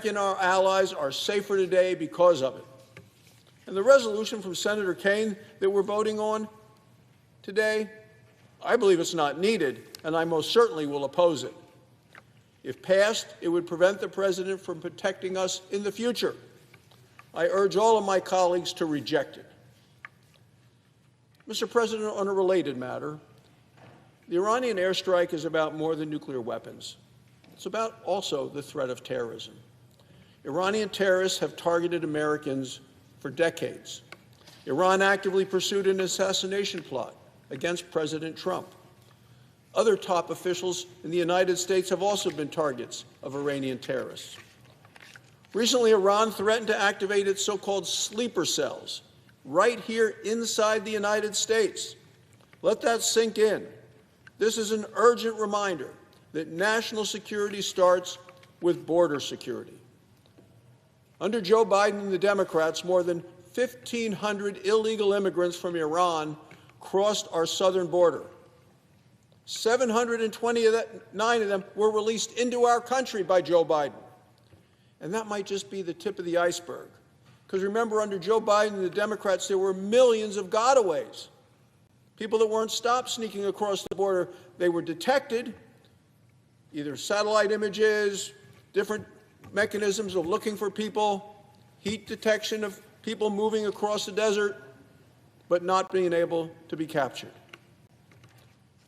and our allies are safer today because of it. And the resolution from Senator Kaine that we're voting on today, I believe it's not needed, and I most certainly will oppose it. If passed, it would prevent the President from protecting us in the future. I urge all of my colleagues to reject it. Mr. President, on a related matter, the Iranian airstrike is about more than nuclear weapons. It's about also the threat of terrorism. Iranian terrorists have targeted Americans for decades. Iran actively pursued an assassination plot against President Trump. Other top officials in the United States have also been targets of Iranian terrorists. Recently, Iran threatened to activate its so-called sleeper cells right here inside the United States. Let that sink in. This is an urgent reminder that national security starts with border security. Under Joe Biden and the Democrats, more than 1,500 illegal immigrants from Iran crossed our southern border. 729 of them were released into our country by Joe Biden. And that might just be the tip of the iceberg. Because remember, under Joe Biden and the Democrats, there were millions of gotaways. People that weren't stopped sneaking across the border. They were detected, either satellite images, different mechanisms of looking for people, heat detection of people moving across the desert, but not being able to be captured.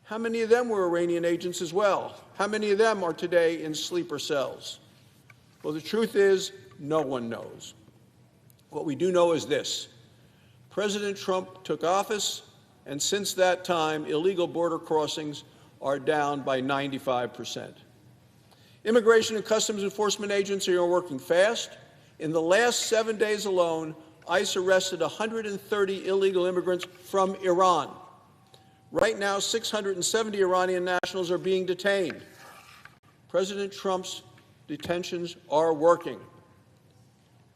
How many of them were Iranian agents as well? How many of them are today in sleeper cells? Well, the truth is, no one knows. What we do know is this. President Trump took office, and since that time, illegal border crossings are down by 95%. Immigration and Customs Enforcement agencies are working fast. In the last 7 days alone, ICE arrested 130 illegal immigrants from Iran. Right now, 670 Iranian nationals are being detained. President Trump's detentions are working.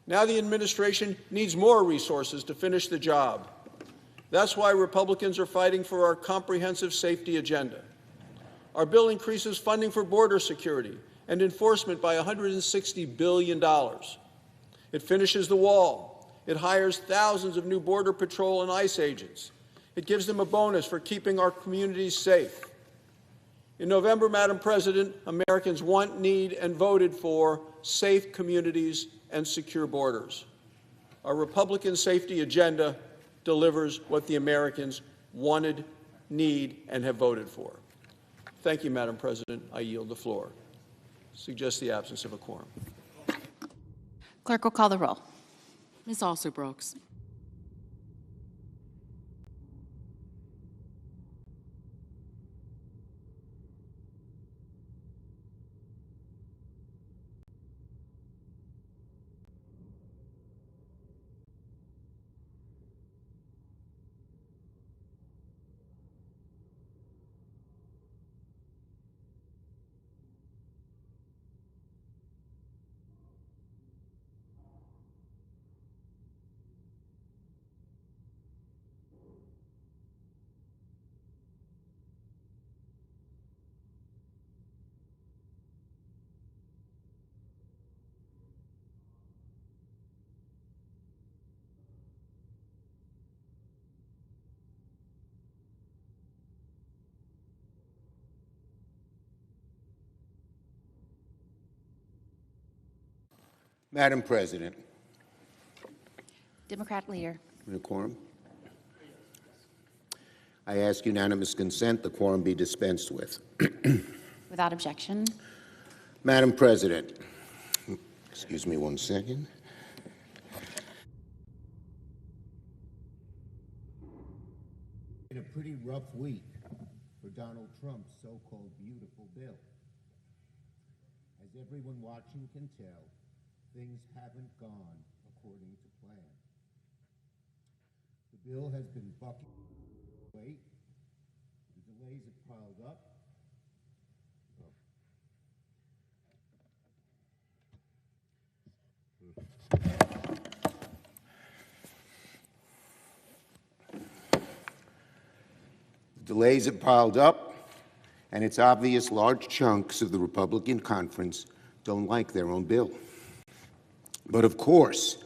Now the administration needs more resources to finish the job. That's why Republicans are fighting for our comprehensive safety agenda. Our bill increases funding for border security and enforcement by $160 billion. It finishes the wall. It hires thousands of new Border Patrol and ICE agents. It gives them a bonus for keeping our communities safe. In November, Madam President, Americans want, need, and voted for safe communities and secure borders. Our Republican safety agenda delivers what the Americans wanted, need, and have voted for. Thank you, Madam President. I yield the floor. Suggest the absence of a quorum. Clerk will call the roll. Ms. Alsop-Brooks. Madam President. Democrat leader. The quorum. I ask unanimous consent the quorum be dispensed with. Without objection. Madam President. Excuse me one second. In a pretty rough week for Donald Trump's so-called beautiful bill. As everyone watching can tell, things haven't gone according to plan. The bill has been bucking. Wait, the delays have piled up. Delays have piled up, and it's obvious large chunks of the Republican conference don't like their own bill. But of course,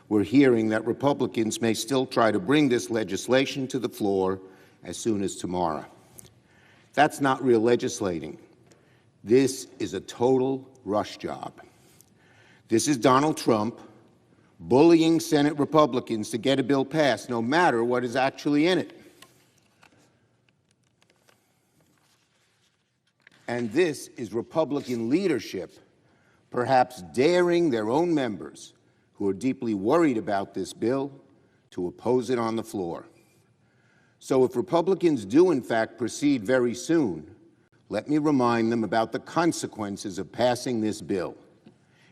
we're hearing that Republicans may still try to bring this legislation to the floor as soon as tomorrow. That's not real legislating. This is a total rush job. This is Donald Trump bullying Senate Republicans to get a bill passed, no matter what is actually in it. And this is Republican leadership perhaps daring their own members who are deeply worried about this bill to oppose it on the floor. So if Republicans do in fact proceed very soon, let me remind them about the consequences of passing this bill.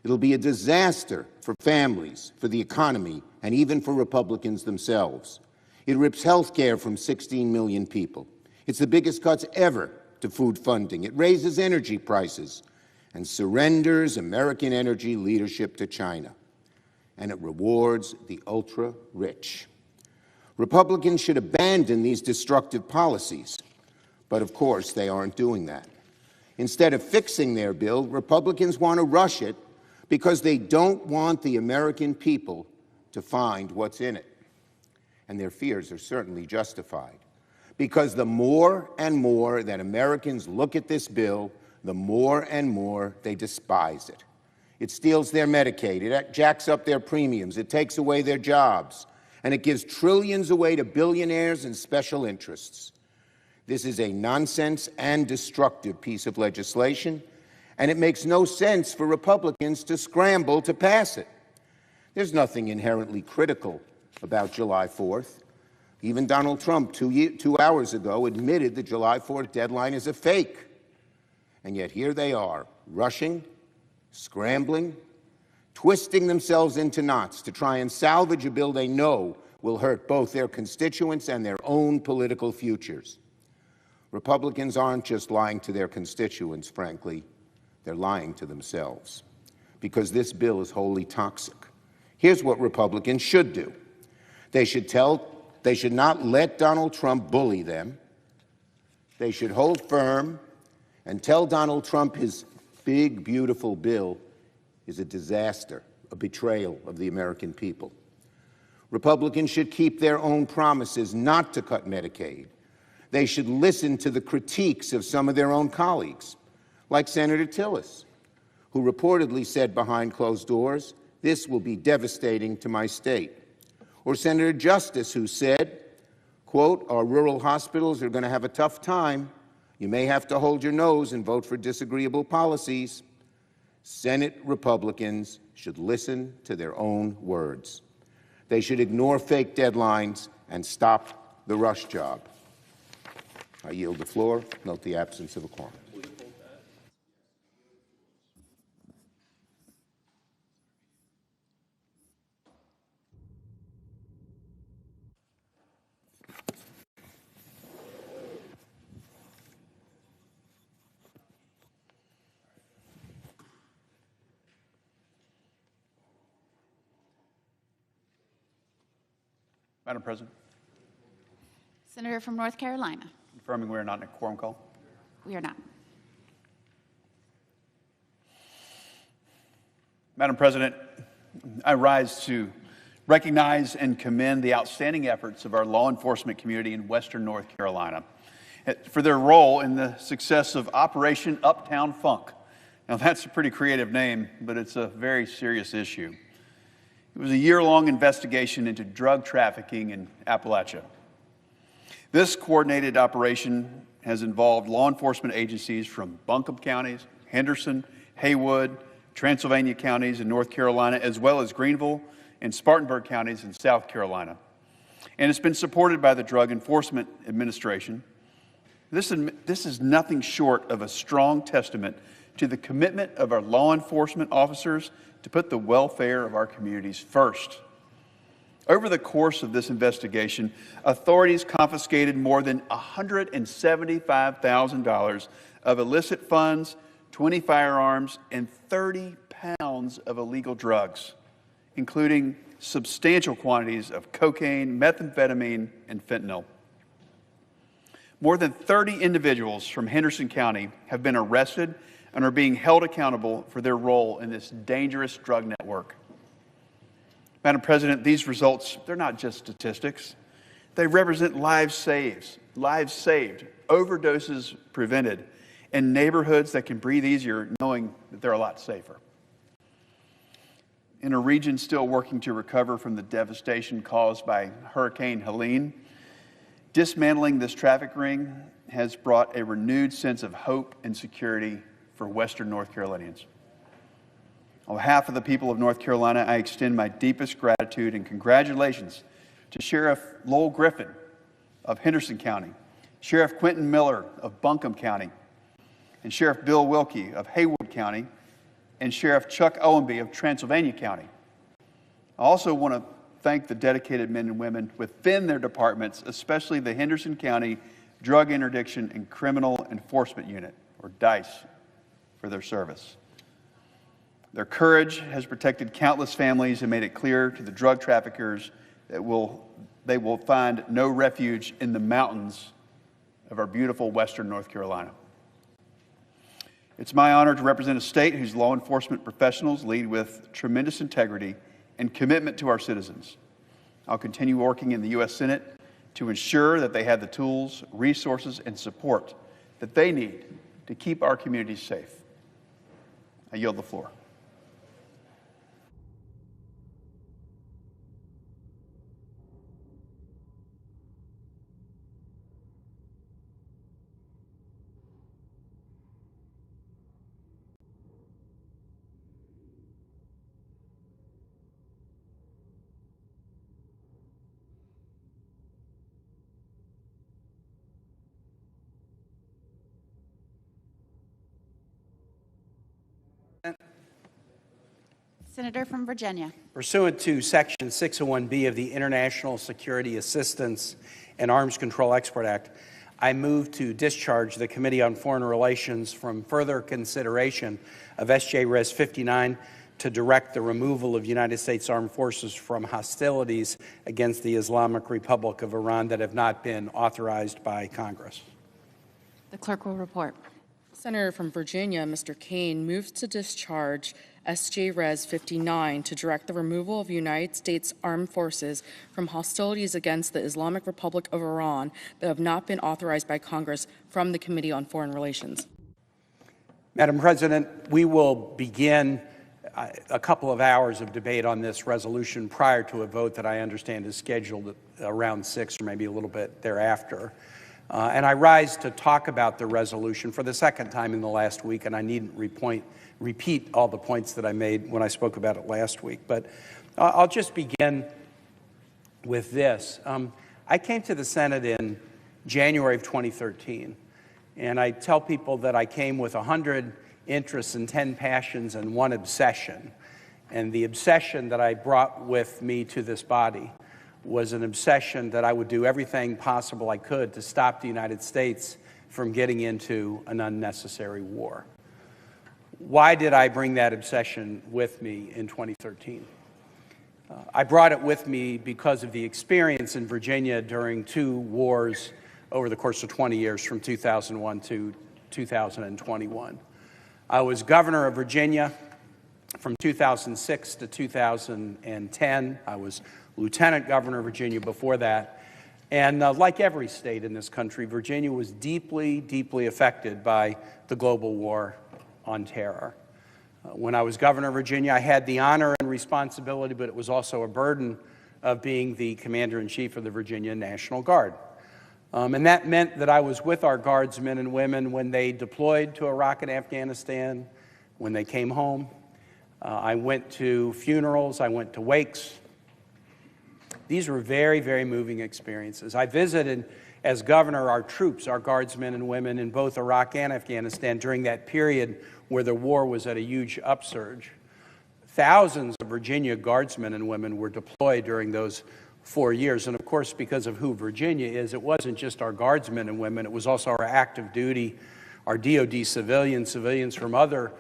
It'll be a disaster for families, for the economy, and even for Republicans themselves. It rips health care from 16 million people. It's the biggest cuts ever to food funding. It raises energy prices and surrenders American energy leadership to China. And it rewards the ultra-rich. Republicans should abandon these destructive policies. But of course, they aren't doing that. Instead of fixing their bill, Republicans want to rush it because they don't want the American people to find what's in it. And their fears are certainly justified. Because the more and more that Americans look at this bill, the more and more they despise it. It steals their Medicaid, it jacks up their premiums, it takes away their jobs, and it gives trillions away to billionaires and special interests. This is a nonsense and destructive piece of legislation, and it makes no sense for Republicans to scramble to pass it. There's nothing inherently critical about July 4th. Even Donald Trump, 2 hours ago, admitted the July 4th deadline is a fake. And yet here they are, rushing, scrambling, twisting themselves into knots to try and salvage a bill they know will hurt both their constituents and their own political futures. Republicans aren't just lying to their constituents, frankly. They're lying to themselves, because this bill is wholly toxic. Here's what Republicans should do. They should not let Donald Trump bully them. They should hold firm and tell Donald Trump his big, beautiful bill is a disaster, a betrayal of the American people. Republicans should keep their own promises not to cut Medicaid. They should listen to the critiques of some of their own colleagues, like Senator Tillis, who reportedly said behind closed doors, "This will be devastating to my state." Or Senator Justice, who said, quote, "Our rural hospitals are going to have a tough time. You may have to hold your nose and vote for disagreeable policies." Senate Republicans should listen to their own words. They should ignore fake deadlines and stop the rush job. I yield the floor. Note the absence of a quorum. Madam President, Senator from North Carolina. confirming we are not in a quorum call. We are not. Madam President, I rise to recognize and commend the outstanding efforts of our law enforcement community in Western North Carolina for their role in the success of Operation Uptown Funk. Now, that's a pretty creative name, but it's a very serious issue. It was a year-long investigation into drug trafficking in Appalachia. This coordinated operation has involved law enforcement agencies from Buncombe counties, Henderson, Haywood, Transylvania counties in North Carolina, as well as Greenville and Spartanburg counties in South Carolina. And it's been supported by the Drug Enforcement Administration. This is nothing short of a strong testament to the commitment of our law enforcement officers to put the welfare of our communities first. Over the course of this investigation, authorities confiscated more than $175,000 of illicit funds, 20 firearms, and 30 pounds of illegal drugs, including substantial quantities of cocaine, methamphetamine, and fentanyl. More than 30 individuals from Henderson County have been arrested and are being held accountable for their role in this dangerous drug network. Madam President, these results, they're not just statistics. They represent lives saved, overdoses prevented, and neighborhoods that can breathe easier knowing that they're a lot safer. In a region still working to recover from the devastation caused by Hurricane Helene, dismantling this traffic ring has brought a renewed sense of hope and security for Western North Carolinians. On behalf of the people of North Carolina, I extend my deepest gratitude and congratulations to Sheriff Lowell Griffin of Henderson County, Sheriff Quentin Miller of Buncombe County, and Sheriff Bill Wilkie of Haywood County, and Sheriff Chuck Owenby of Transylvania County. I also want to thank the dedicated men and women within their departments, especially the Henderson County Drug Interdiction and Criminal Enforcement Unit, or DICE, for their service. Their courage has protected countless families and made it clear to the drug traffickers that they will find no refuge in the mountains of our beautiful Western North Carolina. It's my honor to represent a state whose law enforcement professionals lead with tremendous integrity and commitment to our citizens. I'll continue working in the U.S. Senate to ensure that they have the tools, resources, and support that they need to keep our communities safe. I yield the floor. Senator from Virginia. Pursuant to Section 601B of the International Security Assistance and Arms Control Export Act, I move to discharge the Committee on Foreign Relations from further consideration of S.J. Res. 59 to direct the removal of United States Armed Forces from hostilities against the Islamic Republic of Iran that have not been authorized by Congress. The clerk will report. Senator from Virginia, Mr. Kane, moves to discharge S.J. Res. 59 to direct the removal of United States Armed Forces from hostilities against the Islamic Republic of Iran that have not been authorized by Congress from the Committee on Foreign Relations. Madam President, we will begin a couple of hours of debate on this resolution prior to a vote that I understand is scheduled around 6 or maybe a little bit thereafter. And I rise to talk about the resolution for the second time in the last week, and I needn't repeat all the points that I made when I spoke about it last week. But I'll just begin with this. I came to the Senate in January of 2013, and I tell people that I came with 100 interests and 10 passions and 1 obsession. And the obsession that I brought with me to this body was an obsession that I would do everything possible I could to stop the United States from getting into an unnecessary war. Why did I bring that obsession with me in 2013? I brought it with me because of the experience in Virginia during 2 wars over the course of 20 years, from 2001 to 2021. I was governor of Virginia from 2006 to 2010. I was lieutenant governor of Virginia before that. And like every state in this country, Virginia was deeply, deeply affected by the global war on terror. When I was governor of Virginia, I had the honor and responsibility, but it was also a burden, of being the commander-in-chief of the Virginia National Guard. And that meant that I was with our guardsmen and women when they deployed to Iraq and Afghanistan, when they came home. I went to funerals, I went to wakes. These were very, very moving experiences. I visited, as governor, our troops, our guardsmen and women in both Iraq and Afghanistan during that period where the war was at a huge upsurge. Thousands of Virginia guardsmen and women were deployed during those 4 years. And of course, because of who Virginia is, it wasn't just our guardsmen and women, it was also our active duty, our DOD civilians, civilians from other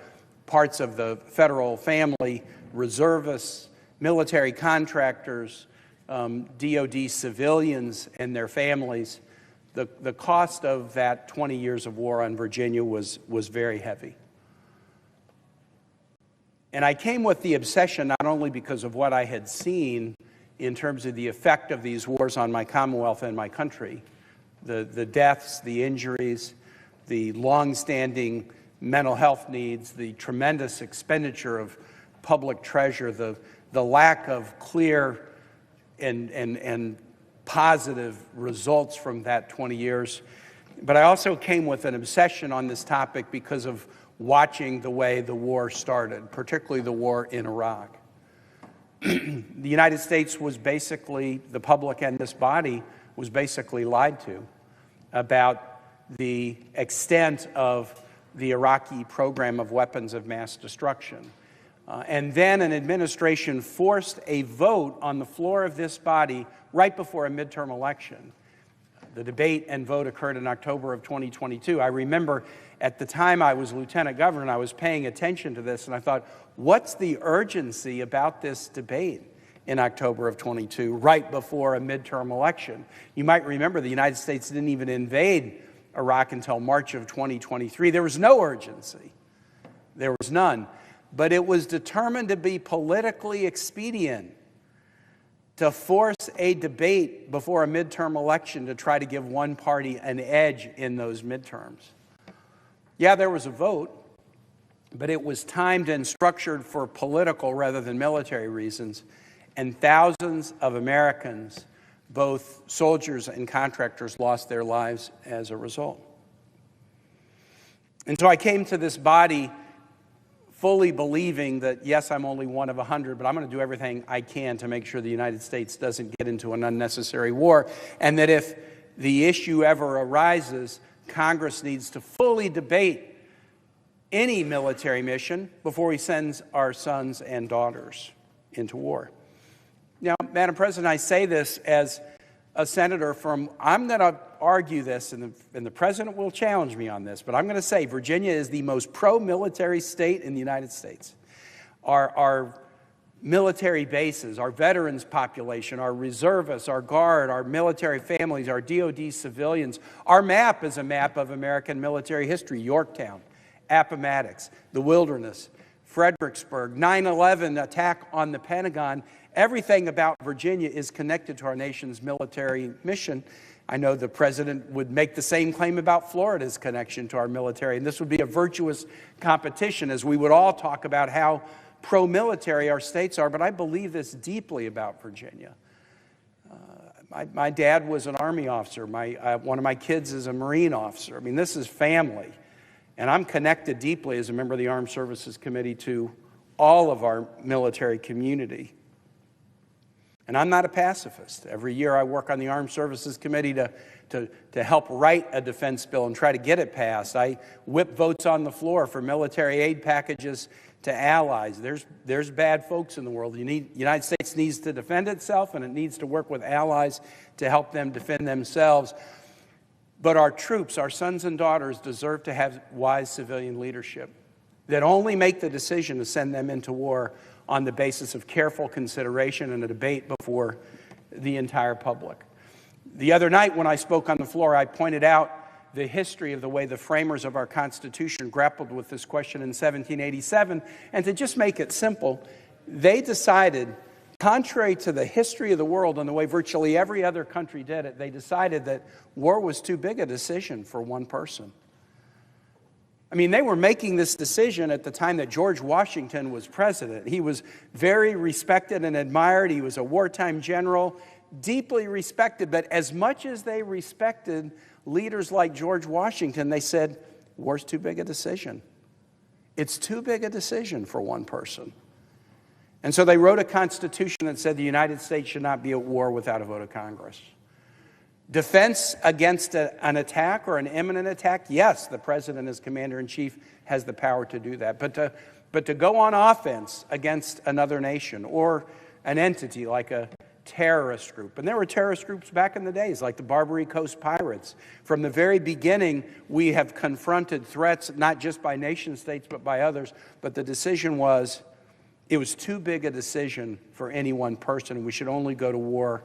parts of the federal family, reservists, military contractors, DOD civilians and their families. The cost of that 20 years of war on Virginia was very heavy. And I came with the obsession not only because of what I had seen in terms of the effect of these wars on my Commonwealth and my country, the deaths, the injuries, the long-standing mental health needs, the tremendous expenditure of public treasure, the lack of clear and positive results from that 20 years. But I also came with an obsession on this topic because of watching the way the war started, particularly the war in Iraq. The United States was basically, the public and this body was basically lied to about the extent of the Iraqi program of weapons of mass destruction. And then an administration forced a vote on the floor of this body right before a midterm election. The debate and vote occurred in October of 2022. I remember at the time I was lieutenant governor and I was paying attention to this, and I thought, what's the urgency about this debate in October of 22, right before a midterm election? You might remember the United States didn't even invade Iraq until March of 2023. There was no urgency. There was none. But it was determined to be politically expedient to force a debate before a midterm election to try to give one party an edge in those midterms. Yeah, there was a vote, but it was timed and structured for political rather than military reasons, and thousands of Americans, both soldiers and contractors, lost their lives as a result. And so I came to this body fully believing that, yes, I'm only one of 100, but I'm going to do everything I can to make sure the United States doesn't get into an unnecessary war, and that if the issue ever arises, Congress needs to fully debate any military mission before he sends our sons and daughters into war. Now, Madam President, I say this as a senator from, I'm going to argue this, and the President will challenge me on this, but I'm going to say Virginia is the most pro-military state in the United States. Our military bases, our veterans population, our reservists, our Guard, our military families, our DOD civilians. Our map is a map of American military history. Yorktown, Appomattox, the Wilderness, Fredericksburg, 9/11 attack on the Pentagon. Everything about Virginia is connected to our nation's military mission. I know the President would make the same claim about Florida's connection to our military, and this would be a virtuous competition as we would all talk about how pro-military our states are, but I believe this deeply about Virginia. My dad was an Army officer. One of my kids is a Marine officer. I mean, this is family. And I'm connected deeply as a member of the Armed Services Committee to all of our military community. And I'm not a pacifist. Every year I work on the Armed Services Committee to help write a defense bill and try to get it passed. I whip votes on the floor for military aid packages to allies. There's bad folks in the world. The United States needs to defend itself, and it needs to work with allies to help them defend themselves. But our troops, our sons and daughters, deserve to have wise civilian leadership that only make the decision to send them into war on the basis of careful consideration and a debate before the entire public. The other night when I spoke on the floor, I pointed out the history of the way the framers of our Constitution grappled with this question in 1787. And to just make it simple, they decided, contrary to the history of the world and the way virtually every other country did it, they decided that war was too big a decision for one person. I mean, they were making this decision at the time that George Washington was president. He was very respected and admired. He was a wartime general, deeply respected. But as much as they respected leaders like George Washington, they said, war's too big a decision. It's too big a decision for one person. And so they wrote a constitution that said the United States should not be at war without a vote of Congress. Defense against an attack or an imminent attack, yes, the president as commander-in-chief has the power to do that. But to go on offense against another nation or an entity like a terrorist group, and there were terrorist groups back in the days like the Barbary Coast Pirates. From the very beginning, we have confronted threats not just by nation states but by others. But the decision was, it was too big a decision for any one person, and we should only go to war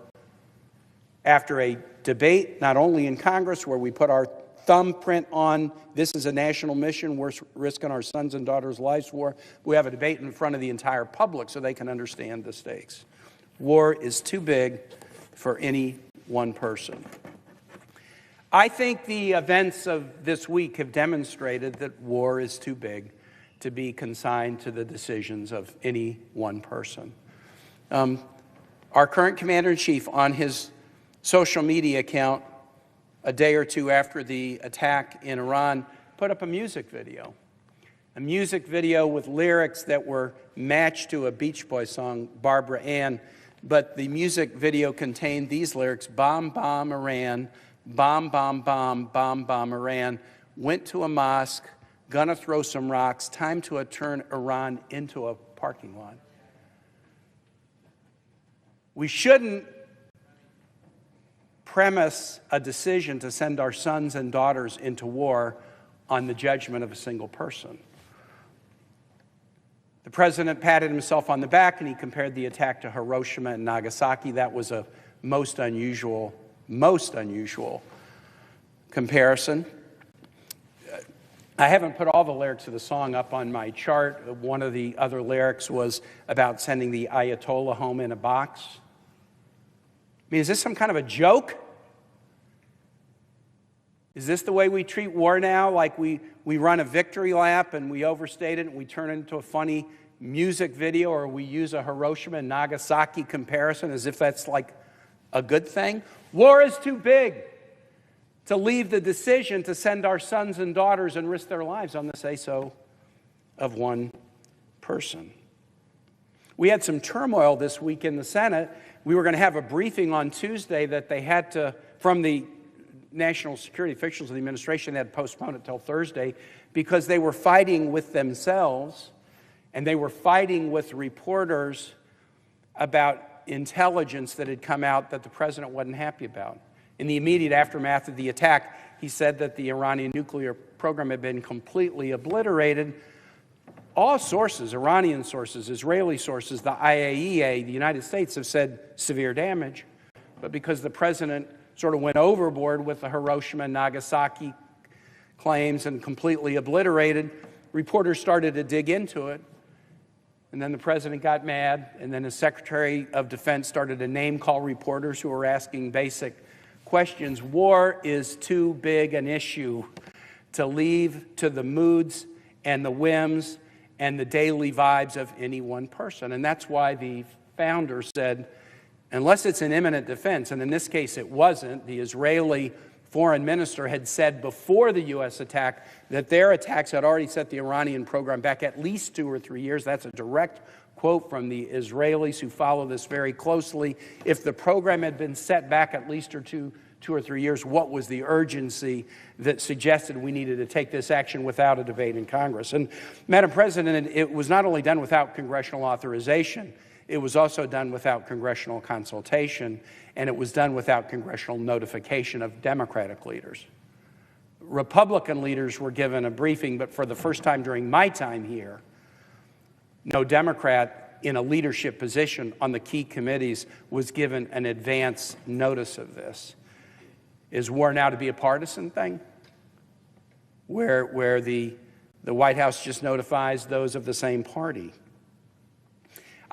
after a debate, not only in Congress, where we put our thumbprint on this is a national mission, we're risking our sons and daughters' lives for. We have a debate in front of the entire public so they can understand the stakes. War is too big for any one person. I think the events of this week have demonstrated that war is too big to be consigned to the decisions of any one person. Our current commander-in-chief, on his social media account a day or two after the attack in Iran, put up a music video with lyrics that were matched to a Beach Boys song, Barbara Ann, but the music video contained these lyrics: bomb, bomb, Iran, bomb, bomb, bomb, bomb, bomb, Iran, went to a mosque, gonna throw some rocks, time to turn Iran into a parking lot. We shouldn't premise a decision to send our sons and daughters into war on the judgment of a single person. The president patted himself on the back and he compared the attack to Hiroshima and Nagasaki. That was a most unusual comparison. I haven't put all the lyrics of the song up on my chart. One of the other lyrics was about sending the Ayatollah home in a box. I mean, is this some kind of a joke? Is this the way we treat war now? Like we run a victory lap and we overstate it and we turn it into a funny music video, or we use a Hiroshima and Nagasaki comparison as if that's like a good thing? War is too big to leave the decision to send our sons and daughters and risk their lives on the say-so of one person. We had some turmoil this week in the Senate. We were going to have a briefing on Tuesday that they had to, from the national security officials of the administration, they had to postpone it till Thursday because they were fighting with themselves and they were fighting with reporters about intelligence that had come out that the president wasn't happy about. In the immediate aftermath of the attack, he said that the Iranian nuclear program had been completely obliterated. All sources, Iranian sources, Israeli sources, the IAEA, the United States, have said severe damage. But because the president sort of went overboard with the Hiroshima and Nagasaki claims and completely obliterated, reporters started to dig into it. And then the president got mad, and then the Secretary of Defense started to name-call reporters who were asking basic questions. War is too big an issue to leave to the moods and the whims and the daily vibes of any one person. And that's why the founder said, unless it's an imminent defense, and in this case it wasn't, the Israeli foreign minister had said before the U.S. attack that their attacks had already set the Iranian program back at least 2 or 3 years. That's a direct quote from the Israelis who follow this very closely. If the program had been set back at least 2 or 3 years, what was the urgency that suggested we needed to take this action without a debate in Congress? And, Madam President, it was not only done without congressional authorization, it was also done without congressional consultation, and it was done without congressional notification of Democratic leaders. Republican leaders were given a briefing, but for the first time during my time here, no Democrat in a leadership position on the key committees was given an advance notice of this. Is war now to be a partisan thing, where the White House just notifies those of the same party?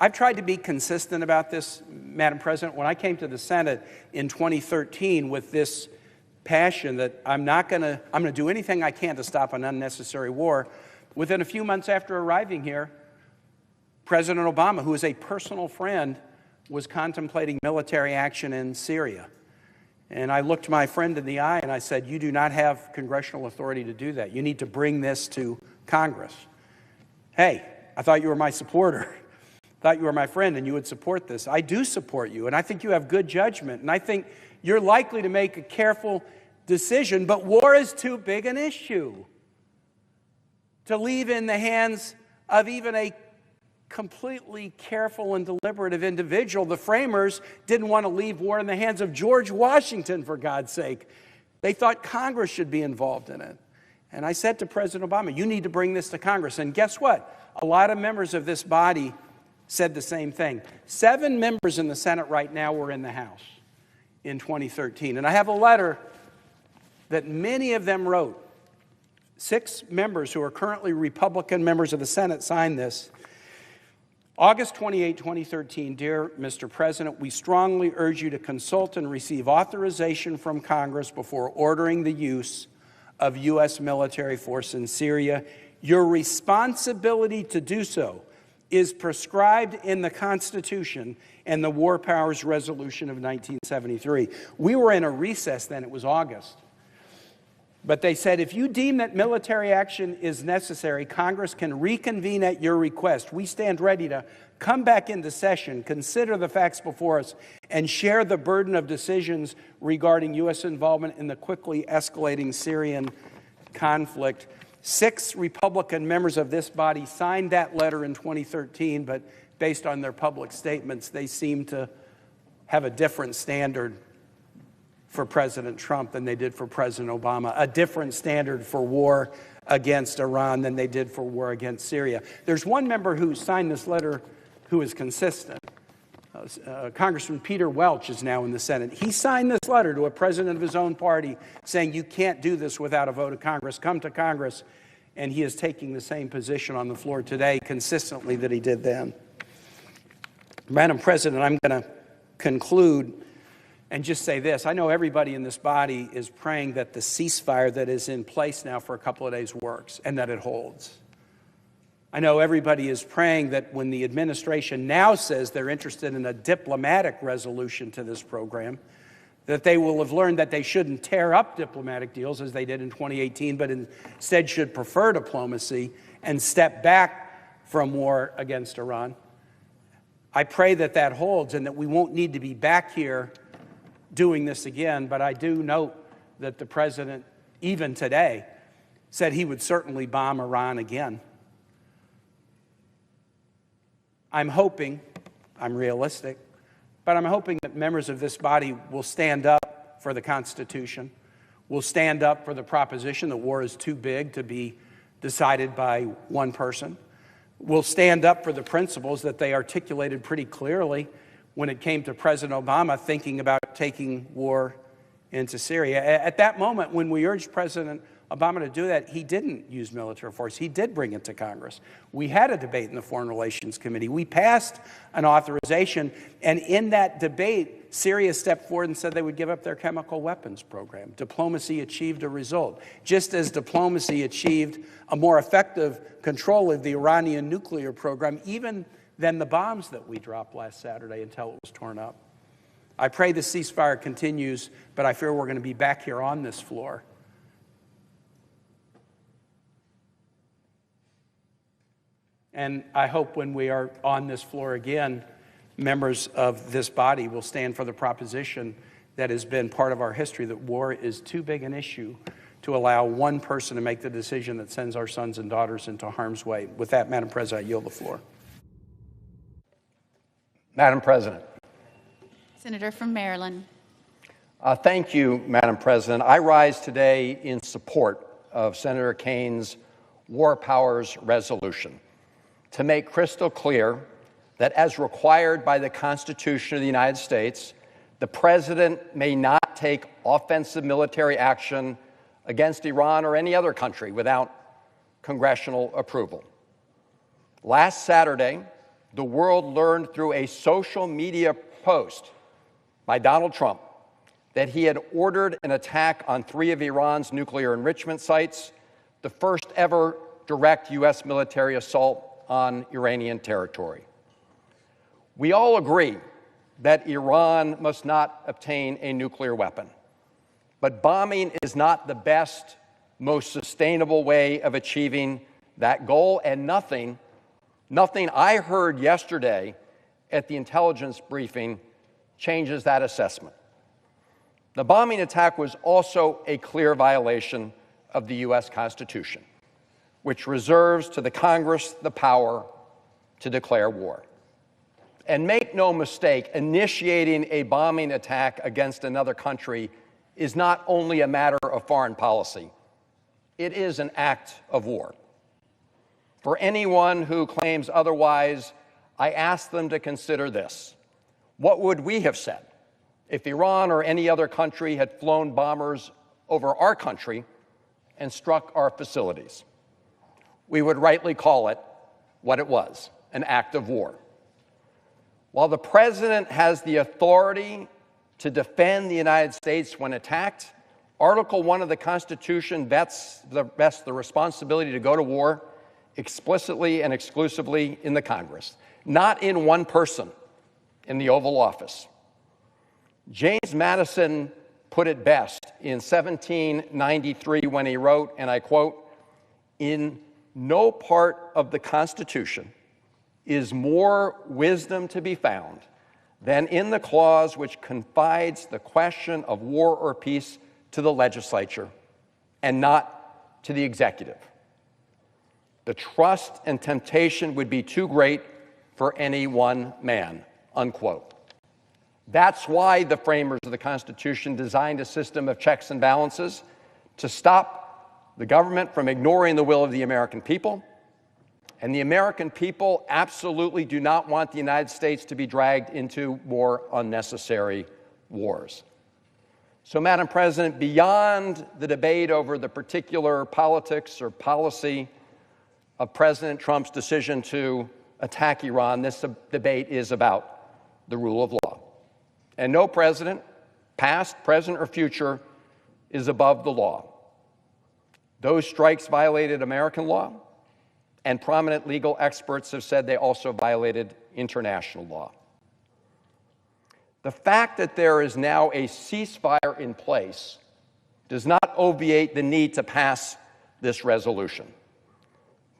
I've tried to be consistent about this, Madam President. When I came to the Senate in 2013 with this passion that I'm going to do anything I can to stop an unnecessary war, within a few months after arriving here, President Obama, who is a personal friend, was contemplating military action in Syria. And I looked my friend in the eye and I said, you do not have congressional authority to do that. You need to bring this to Congress. Hey, I thought you were my supporter. Thought you were my friend and you would support this. I do support you, and I think you have good judgment, and I think you're likely to make a careful decision, but war is too big an issue to leave in the hands of even a completely careful and deliberative individual. The framers didn't want to leave war in the hands of George Washington, for God's sake. They thought Congress should be involved in it. And I said to President Obama, you need to bring this to Congress. And guess what? A lot of members of this body said the same thing. 7 members in the Senate right now were in the House in 2013. And I have a letter that many of them wrote. 6 members who are currently Republican members of the Senate signed this. August 28, 2013, dear Mr. President, we strongly urge you to consult and receive authorization from Congress before ordering the use of U.S. military force in Syria. Your responsibility to do so is prescribed in the Constitution and the War Powers Resolution of 1973. We were in a recess then, it was August. But they said, if you deem that military action is necessary, Congress can reconvene at your request. We stand ready to come back into session, consider the facts before us, and share the burden of decisions regarding U.S. involvement in the quickly escalating Syrian conflict. 6 Republican members of this body signed that letter in 2013, but based on their public statements, they seem to have a different standard for President Trump than they did for President Obama, a different standard for war against Iran than they did for war against Syria. There's one member who signed this letter who is consistent. Congressman Peter Welch is now in the Senate. He signed this letter to a president of his own party saying you can't do this without a vote of Congress. Come to Congress. And he is taking the same position on the floor today consistently that he did then. Madam President, I'm going to conclude and just say this. I know everybody in this body is praying that the ceasefire that is in place now for a couple of days works and that it holds. I know everybody is praying that when the administration now says they're interested in a diplomatic resolution to this program, that they will have learned that they shouldn't tear up diplomatic deals as they did in 2018, but instead should prefer diplomacy and step back from war against Iran. I pray that that holds and that we won't need to be back here doing this again, but I do note that the president, even today, said he would certainly bomb Iran again. I'm hoping, I'm realistic, but I'm hoping that members of this body will stand up for the Constitution, will stand up for the proposition that war is too big to be decided by one person, will stand up for the principles that they articulated pretty clearly when it came to President Obama thinking about taking war into Syria. At that moment, when we urged President Obama to do that, he didn't use military force. He did bring it to Congress. We had a debate in the Foreign Relations Committee. We passed an authorization, and in that debate, Syria stepped forward and said they would give up their chemical weapons program. Diplomacy achieved a result, just as diplomacy achieved a more effective control of the Iranian nuclear program, even than the bombs that we dropped last Saturday until it was torn up. I pray the ceasefire continues, but I fear we're going to be back here on this floor. And I hope when we are on this floor again, members of this body will stand for the proposition that has been part of our history, that war is too big an issue to allow one person to make the decision that sends our sons and daughters into harm's way. With that, Madam President, I yield the floor. Madam President. Senator from Maryland. Thank you, Madam President. I rise today in support of Senator Kane's War Powers Resolution to make crystal clear that, as required by the Constitution of the United States, the President may not take offensive military action against Iran or any other country without congressional approval. Last Saturday, the world learned through a social media post by Donald Trump that he had ordered an attack on 3 of Iran's nuclear enrichment sites, the first ever direct U.S. military assault on Iranian territory. We all agree that Iran must not obtain a nuclear weapon, but bombing is not the best, most sustainable way of achieving that goal, and nothing I heard yesterday at the intelligence briefing changes that assessment. The bombing attack was also a clear violation of the U.S. Constitution, which reserves to the Congress the power to declare war. And make no mistake, initiating a bombing attack against another country is not only a matter of foreign policy, it is an act of war. For anyone who claims otherwise, I ask them to consider this. What would we have said if Iran or any other country had flown bombers over our country and struck our facilities. We would rightly call it what it was, an act of war. While the president has the authority to defend the United States when attacked, Article 1 of the Constitution vests the responsibility to go to war explicitly and exclusively in the Congress, not in one person in the Oval Office. James Madison put it best in 1793 when he wrote, and I quote, "In no part of the Constitution is more wisdom to be found than in the clause which confides the question of war or peace to the legislature and not to the executive. The trust and temptation would be too great for any one man," unquote. That's why the framers of the Constitution designed a system of checks and balances to stop the government from ignoring the will of the American people. And the American people absolutely do not want the United States to be dragged into more unnecessary wars. So, Madam President, beyond the debate over the particular politics or policy of President Trump's decision to attack Iran, this debate is about the rule of law. And no president, past, present, or future, is above the law. Those strikes violated American law, and prominent legal experts have said they also violated international law. The fact that there is now a ceasefire in place does not obviate the need to pass this resolution.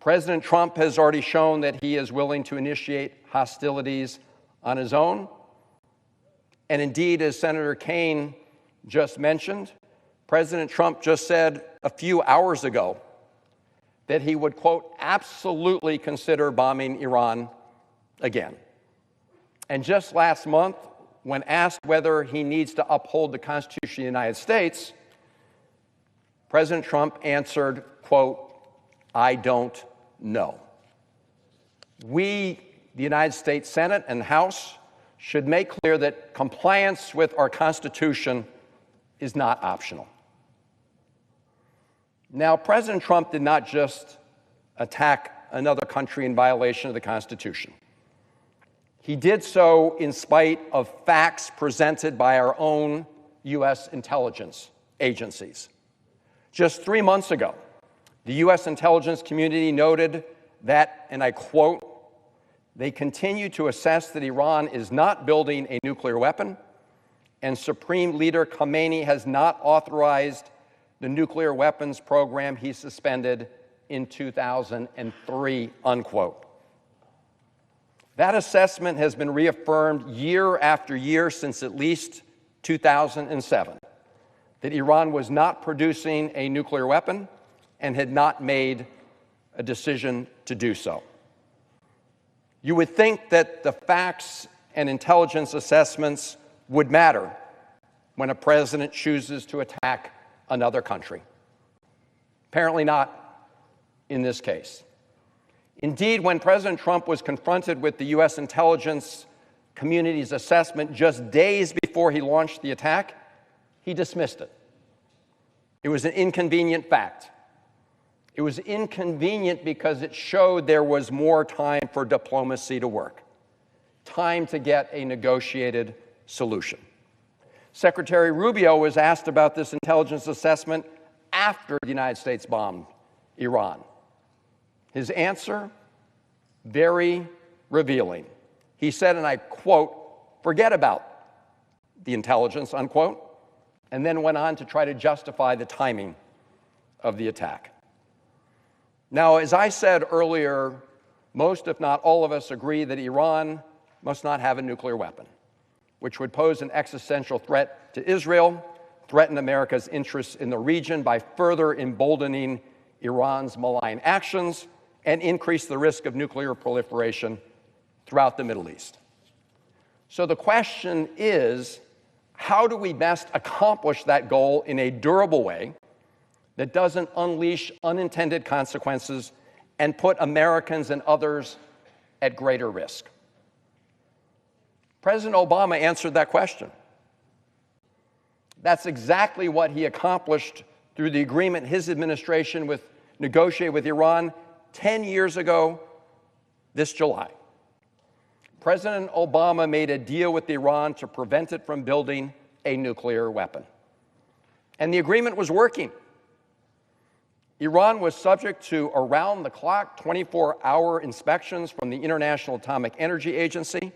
President Trump has already shown that he is willing to initiate hostilities on his own. And indeed, as Senator Kaine just mentioned, President Trump just said a few hours ago that he would, quote, absolutely consider bombing Iran again. And just last month, when asked whether he needs to uphold the Constitution of the United States, President Trump answered, quote, "I don't know." We, the United States Senate and House, should make clear that compliance with our Constitution is not optional. Now, President Trump did not just attack another country in violation of the Constitution. He did so in spite of facts presented by our own U.S. intelligence agencies. Just 3 months ago, the U.S. intelligence community noted that, and I quote, "They continue to assess that Iran is not building a nuclear weapon, and Supreme Leader Khamenei has not authorized the nuclear weapons program he suspended in 2003, unquote. That assessment has been reaffirmed year after year since at least 2007, that Iran was not producing a nuclear weapon and had not made a decision to do so. You would think that the facts and intelligence assessments would matter when a president chooses to attack another country. Apparently not in this case. Indeed, when President Trump was confronted with the U.S. intelligence community's assessment just days before he launched the attack, he dismissed it. It was an inconvenient fact. It was inconvenient because it showed there was more time for diplomacy to work, time to get a negotiated solution. Secretary Rubio was asked about this intelligence assessment after the United States bombed Iran. His answer, very revealing. He said, and I quote, "Forget about the intelligence," unquote, and then went on to try to justify the timing of the attack. Now, as I said earlier, most, if not all of us, agree that Iran must not have a nuclear weapon, which would pose an existential threat to Israel, threaten America's interests in the region by further emboldening Iran's malign actions, and increase the risk of nuclear proliferation throughout the Middle East. So the question is, how do we best accomplish that goal in a durable way that doesn't unleash unintended consequences and put Americans and others at greater risk? President Obama answered that question. That's exactly what he accomplished through the agreement his administration negotiated with Iran 10 years ago this July. President Obama made a deal with Iran to prevent it from building a nuclear weapon. And the agreement was working. Iran was subject to around-the-clock, 24-hour inspections from the International Atomic Energy Agency.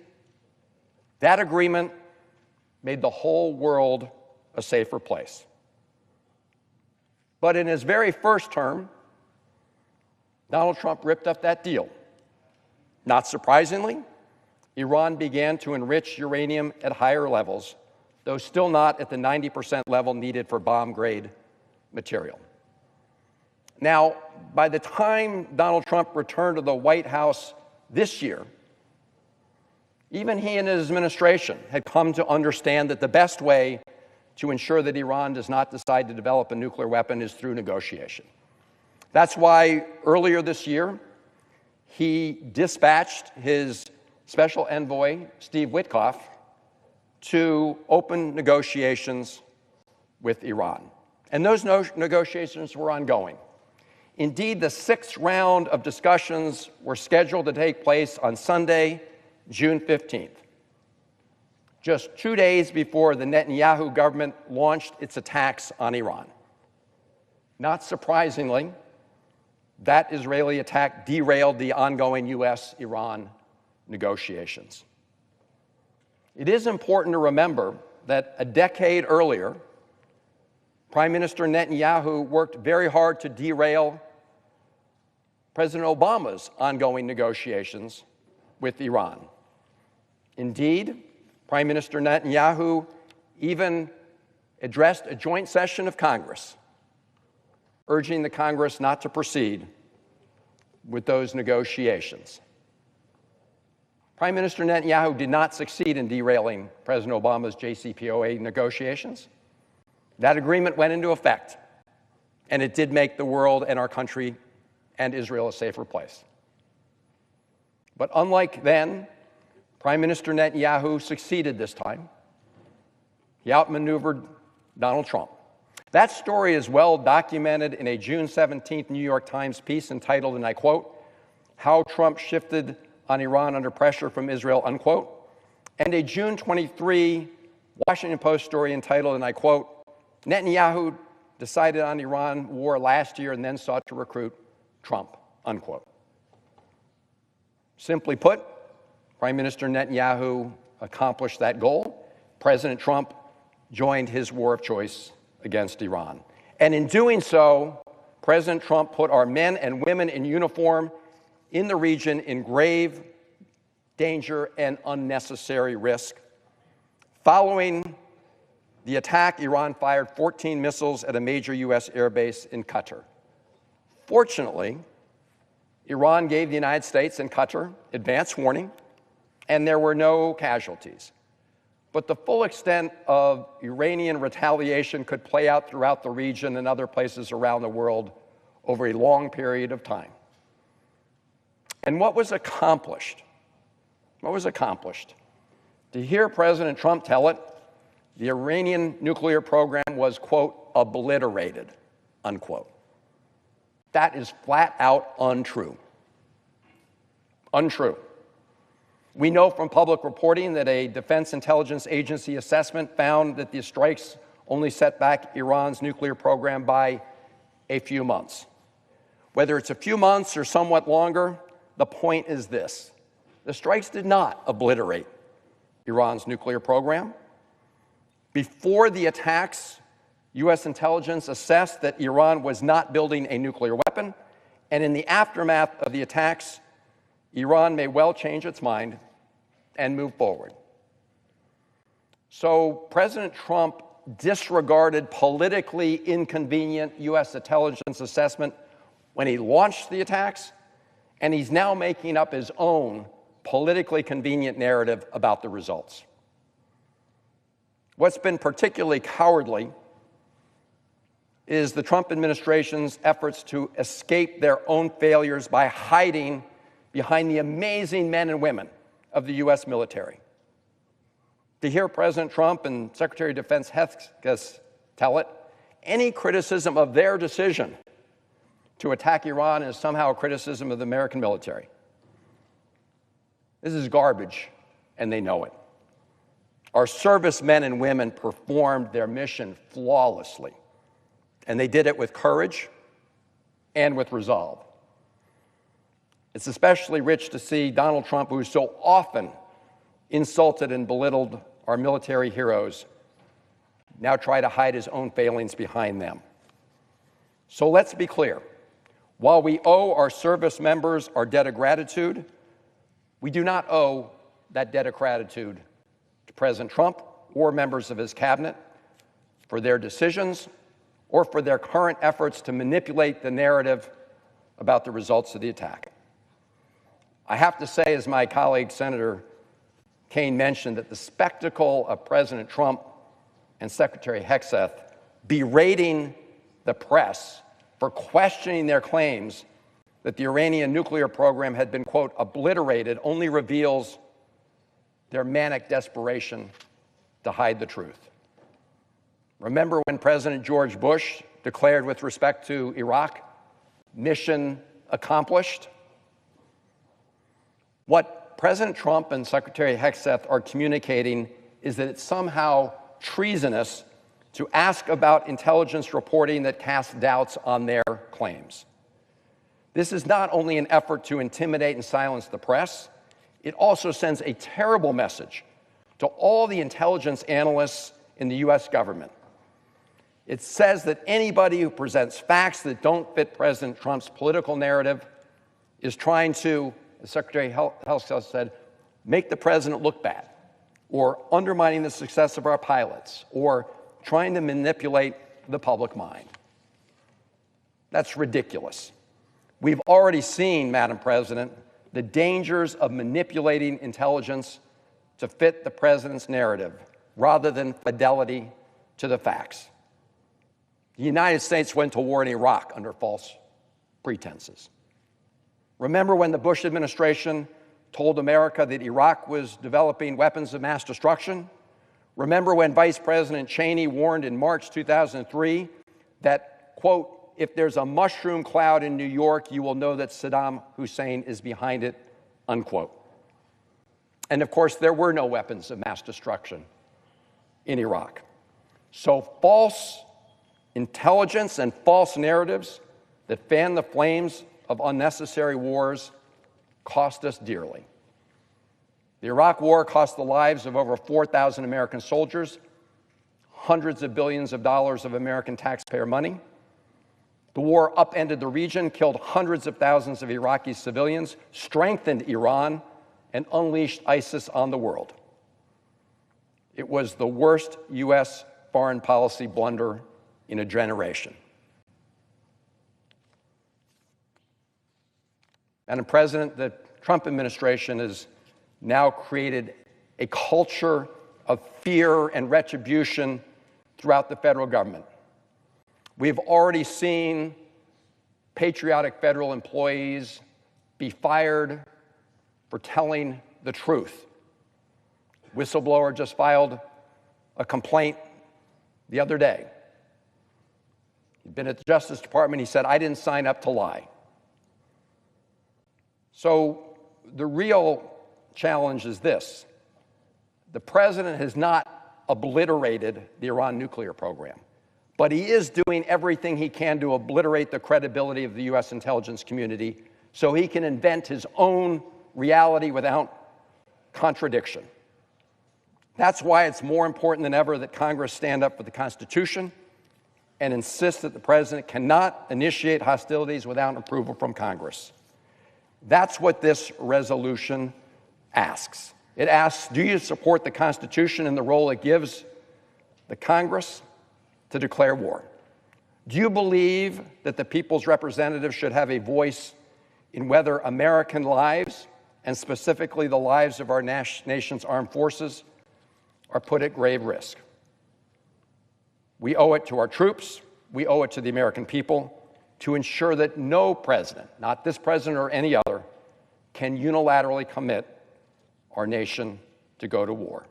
That agreement made the whole world a safer place. But in his very first term, Donald Trump ripped up that deal. Not surprisingly, Iran began to enrich uranium at higher levels, though still not at the 90% level needed for bomb-grade material. Now, by the time Donald Trump returned to the White House this year, even he and his administration had come to understand that the best way to ensure that Iran does not decide to develop a nuclear weapon is through negotiation. That's why earlier this year, he dispatched his special envoy, Steve Witkoff, to open negotiations with Iran. And those negotiations were ongoing. Indeed, the sixth round of discussions were scheduled to take place on Sunday, June 15th, just 2 days before the Netanyahu government launched its attacks on Iran. Not surprisingly, that Israeli attack derailed the ongoing U.S.-Iran negotiations. It is important to remember that a decade earlier, Prime Minister Netanyahu worked very hard to derail President Obama's ongoing negotiations with Iran. Indeed, Prime Minister Netanyahu even addressed a joint session of Congress, urging the Congress not to proceed with those negotiations. Prime Minister Netanyahu did not succeed in derailing President Obama's JCPOA negotiations. That agreement went into effect, and it did make the world and our country and Israel a safer place. But unlike then, Prime Minister Netanyahu succeeded this time. He outmaneuvered Donald Trump. That story is well documented in a June 17th New York Times piece entitled, and I quote, "How Trump Shifted on Iran Under Pressure from Israel," unquote, and a June 23 Washington Post story entitled, and I quote, "Netanyahu decided on Iran war last year and then sought to recruit Trump," unquote. Simply put, Prime Minister Netanyahu accomplished that goal. President Trump joined his war of choice against Iran. And in doing so, President Trump put our men and women in uniform in the region in grave danger and unnecessary risk. Following the attack, Iran fired 14 missiles at a major U.S. airbase in Qatar. Fortunately, Iran gave the United States and Qatar advance warning, and there were no casualties. But the full extent of Iranian retaliation could play out throughout the region and other places around the world over a long period of time. And what was accomplished? What was accomplished? To hear President Trump tell it, the Iranian nuclear program was, quote, obliterated, unquote. That is flat out untrue. Untrue. We know from public reporting that a Defense Intelligence Agency assessment found that the strikes only set back Iran's nuclear program by a few months. Whether it's a few months or somewhat longer, the point is this: the strikes did not obliterate Iran's nuclear program. Before the attacks, U.S. intelligence assessed that Iran was not building a nuclear weapon, and in the aftermath of the attacks, Iran may well change its mind and move forward. So President Trump disregarded politically inconvenient U.S. intelligence assessment when he launched the attacks, and he's now making up his own politically convenient narrative about the results. What's been particularly cowardly is the Trump administration's efforts to escape their own failures by hiding behind the amazing men and women of the U.S. military. to hear President Trump and Secretary of Defense Hesketh tell it, any criticism of their decision to attack Iran is somehow a criticism of the American military. This is garbage, and they know it. Our servicemen and women performed their mission flawlessly, and they did it with courage and with resolve. It's especially rich to see Donald Trump, who so often insulted and belittled our military heroes, now try to hide his own failings behind them. So let's be clear. While we owe our service members our debt of gratitude, we do not owe that debt of gratitude to President Trump or members of his cabinet for their decisions or for their current efforts to manipulate the narrative about the results of the attack. I have to say, as my colleague Senator Kaine mentioned, that the spectacle of President Trump and Secretary Hesketh berating the press for questioning their claims that the Iranian nuclear program had been, quote, obliterated only reveals their manic desperation to hide the truth. Remember when President George Bush declared with respect to Iraq, mission accomplished? What President Trump and Secretary Hesketh are communicating is that it's somehow treasonous to ask about intelligence reporting that casts doubts on their claims. This is not only an effort to intimidate and silence the press, it also sends a terrible message to all the intelligence analysts in the U.S. government. It says that anybody who presents facts that don't fit President Trump's political narrative is trying to, as Secretary Hesketh said, make the president look bad, or undermining the success of our pilots, or trying to manipulate the public mind. That's ridiculous. We've already seen, Madam President, the dangers of manipulating intelligence to fit the president's narrative rather than fidelity to the facts. The United States went to war in Iraq under false pretenses. Remember when the Bush administration told America that Iraq was developing weapons of mass destruction? Remember when Vice President Cheney warned in March 2003 that, quote, if there's a mushroom cloud in New York, you will know that Saddam Hussein is behind it, unquote. And of course, there were no weapons of mass destruction in Iraq. So false intelligence and false narratives that fan the flames of unnecessary wars cost us dearly. The Iraq War cost the lives of over 4,000 American soldiers, hundreds of billions of dollars of American taxpayer money. The war upended the region, killed hundreds of thousands of Iraqi civilians, strengthened Iran, and unleashed ISIS on the world. It was the worst U.S. foreign policy blunder in a generation. Madam President, the Trump administration has now created a culture of fear and retribution throughout the federal government. We've already seen patriotic federal employees be fired for telling the truth. Whistleblower just filed a complaint the other day. He'd been at the Justice Department. He said, I didn't sign up to lie. So the real challenge is this. The president has not obliterated the Iran nuclear program, but he is doing everything he can to obliterate the credibility of the U.S. intelligence community so he can invent his own reality without contradiction. That's why it's more important than ever that Congress stand up for the Constitution and insist that the president cannot initiate hostilities without approval from Congress. That's what this resolution asks. It asks, do you support the Constitution and the role it gives the Congress to declare war? Do you believe that the people's representatives should have a voice in whether American lives, and specifically the lives of our nation's armed forces, are put at grave risk? We owe it to our troops, we owe it to the American people to ensure that no president, not this president or any other, can unilaterally commit our nation to go to war.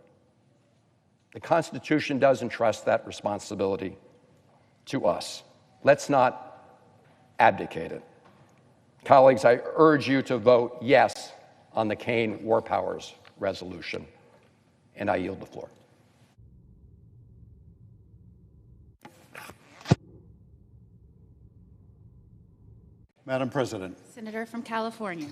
The Constitution does entrust that responsibility to us. Let's not abdicate it. Colleagues, I urge you to vote yes on the Kaine War Powers resolution, and I yield the floor. Madam President, Senator from California.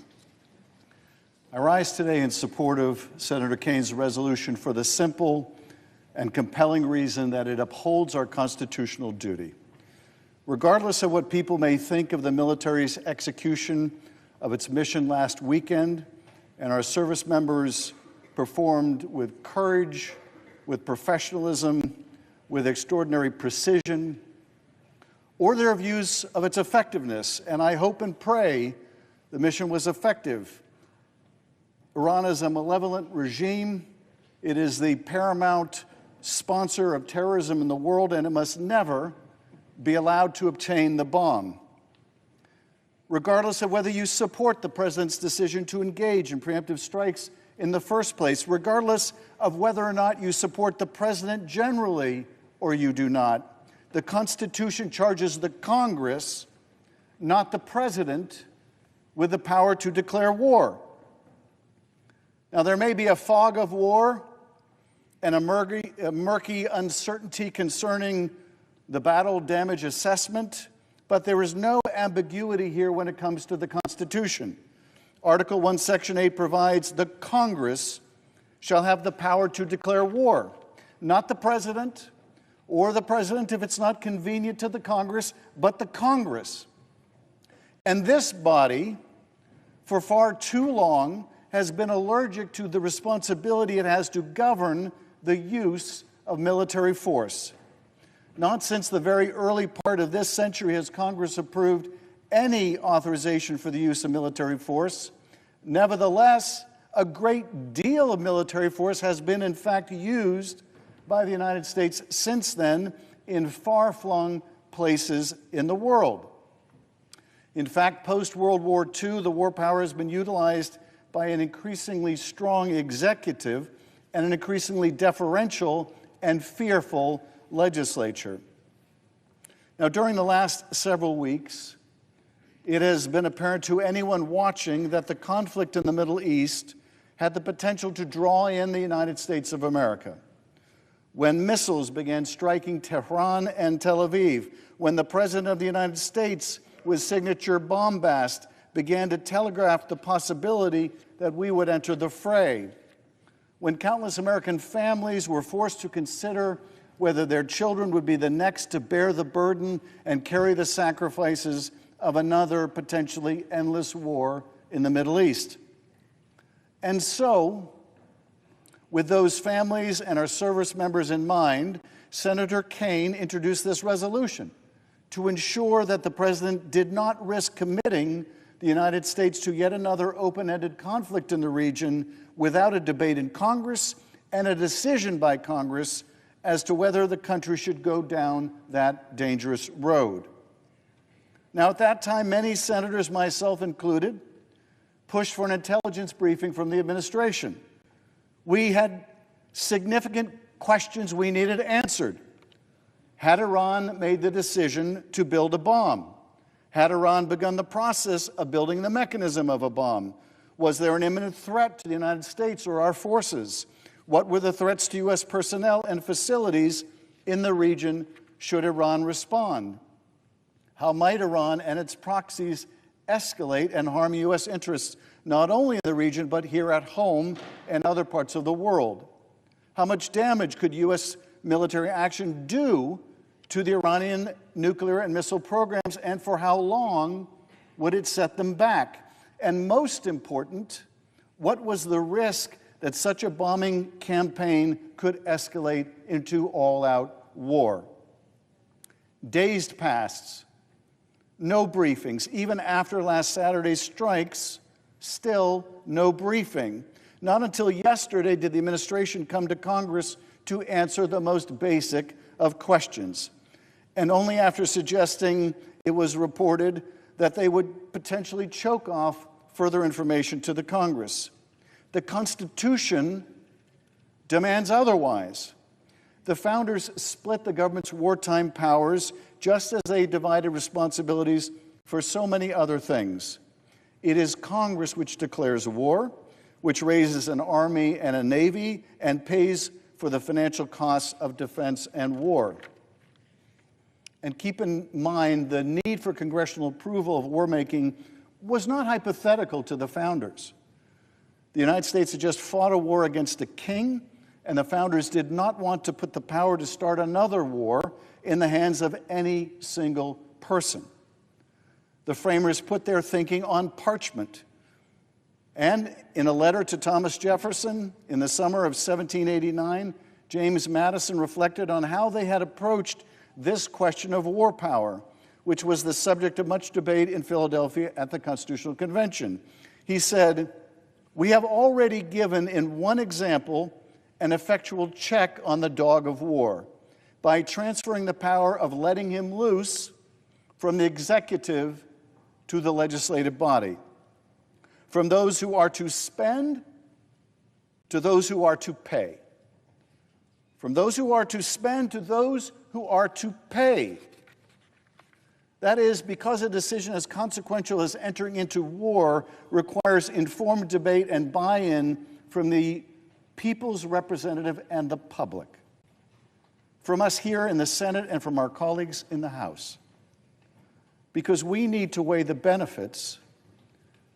I rise today in support of Senator Kaine's resolution for the simple and compelling reason that it upholds our constitutional duty. Regardless of what people may think of the military's execution of its mission last weekend, and our service members performed with courage, with professionalism, with extraordinary precision, or their views of its effectiveness, and I hope and pray the mission was effective. Iran is a malevolent regime. It is the paramount sponsor of terrorism in the world, and it must never be allowed to obtain the bomb. Regardless of whether you support the president's decision to engage in preemptive strikes in the first place, regardless of whether or not you support the president generally or you do not, the Constitution charges the Congress, not the president, with the power to declare war. Now, there may be a fog of war and a murky uncertainty concerning the battle damage assessment, but there is no ambiguity here when it comes to the Constitution. Article 1, Section 8 provides the Congress shall have the power to declare war, not the president, or the president if it's not convenient to the Congress, but the Congress. And this body, for far too long, has been allergic to the responsibility it has to govern the use of military force. Not since the very early part of this century has Congress approved any authorization for the use of military force. Nevertheless, a great deal of military force has been, in fact, used by the United States since then in far-flung places in the world. In fact, post-World War II, the war power has been utilized by an increasingly strong executive and an increasingly deferential and fearful legislature. Now, during the last several weeks, it has been apparent to anyone watching that the conflict in the Middle East had the potential to draw in the United States of America. When missiles began striking Tehran and Tel Aviv, when the President of the United States, with signature bombast, began to telegraph the possibility that we would enter the fray, when countless American families were forced to consider whether their children would be the next to bear the burden and carry the sacrifices of another potentially endless war in the Middle East. And so, with those families and our service members in mind, Senator Kaine introduced this resolution to ensure that the president did not risk committing the United States to yet another open-ended conflict in the region without a debate in Congress and a decision by Congress as to whether the country should go down that dangerous road. Now, at that time, many senators, myself included, pushed for an intelligence briefing from the administration. We had significant questions we needed answered. Had Iran made the decision to build a bomb? Had Iran begun the process of building the mechanism of a bomb? Was there an imminent threat to the United States or our forces? What were the threats to U.S. personnel and facilities in the region should Iran respond? How might Iran and its proxies escalate and harm U.S. interests, not only in the region, but here at home and other parts of the world? How much damage could U.S. military action do to the Iranian nuclear and missile programs, and for how long would it set them back? And most important, what was the risk that such a bombing campaign could escalate into all-out war? Days passed, no briefings. Even after last Saturday's strikes, still no briefing. Not until yesterday did the administration come to Congress to answer the most basic of questions. And only after suggesting, it was reported, that they would potentially choke off further information to the Congress. The Constitution demands otherwise. The founders split the government's wartime powers just as they divided responsibilities for so many other things. It is Congress which declares war, which raises an army and a navy, and pays for the financial costs of defense and war. And keep in mind, the need for congressional approval of war making was not hypothetical to the founders. The United States had just fought a war against a king, and the founders did not want to put the power to start another war in the hands of any single person. The framers put their thinking on parchment. And in a letter to Thomas Jefferson in the summer of 1789, James Madison reflected on how they had approached this question of war power, which was the subject of much debate in Philadelphia at the Constitutional Convention. He said, "We have already given in one example an effectual check on the dog of war by transferring the power of letting him loose from the executive to the legislative body, from those who are to spend to those who are to pay, from those who are to spend to those who are to pay." That is, because a decision as consequential as entering into war requires informed debate and buy-in from the people's representative and the public, from us here in the Senate and from our colleagues in the House. Because we need to weigh the benefits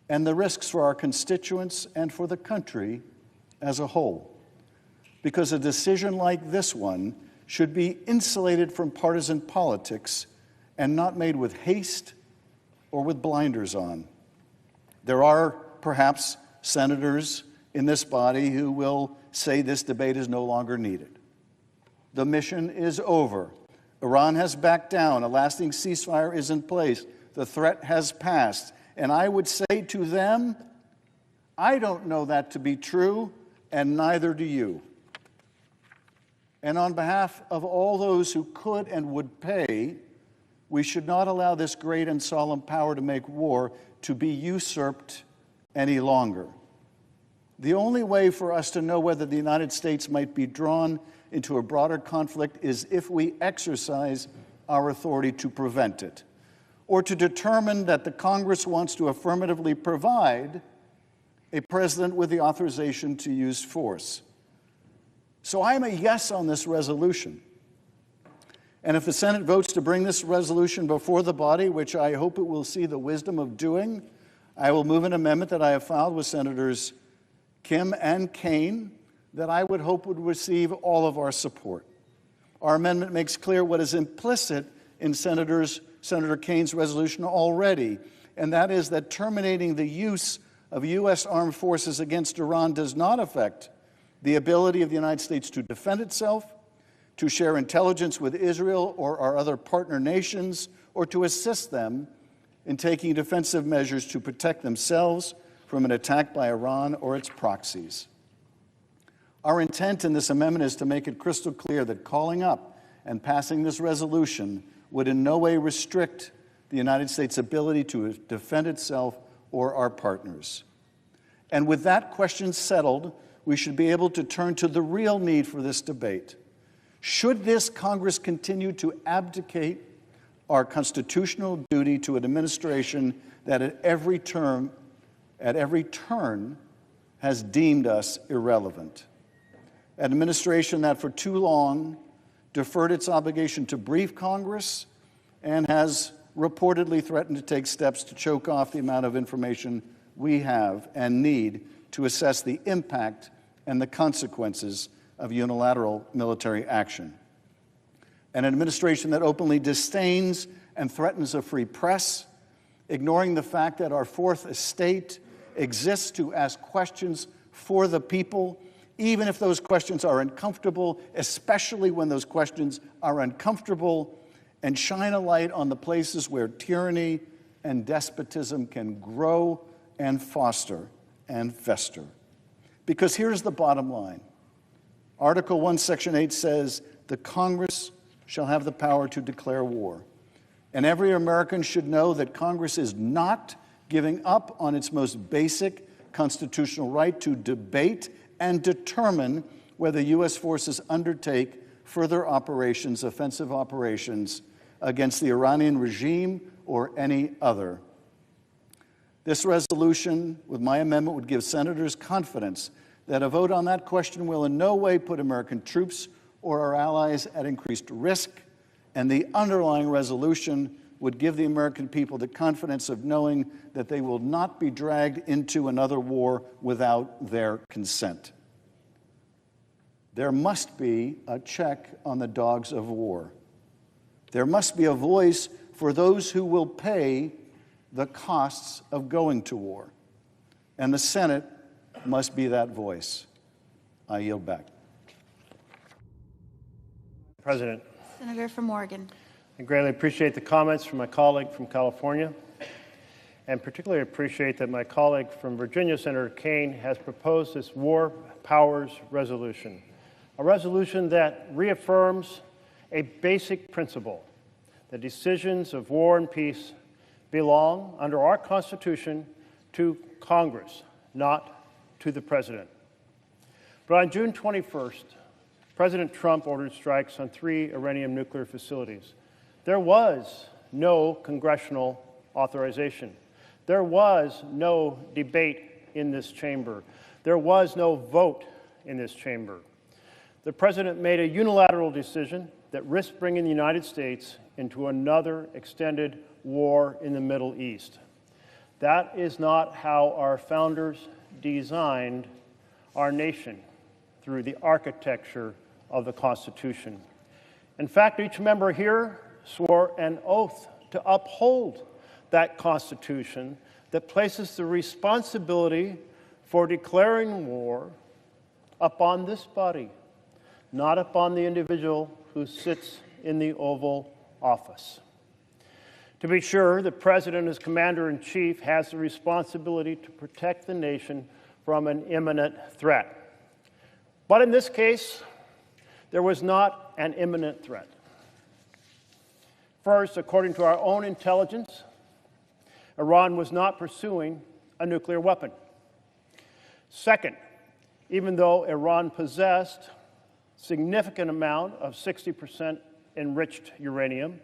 and the risks for our constituents and for the country as a whole. Because a decision like this one should be insulated from partisan politics and not made with haste or with blinders on. There are perhaps senators in this body who will say this debate is no longer needed. The mission is over. Iran has backed down. A lasting ceasefire is in place. The threat has passed. And I would say to them, I don't know that to be true, and neither do you. And on behalf of all those who could and would pay, we should not allow this great and solemn power to make war to be usurped any longer. The only way for us to know whether the United States might be drawn into a broader conflict is if we exercise our authority to prevent it, or to determine that the Congress wants to affirmatively provide a president with the authorization to use force. So I am a yes on this resolution. And if the Senate votes to bring this resolution before the body, which I hope it will see the wisdom of doing, I will move an amendment that I have filed with Senators Kim and Kaine that I would hope would receive all of our support. Our amendment makes clear what is implicit in Senator Kaine's resolution already, and that is that terminating the use of U.S. armed forces against Iran does not affect the ability of the United States to defend itself, to share intelligence with Israel or our other partner nations, or to assist them in taking defensive measures to protect themselves from an attack by Iran or its proxies. Our intent in this amendment is to make it crystal clear that calling up and passing this resolution would in no way restrict the United States' ability to defend itself or our partners. And with that question settled, we should be able to turn to the real need for this debate. Should this Congress continue to abdicate our constitutional duty to an administration that at every turn has deemed us irrelevant? An administration that for too long deferred its obligation to brief Congress and has reportedly threatened to take steps to choke off the amount of information we have and need to assess the impact and the consequences of unilateral military action. An administration that openly disdains and threatens a free press, ignoring the fact that our fourth estate exists to ask questions for the people, even if those questions are uncomfortable, especially when those questions are uncomfortable, and shine a light on the places where tyranny and despotism can grow and foster and fester. Because here's the bottom line. Article 1, Section 8 says, the Congress shall have the power to declare war. And every American should know that Congress is not giving up on its most basic constitutional right to debate and determine whether U.S. forces undertake further operations, offensive operations, against the Iranian regime or any other. This resolution, with my amendment, would give senators confidence that a vote on that question will in no way put American troops or our allies at increased risk, and the underlying resolution would give the American people the confidence of knowing that they will not be dragged into another war without their consent. There must be a check on the dogs of war. There must be a voice for those who will pay the costs of going to war. And the Senate must be that voice. I yield back. President, Senator from Oregon. I greatly appreciate the comments from my colleague from California, and particularly appreciate that my colleague from Virginia, Senator Kaine, has proposed this War Powers Resolution, a resolution that reaffirms a basic principle: that decisions of war and peace belong, under our Constitution, to Congress, not to the President. But on June 21st, President Trump ordered strikes on 3 Iranian nuclear facilities. There was no congressional authorization. There was no debate in this chamber. There was no vote in this chamber. The President made a unilateral decision that risked bringing the United States into another extended war in the Middle East. That is not how our founders designed our nation through the architecture of the Constitution. In fact, each member here swore an oath to uphold that Constitution that places the responsibility for declaring war upon this body, not upon the individual who sits in the Oval Office. To be sure, the President as Commander-in-Chief has the responsibility to protect the nation from an imminent threat. But in this case, there was not an imminent threat. First, according to our own intelligence, Iran was not pursuing a nuclear weapon. Second, even though Iran possessed significant amount of 60% enriched uranium,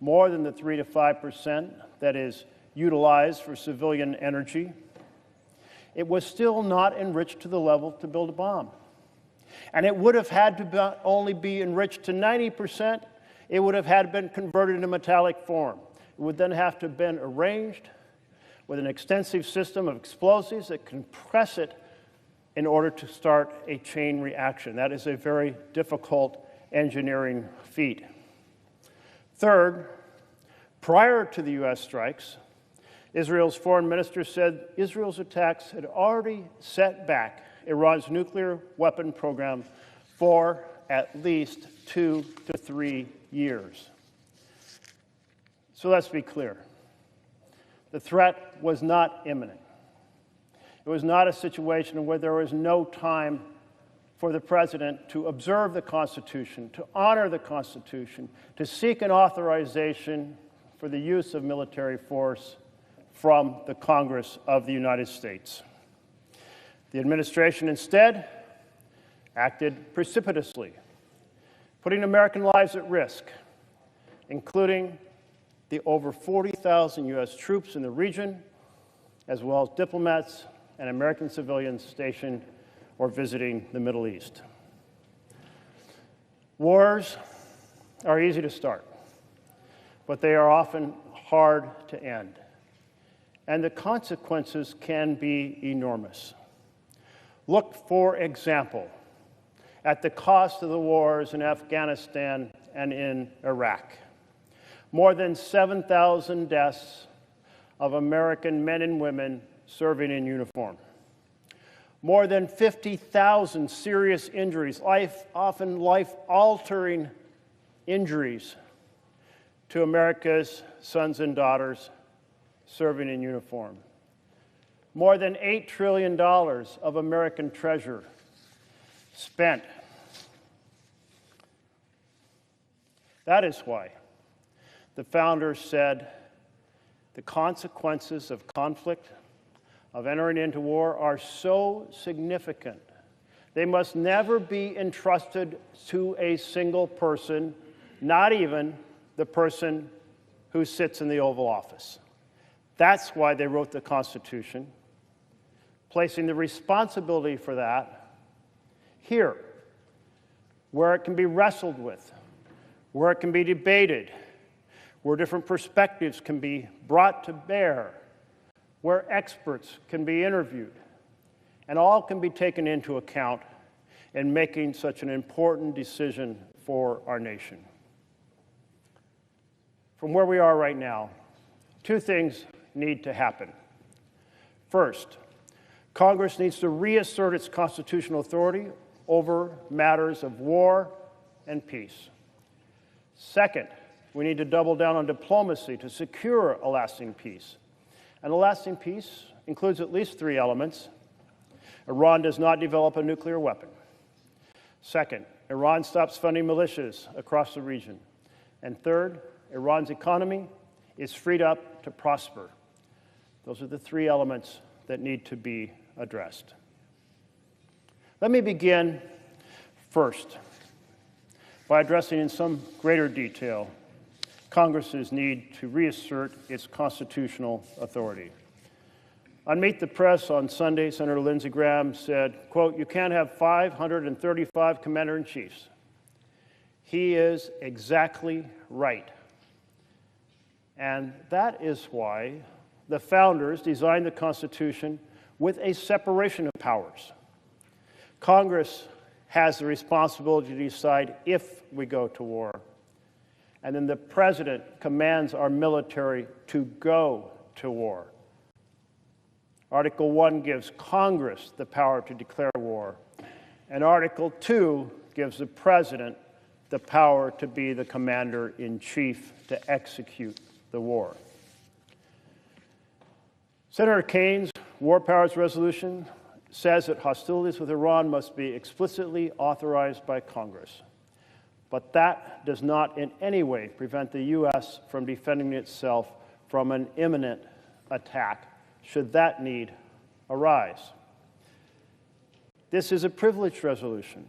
more than the 3 to 5% that is utilized for civilian energy, it was still not enriched to the level to build a bomb. And it would have had to not only be enriched to 90%, it would have had been converted into metallic form. It would then have to have been arranged with an extensive system of explosives that compress it in order to start a chain reaction. That is a very difficult engineering feat. Third, prior to the U.S. strikes, Israel's foreign minister said Israel's attacks had already set back Iran's nuclear weapon program for at least 2 to 3 years. So let's be clear. The threat was not imminent. It was not a situation where there was no time for the President to observe the Constitution, to honor the Constitution, to seek an authorization for the use of military force from the Congress of the United States. The administration instead acted precipitously, putting American lives at risk, including the over 40,000 U.S. troops in the region, as well as diplomats and American civilians stationed or visiting the Middle East. Wars are easy to start, but they are often hard to end, and the consequences can be enormous. Look, for example, at the cost of the wars in Afghanistan and in Iraq. More than 7,000 deaths of American men and women serving in uniform. More than 50,000 serious injuries, often life-altering injuries to America's sons and daughters serving in uniform. More than $8 trillion of American treasure spent. That is why the founders said the consequences of conflict, of entering into war, are so significant They must never be entrusted to a single person, not even the person who sits in the Oval Office. That's why they wrote the Constitution, placing the responsibility for that here, where it can be wrestled with, where it can be debated, where different perspectives can be brought to bear, where experts can be interviewed, and all can be taken into account in making such an important decision for our nation. From where we are right now, two things need to happen. First, Congress needs to reassert its constitutional authority over matters of war and peace. Second, we need to double down on diplomacy to secure a lasting peace. And a lasting peace includes at least three elements. Iran does not develop a nuclear weapon. Second, Iran stops funding militias across the region. And third, Iran's economy is freed up to prosper. Those are the three elements that need to be addressed. Let me begin first by addressing in some greater detail Congress's need to reassert its constitutional authority. On Meet the Press on Sunday, Senator Lindsey Graham said, quote, "You can't have 535 commander-in-chiefs." He is exactly right. And that is why the founders designed the Constitution with a separation of powers. Congress has the responsibility to decide if we go to war. And then the President commands our military to go to war. Article 1 gives Congress the power to declare war. And Article 2 gives the President the power to be the commander-in-chief to execute the war. Senator Kane's War Powers Resolution says that hostilities with Iran must be explicitly authorized by Congress. But that does not in any way prevent the U.S. from defending itself from an imminent attack, should that need arise. This is a privileged resolution,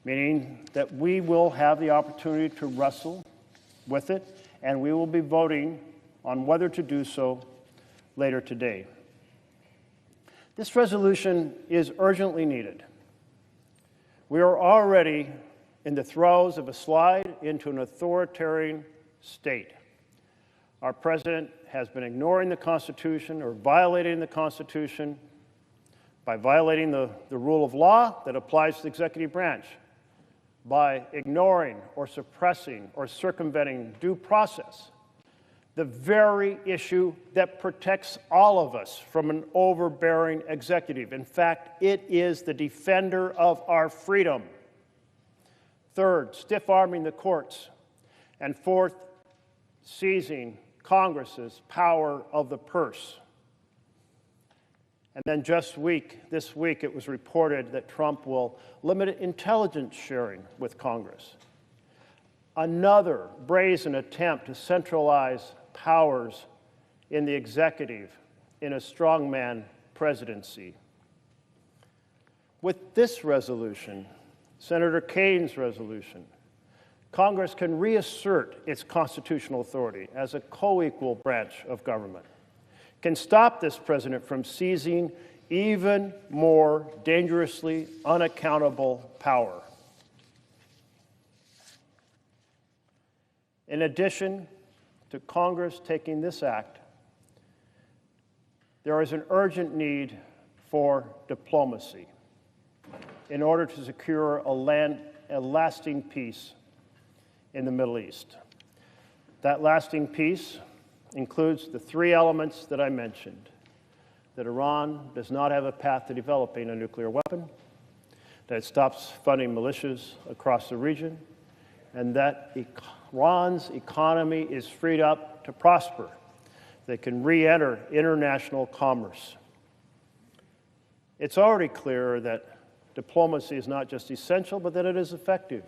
meaning that we will have the opportunity to wrestle with it, and we will be voting on whether to do so later today. This resolution is urgently needed. We are already in the throes of a slide into an authoritarian state. Our president has been ignoring the Constitution or violating the Constitution by violating the rule of law that applies to the executive branch, by ignoring or suppressing or circumventing due process, the very issue that protects all of us from an overbearing executive. In fact, it is the defender of our freedom. Third, stiff-arming the courts. And fourth, seizing Congress's power of the purse. And then this week, it was reported that Trump will limit intelligence sharing with Congress. Another brazen attempt to centralize powers in the executive in a strongman presidency. With this resolution, Senator Kane's resolution, Congress can reassert its constitutional authority as a co-equal branch of government, can stop this president from seizing even more dangerously unaccountable power. In addition to Congress taking this act, there is an urgent need for diplomacy in order to secure a lasting peace in the Middle East. That lasting peace includes the three elements that I mentioned: that Iran does not have a path to developing a nuclear weapon, that it stops funding militias across the region, and that Iran's economy is freed up to prosper. They can re-enter international commerce. It's already clear that diplomacy is not just essential, but that it is effective.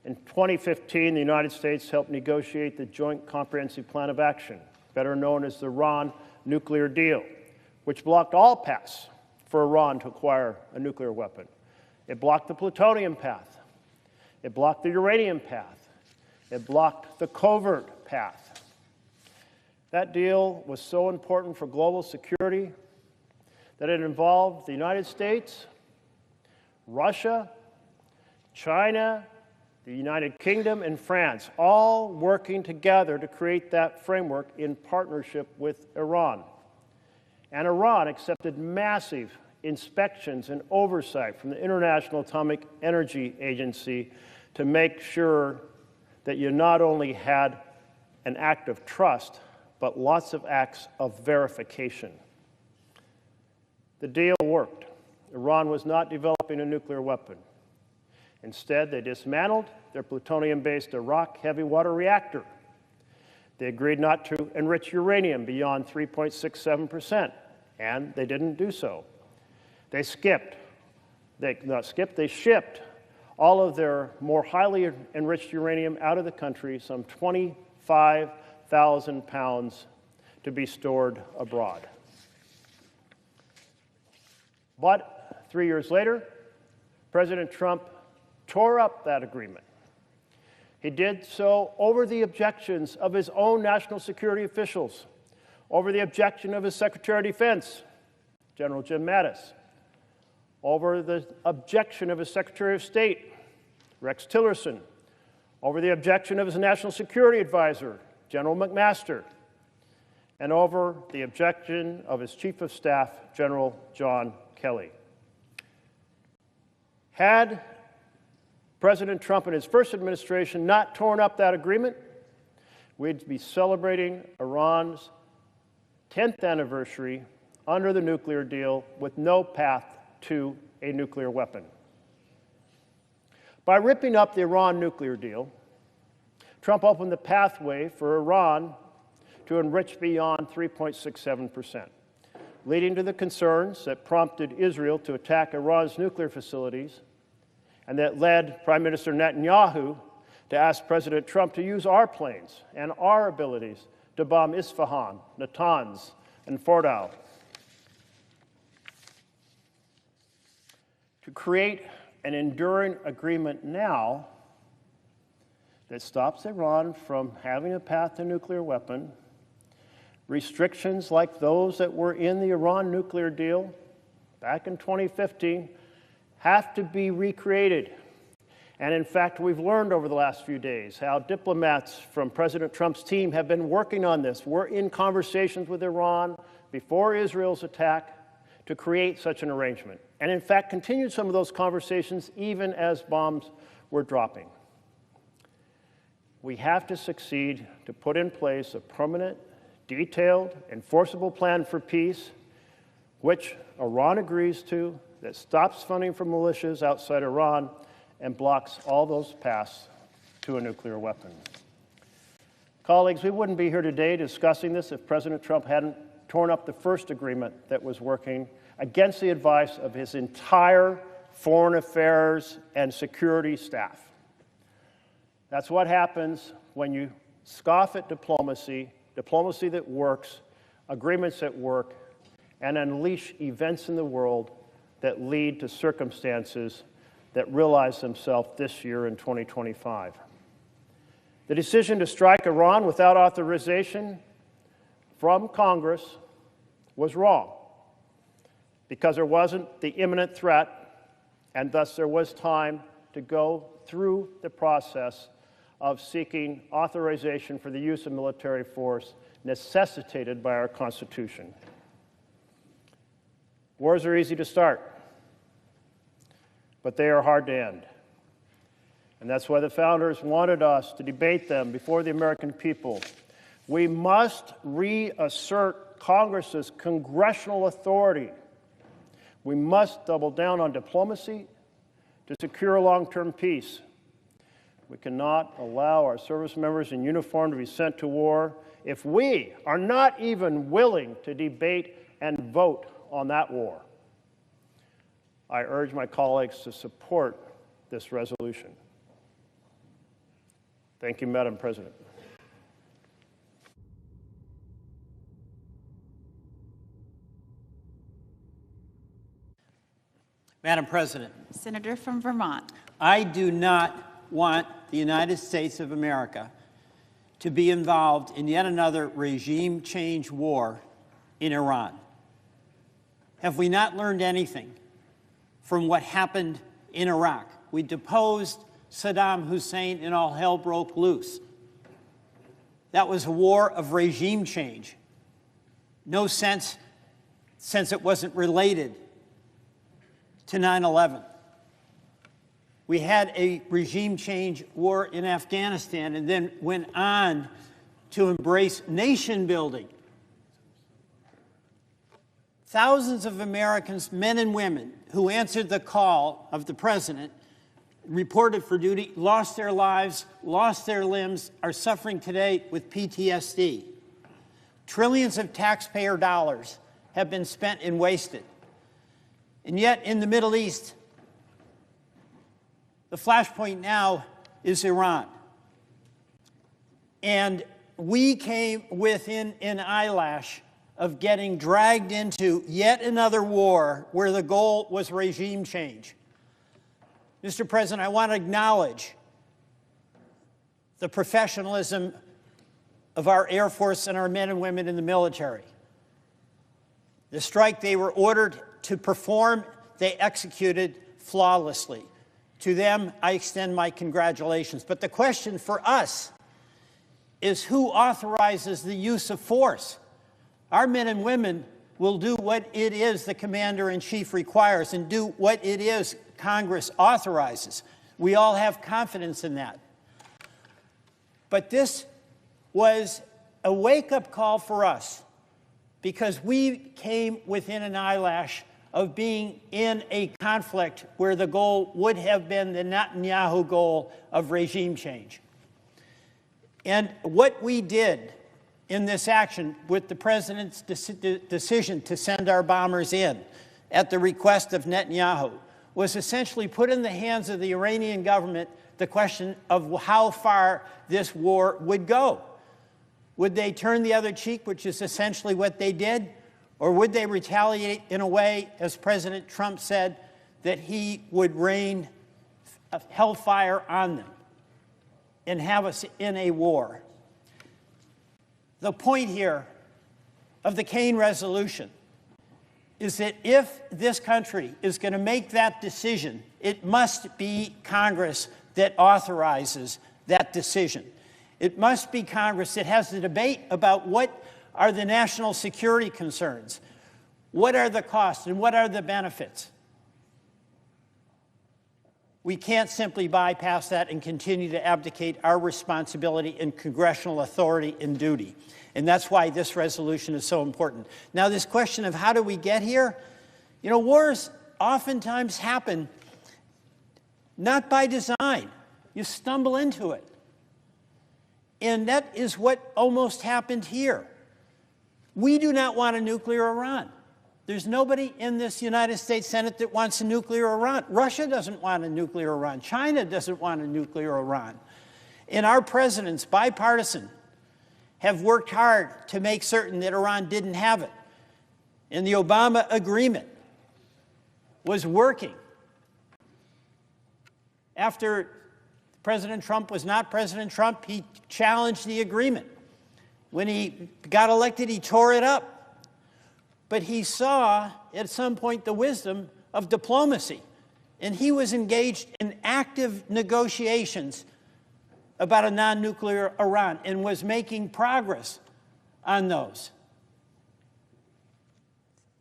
In 2015, the United States helped negotiate the Joint Comprehensive Plan of Action, better known as the Iran nuclear deal, which blocked all paths for Iran to acquire a nuclear weapon. It blocked the plutonium path. It blocked the uranium path. It blocked the covert path. That deal was so important for global security that it involved the United States, Russia, China, the United Kingdom, and France, all working together to create that framework in partnership with Iran. And Iran accepted massive inspections and oversight from the International Atomic Energy Agency to make sure that you not only had an act of trust, but lots of acts of verification. The deal worked. Iran was not developing a nuclear weapon. Instead, they dismantled their plutonium-based Iraq heavy water reactor. They agreed not to enrich uranium beyond 3.67%, and they didn't do so. They shipped all of their more highly enriched uranium out of the country, some 25,000 pounds, to be stored abroad. But 3 years later, President Trump tore up that agreement. He did so over the objections of his own national security officials, over the objection of his Secretary of Defense, General Jim Mattis, over the objection of his Secretary of State, Rex Tillerson, over the objection of his National Security Advisor, General McMaster, and over the objection of his Chief of Staff, General John Kelly. Had President Trump and his first administration not torn up that agreement, we'd be celebrating Iran's 10th anniversary under the nuclear deal with no path to a nuclear weapon. By ripping up the Iran nuclear deal, Trump opened the pathway for Iran to enrich beyond 3.67%, leading to the concerns that prompted Israel to attack Iran's nuclear facilities and that led Prime Minister Netanyahu to ask President Trump to use our planes and our abilities to bomb Isfahan, Natanz, and Fordow. To create an enduring agreement now that stops Iran from having a path to a nuclear weapon, restrictions like those that were in the Iran nuclear deal back in 2015 have to be recreated. And in fact, we've learned over the last few days how diplomats from President Trump's team have been working on this. We're in conversations with Iran before Israel's attack to create such an arrangement. And in fact, continued some of those conversations even as bombs were dropping. We have to succeed to put in place a permanent, detailed, enforceable plan for peace, which Iran agrees to, that stops funding for militias outside Iran and blocks all those paths to a nuclear weapon. Colleagues, we wouldn't be here today discussing this if President Trump hadn't torn up the first agreement that was working against the advice of his entire foreign affairs and security staff. That's what happens when you scoff at diplomacy, diplomacy that works, agreements that work, and unleash events in the world that lead to circumstances that realize themselves this year in 2025. The decision to strike Iran without authorization from Congress was wrong because there wasn't the imminent threat, and thus there was time to go through the process of seeking authorization for the use of military force necessitated by our Constitution. Wars are easy to start, but they are hard to end. And that's why the founders wanted us to debate them before the American people. We must reassert Congress's congressional authority. We must double down on diplomacy to secure long-term peace. We cannot allow our service members in uniform to be sent to war if we are not even willing to debate and vote on that war. I urge my colleagues to support this resolution. Thank you, Madam President. Madam President, Senator from Vermont. I do not want the United States of America to be involved in yet another regime change war in Iran. Have we not learned anything from what happened in Iraq? We deposed Saddam Hussein and all hell broke loose. That was a war of regime change. No sense, since it wasn't related to 9/11. We had a regime change war in Afghanistan and then went on to embrace nation building. Thousands of Americans, men and women, who answered the call of the president, reported for duty, lost their lives, lost their limbs, are suffering today with PTSD. Trillions of taxpayer dollars have been spent and wasted. And yet in the Middle East, the flashpoint now is Iran. And we came within an eyelash of getting dragged into yet another war where the goal was regime change. Mr. President, I want to acknowledge the professionalism of our Air Force and our men and women in the military. The strike they were ordered to perform, they executed flawlessly. To them, I extend my congratulations. But the question for us is who authorizes the use of force? Our men and women will do what it is the Commander-in-Chief requires and do what it is Congress authorizes. We all have confidence in that. But this was a wake-up call for us because we came within an eyelash of being in a conflict where the goal would have been the Netanyahu goal of regime change. And what we did in this action with the president's decision to send our bombers in at the request of Netanyahu was essentially put in the hands of the Iranian government the question of how far this war would go. Would they turn the other cheek, which is essentially what they did? Or would they retaliate in a way, as President Trump said, that he would rain hellfire on them and have us in a war? The point here of the Kane resolution is that if this country is going to make that decision, it must be Congress that authorizes that decision. It must be Congress that has the debate about what are the national security concerns, what are the costs, and what are the benefits. We can't simply bypass that and continue to abdicate our responsibility and congressional authority and duty. And that's why this resolution is so important. Now, this question of how do we get here? You know, wars oftentimes happen not by design. You stumble into it. And that is what almost happened here. We do not want a nuclear Iran. There's nobody in this United States Senate that wants a nuclear Iran. Russia doesn't want a nuclear Iran. China doesn't want a nuclear Iran. And our presidents, bipartisan, have worked hard to make certain that Iran didn't have it. And the Obama agreement was working. After President Trump was not President Trump, he challenged the agreement. When he got elected, he tore it up. But he saw at some point the wisdom of diplomacy. And he was engaged in active negotiations about a non-nuclear Iran and was making progress on those.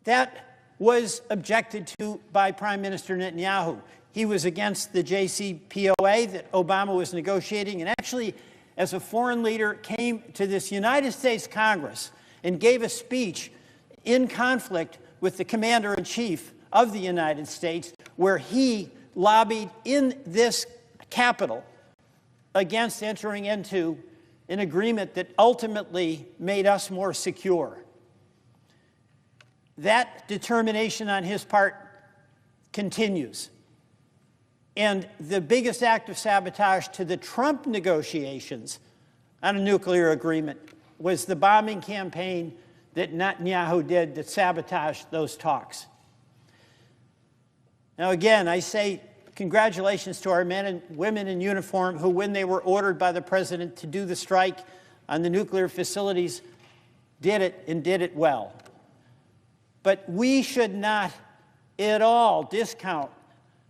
That was objected to by Prime Minister Netanyahu. He was against the JCPOA that Obama was negotiating, and actually, as a foreign leader, came to this United States Congress and gave a speech in conflict with the Commander-in-Chief of the United States, where he lobbied in this Capitol against entering into an agreement that ultimately made us more secure. That determination on his part continues. And the biggest act of sabotage to the Trump negotiations on a nuclear agreement was the bombing campaign that Netanyahu did that sabotaged those talks. Now, again, I say congratulations to our men and women in uniform who, when they were ordered by the president to do the strike on the nuclear facilities, did it and did it well. But we should not at all discount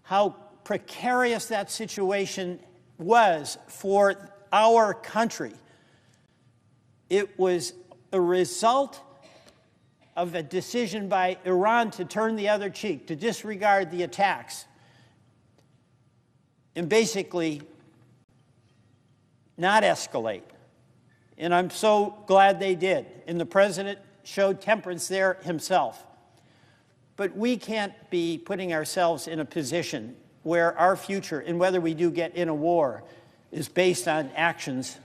how precarious that situation was for our country. It was a result of a decision by Iran to turn the other cheek, to disregard the attacks, and basically not escalate. And I'm so glad they did. And the president showed temperance there himself. But we can't be putting ourselves in a position where our future, and whether we do get in a war, is based on actions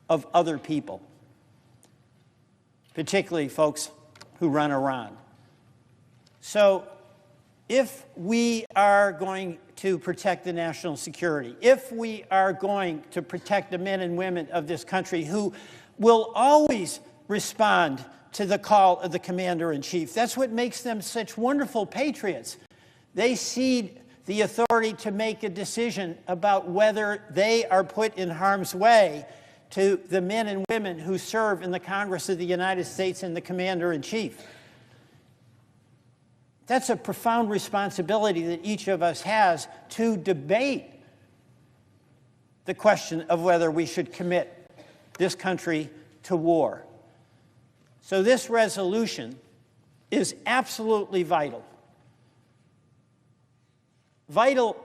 of other people, particularly folks who run Iran. So if we are going to protect the national security, if we are going to protect the men and women of this country who will always respond to the call of the commander-in-chief, that's what makes them such wonderful patriots. They cede the authority to make a decision about whether they are put in harm's way to the men and women who serve in the Congress of the United States and the commander-in-chief. That's a profound responsibility that each of us has to debate the question of whether we should commit this country to war. So this resolution is absolutely vital. Vital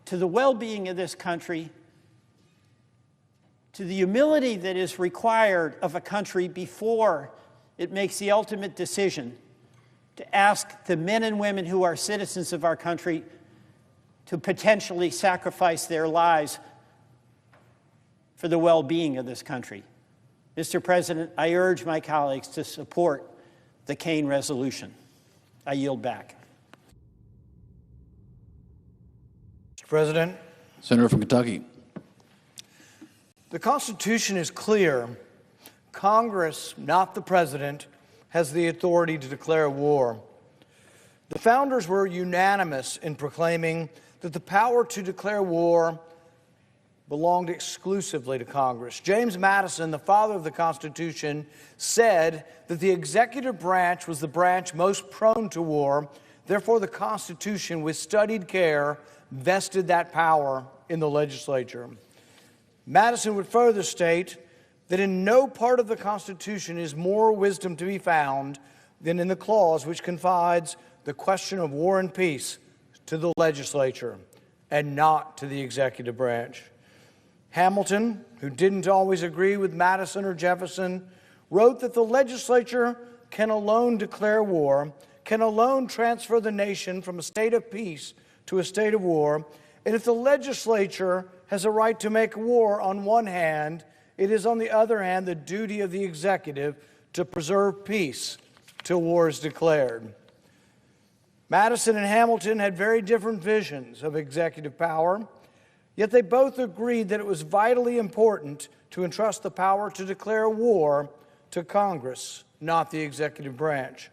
to the well-being of this country, to the humility that is required of a country before it makes the ultimate decision to ask the men and women who are citizens of our country to potentially sacrifice their lives for the well-being of this country. Mr. President, I urge my colleagues to support the Kane resolution. I yield back. Mr. President. Senator from Kentucky. The Constitution is clear. Congress, not the President, has the authority to declare war. The founders were unanimous in proclaiming that the power to declare war belonged exclusively to Congress. James Madison, the father of the Constitution, said that the executive branch was the branch most prone to war. Therefore, the Constitution, with studied care, vested that power in the legislature. Madison would further state that in no part of the Constitution is more wisdom to be found than in the clause which confides the question of war and peace to the legislature and not to the executive branch. Hamilton, who didn't always agree with Madison or Jefferson, wrote that the legislature can alone declare war, can alone transfer the nation from a state of peace to a state of war, and if the legislature has a right to make war on one hand, it is on the other hand the duty of the executive to preserve peace till war is declared. Madison and Hamilton had very different visions of executive power, yet they both agreed that it was vitally important to entrust the power to declare war to Congress, not the executive branch.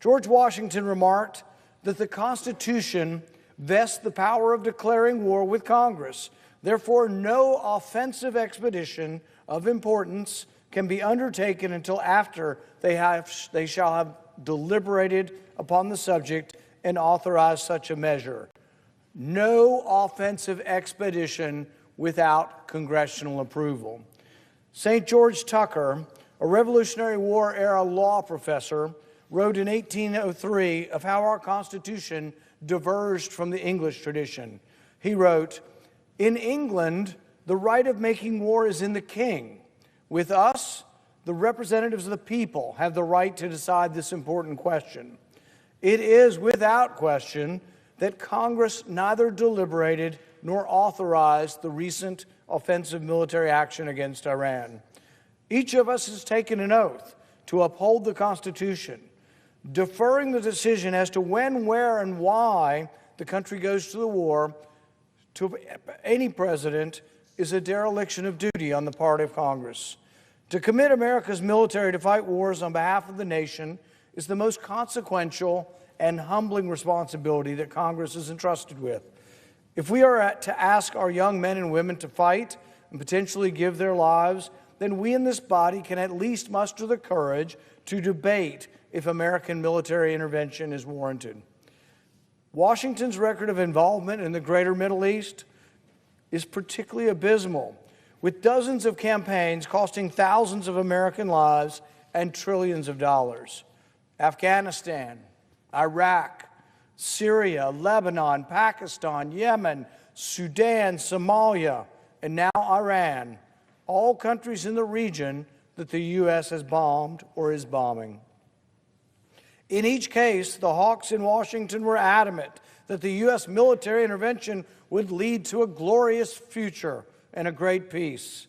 George Washington remarked that the Constitution vests the power of declaring war with Congress. Therefore, no offensive expedition of importance can be undertaken until after they shall have deliberated upon the subject and authorized such a measure. No offensive expedition without congressional approval. St. George Tucker, a Revolutionary War era law professor, wrote in 1803 of how our Constitution diverged from the English tradition. He wrote, "In England, the right of making war is in the king. With us, the representatives of the people have the right to decide this important question. It is without question that Congress neither deliberated nor authorized the recent offensive military action against Iran. Each of us has taken an oath to uphold the Constitution. Deferring the decision as to when, where, and why the country goes to the war to any president is a dereliction of duty on the part of Congress. To commit America's military to fight wars on behalf of the nation is the most consequential and humbling responsibility that Congress is entrusted with. If we are to ask our young men and women to fight and potentially give their lives, then we in this body can at least muster the courage to debate if American military intervention is warranted. Washington's record of involvement in the greater Middle East is particularly abysmal, with dozens of campaigns costing thousands of American lives and trillions of dollars. Afghanistan, Iraq, Syria, Lebanon, Pakistan, Yemen, Sudan, Somalia, and now Iran, all countries in the region that the U.S. has bombed or is bombing. In each case, the hawks in Washington were adamant that the U.S. military intervention would lead to a glorious future and a great peace.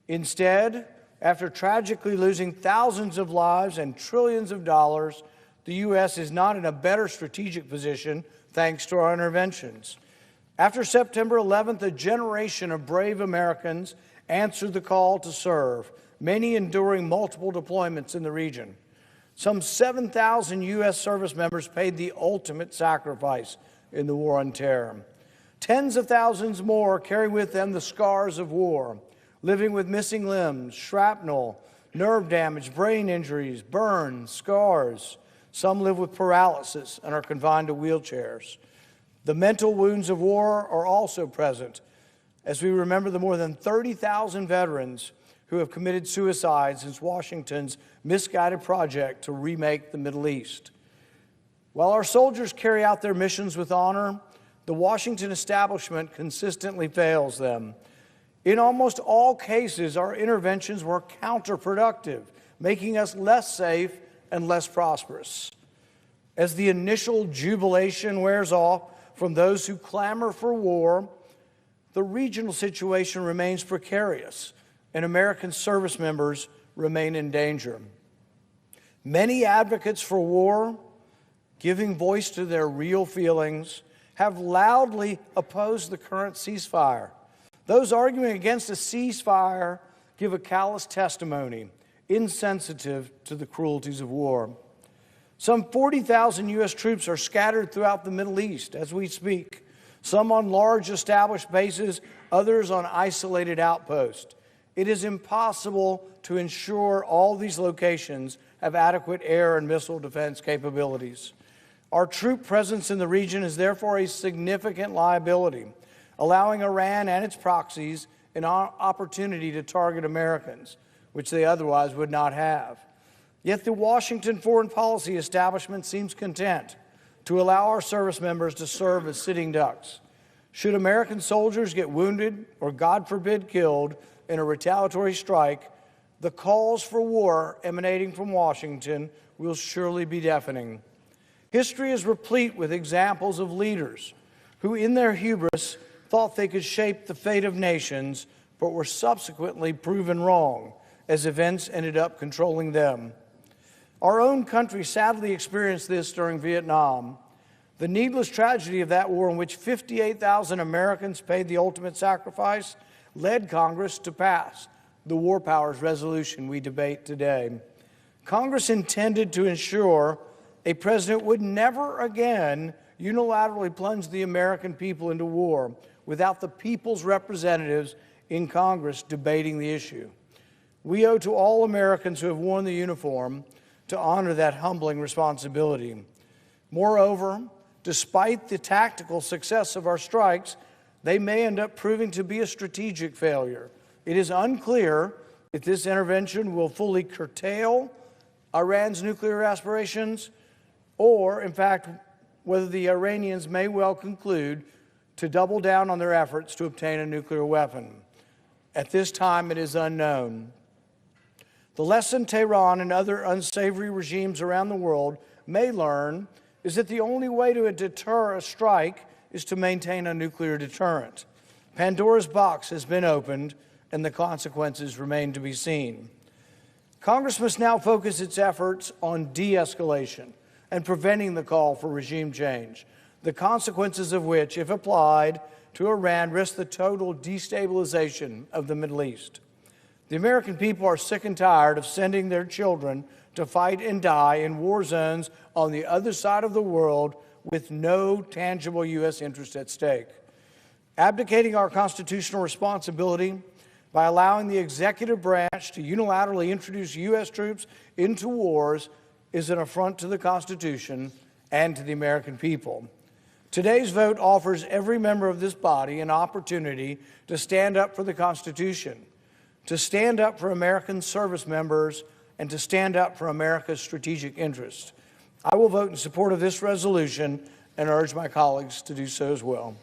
Instead, after tragically losing thousands of lives and trillions of dollars, the U.S. is not in a better strategic position thanks to our interventions. After September 11th, a generation of brave Americans answered the call to serve, many enduring multiple deployments in the region. Some 7,000 U.S. service members paid the ultimate sacrifice in the war on terror. Tens of thousands more carry with them the scars of war, living with missing limbs, shrapnel, nerve damage, brain injuries, burns, scars. Some live with paralysis and are confined to wheelchairs. The mental wounds of war are also present, as we remember the more than 30,000 veterans who have committed suicide since Washington's misguided project to remake the Middle East. While our soldiers carry out their missions with honor, the Washington establishment consistently fails them. In almost all cases, our interventions were counterproductive, making us less safe and less prosperous. As the initial jubilation wears off from those who clamor for war, the regional situation remains precarious, and American service members remain in danger. Many advocates for war, giving voice to their real feelings, have loudly opposed the current ceasefire. Those arguing against a ceasefire give a callous testimony, insensitive to the cruelties of war. Some 40,000 U.S. troops are scattered throughout the Middle East as we speak, some on large established bases, others on isolated outposts. It is impossible to ensure all these locations have adequate air and missile defense capabilities. Our troop presence in the region is therefore a significant liability, allowing Iran and its proxies an opportunity to target Americans, which they otherwise would not have. Yet the Washington foreign policy establishment seems content to allow our service members to serve as sitting ducks. Should American soldiers get wounded or, God forbid, killed in a retaliatory strike, the calls for war emanating from Washington will surely be deafening. History is replete with examples of leaders who, in their hubris, thought they could shape the fate of nations, but were subsequently proven wrong as events ended up controlling them. Our own country sadly experienced this during Vietnam. The needless tragedy of that war, in which 58,000 Americans paid the ultimate sacrifice, led Congress to pass the War Powers Resolution we debate today. Congress intended to ensure a president would never again unilaterally plunge the American people into war without the people's representatives in Congress debating the issue. We owe to all Americans who have worn the uniform to honor that humbling responsibility. Moreover, despite the tactical success of our strikes, they may end up proving to be a strategic failure. It is unclear if this intervention will fully curtail Iran's nuclear aspirations, or, in fact, whether the Iranians may well conclude to double down on their efforts to obtain a nuclear weapon. At this time, it is unknown. The lesson Tehran and other unsavory regimes around the world may learn is that the only way to deter a strike is to maintain a nuclear deterrent. Pandora's box has been opened, and the consequences remain to be seen. Congress must now focus its efforts on de-escalation and preventing the call for regime change, the consequences of which, if applied to Iran, risk the total destabilization of the Middle East. The American people are sick and tired of sending their children to fight and die in war zones on the other side of the world with no tangible U.S. interest at stake. Abdicating our constitutional responsibility by allowing the executive branch to unilaterally introduce U.S. troops into wars is an affront to the Constitution and to the American people. Today's vote offers every member of this body an opportunity to stand up for the Constitution, to stand up for American service members, and to stand up for America's strategic interests. I will vote in support of this resolution and urge my colleagues to do so as well.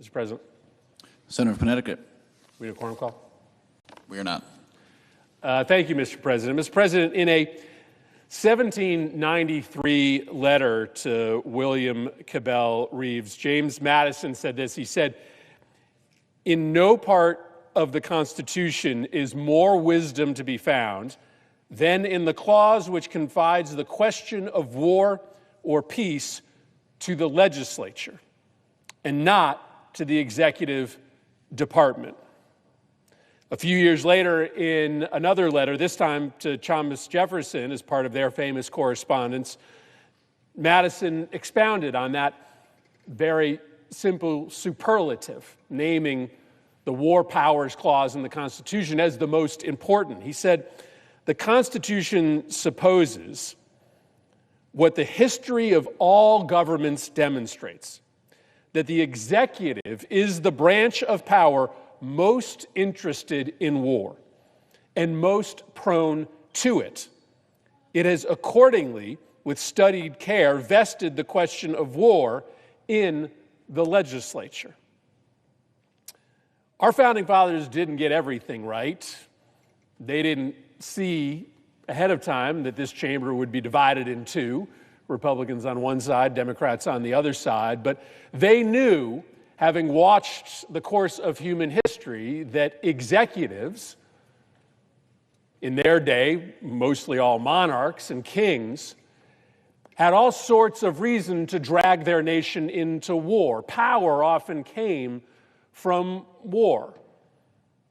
Mr. President. Senator from Connecticut. We need a quorum call? We are not. Thank you, Mr. President. Mr. President, in a 1793 letter to William Cabell Reeves, James Madison said this. He said, "In no part of the Constitution is more wisdom to be found than in the clause which confides the question of war or peace to the legislature and not to the executive department." A few years later, in another letter, this time to Thomas Jefferson as part of their famous correspondence, Madison expounded on that very simple superlative, naming the War Powers Clause in the Constitution as the most important. He said, "The Constitution supposes what the history of all governments demonstrates, that the executive is the branch of power most interested in war and most prone to it. It has accordingly, with studied care, vested the question of war in the legislature." Our founding fathers didn't get everything right. They didn't see ahead of time that this chamber would be divided in two, Republicans on one side, Democrats on the other side, but they knew, having watched the course of human history, that executives, in their day, mostly all monarchs and kings, had all sorts of reason to drag their nation into war. Power often came from war.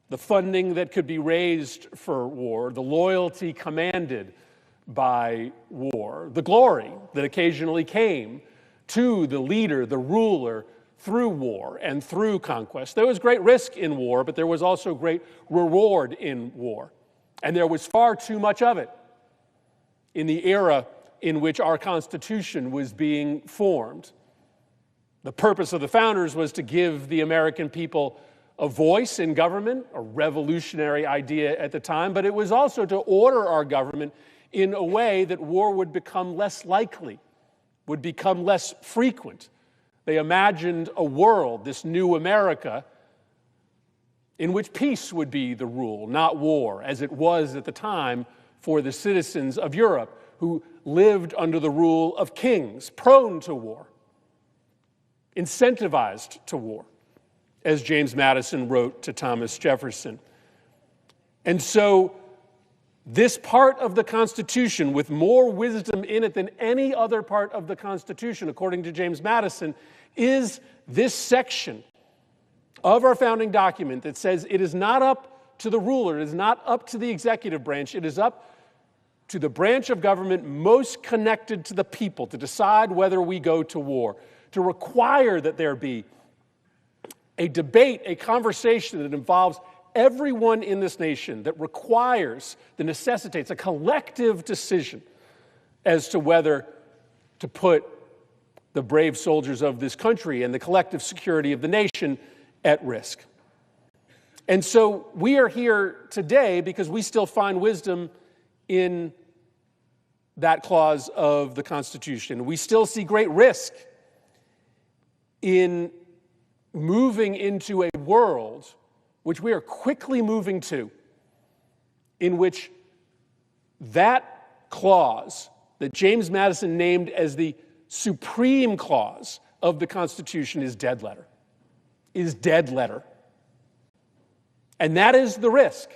The funding that could be raised for war, the loyalty commanded by war, the glory that occasionally came to the leader, the ruler, through war and through conquest. There was great risk in war, but there was also great reward in war. And there was far too much of it in the era in which our Constitution was being formed. The purpose of the founders was to give the American people a voice in government, a revolutionary idea at the time, but it was also to order our government in a way that war would become less likely, would become less frequent. They imagined a world, this new America, in which peace would be the rule, not war, as it was at the time for the citizens of Europe who lived under the rule of kings, prone to war, incentivized to war, as James Madison wrote to Thomas Jefferson. And so this part of the Constitution, with more wisdom in it than any other part of the Constitution, according to James Madison, is this section of our founding document that says it is not up to the ruler, it is not up to the executive branch, it is up to the branch of government most connected to the people to decide whether we go to war, to require that there be a debate, a conversation that involves everyone in this nation, that requires, that necessitates a collective decision as to whether to put the brave soldiers of this country and the collective security of the nation at risk. And so we are here today because we still find wisdom in that clause of the Constitution. We still see great risk in moving into a world which we are quickly moving to, in which that clause that James Madison named as the supreme clause of the Constitution is dead letter, is dead letter. And that is the risk,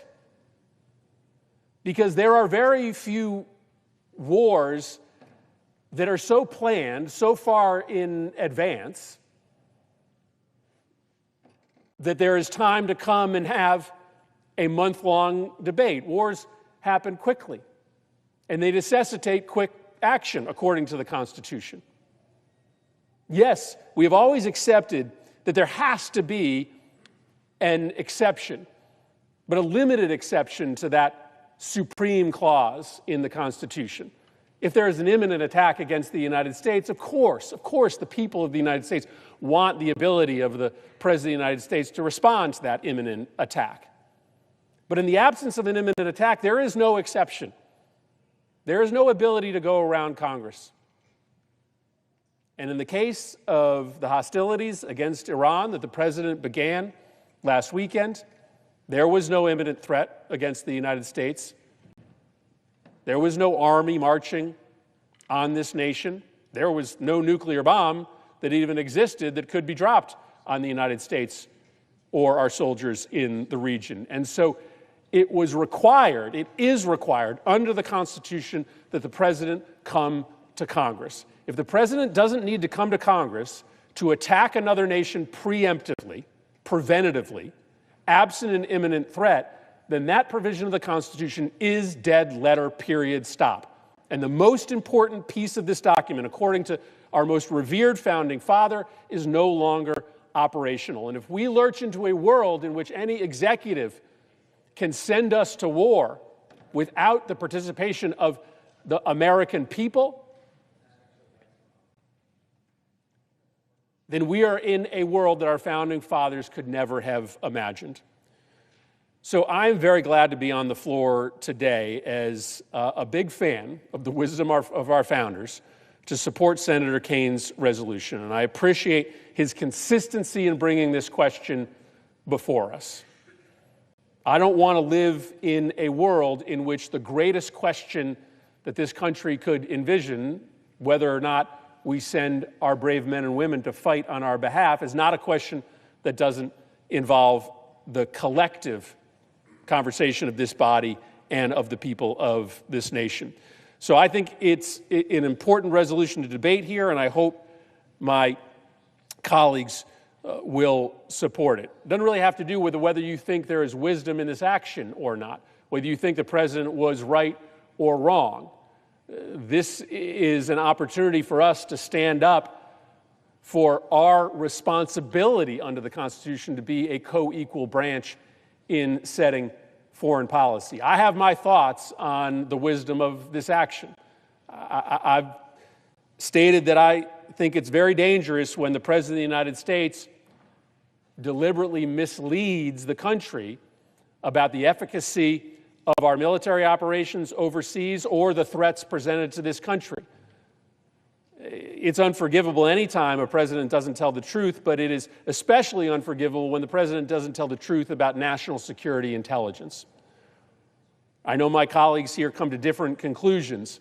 because there are very few wars that are so planned, so far in advance, that there is time to come and have a month-long debate. Wars happen quickly, and they necessitate quick action according to the Constitution. Yes, we have always accepted that there has to be an exception, but a limited exception to that supreme clause in the Constitution. If there is an imminent attack against the United States, of course, the people of the United States want the ability of the President of the United States to respond to that imminent attack. But in the absence of an imminent attack, there is no exception. There is no ability to go around Congress. And in the case of the hostilities against Iran that the president began last weekend, there was no imminent threat against the United States. There was no army marching on this nation. There was no nuclear bomb that even existed that could be dropped on the United States or our soldiers in the region. And so it was required, it is required under the Constitution that the president come to Congress. If the president doesn't need to come to Congress to attack another nation preemptively, preventatively, absent an imminent threat, then that provision of the Constitution is dead letter, period, stop. And the most important piece of this document, according to our most revered founding father, is no longer operational. And if we lurch into a world in which any executive can send us to war without the participation of the American people, then we are in a world that our founding fathers could never have imagined. So I'm very glad to be on the floor today as a big fan of the wisdom of our founders to support Senator Kane's resolution. And I appreciate his consistency in bringing this question before us. I don't want to live in a world in which the greatest question that this country could envision, whether or not we send our brave men and women to fight on our behalf, is not a question that doesn't involve the collective conversation of this body and of the people of this nation. So I think it's an important resolution to debate here, and I hope my colleagues will support it. It doesn't really have to do with whether you think there is wisdom in this action or not, whether you think the president was right or wrong. This is an opportunity for us to stand up for our responsibility under the Constitution to be a co-equal branch in setting foreign policy. I have my thoughts on the wisdom of this action. I've stated that I think it's very dangerous when the President of the United States deliberately misleads the country about the efficacy of our military operations overseas or the threats presented to this country. It's unforgivable any time a president doesn't tell the truth, but it is especially unforgivable when the president doesn't tell the truth about national security intelligence. I know my colleagues here come to different conclusions,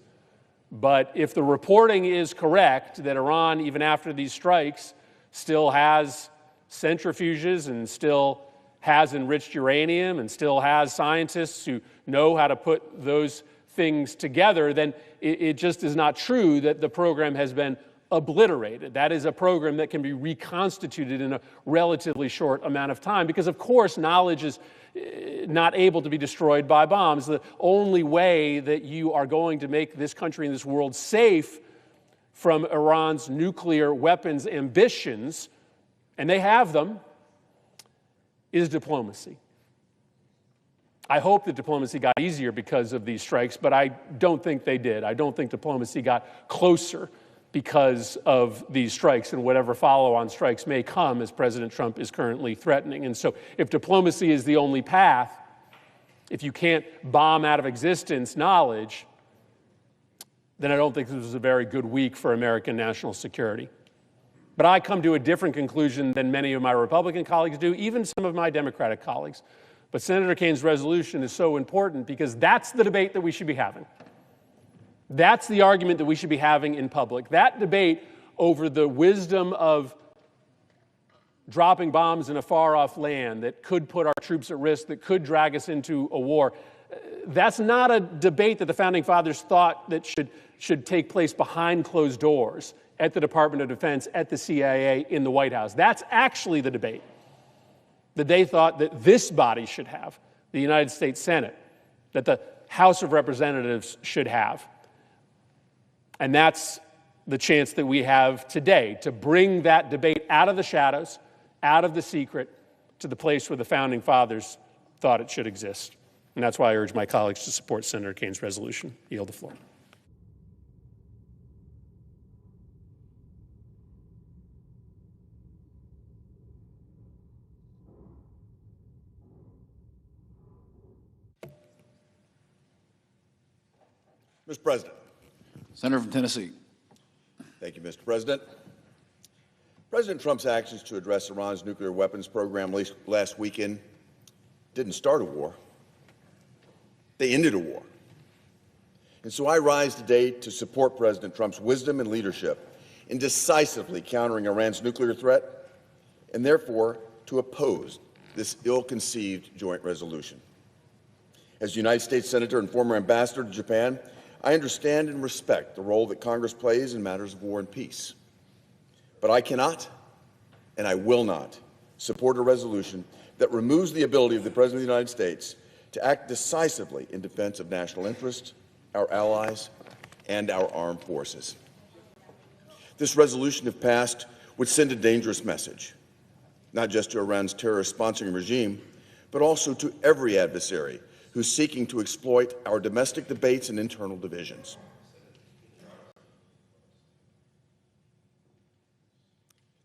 but if the reporting is correct that Iran, even after these strikes, still has centrifuges and still has enriched uranium and still has scientists who know how to put those things together, then it just is not true that the program has been obliterated. That is a program that can be reconstituted in a relatively short amount of time because, of course, knowledge is not able to be destroyed by bombs. The only way that you are going to make this country and this world safe from Iran's nuclear weapons ambitions, and they have them, is diplomacy. I hope that diplomacy got easier because of these strikes, but I don't think they did. I don't think diplomacy got closer because of these strikes and whatever follow-on strikes may come as President Trump is currently threatening. And so if diplomacy is the only path, if you can't bomb out of existence knowledge, then I don't think this was a very good week for American national security. But I come to a different conclusion than many of my Republican colleagues do, even some of my Democratic colleagues. But Senator Kane's resolution is so important because that's the debate that we should be having. That's the argument that we should be having in public. That debate over the wisdom of dropping bombs in a far-off land that could put our troops at risk, that could drag us into a war, that's not a debate that the Founding Fathers thought that should take place behind closed doors at the Department of Defense, at the CIA, in the White House. That's actually the debate that they thought that this body should have, the United States Senate, that the House of Representatives should have. And that's the chance that we have today to bring that debate out of the shadows, out of the secret, to the place where the Founding Fathers thought it should exist. And that's why I urge my colleagues to support Senator Kane's resolution. I yield the floor. Mr. President. Senator from Tennessee. Thank you, Mr. President. President Trump's actions to address Iran's nuclear weapons program last weekend didn't start a war. They ended a war. And so I rise today to support President Trump's wisdom and leadership in decisively countering Iran's nuclear threat, and therefore to oppose this ill-conceived joint resolution. As United States Senator and former ambassador to Japan, I understand and respect the role that Congress plays in matters of war and peace. But I cannot, and I will not, support a resolution that removes the ability of the President of the United States to act decisively in defense of national interests, our allies, and our armed forces. This resolution, if passed, would send a dangerous message, not just to Iran's terrorist-sponsoring regime, but also to every adversary who's seeking to exploit our domestic debates and internal divisions.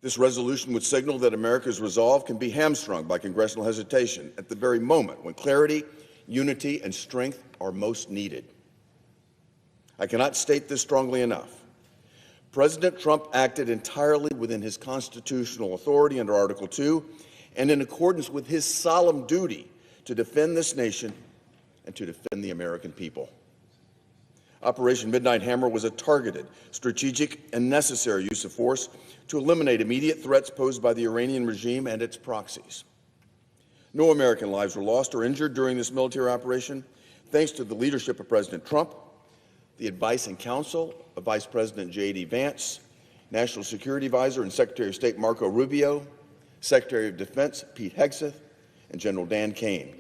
This resolution would signal that America's resolve can be hamstrung by congressional hesitation at the very moment when clarity, unity, and strength are most needed. I cannot state this strongly enough. President Trump acted entirely within his constitutional authority under Article 2 and in accordance with his solemn duty to defend this nation and to defend the American people. Operation Midnight Hammer was a targeted, strategic, and necessary use of force to eliminate immediate threats posed by the Iranian regime and its proxies. No American lives were lost or injured during this military operation, thanks to the leadership of President Trump, the advice and counsel of Vice President J.D. Vance, National Security Advisor and Secretary of State Marco Rubio, Secretary of Defense Pete Hegseth, and General Dan Kane,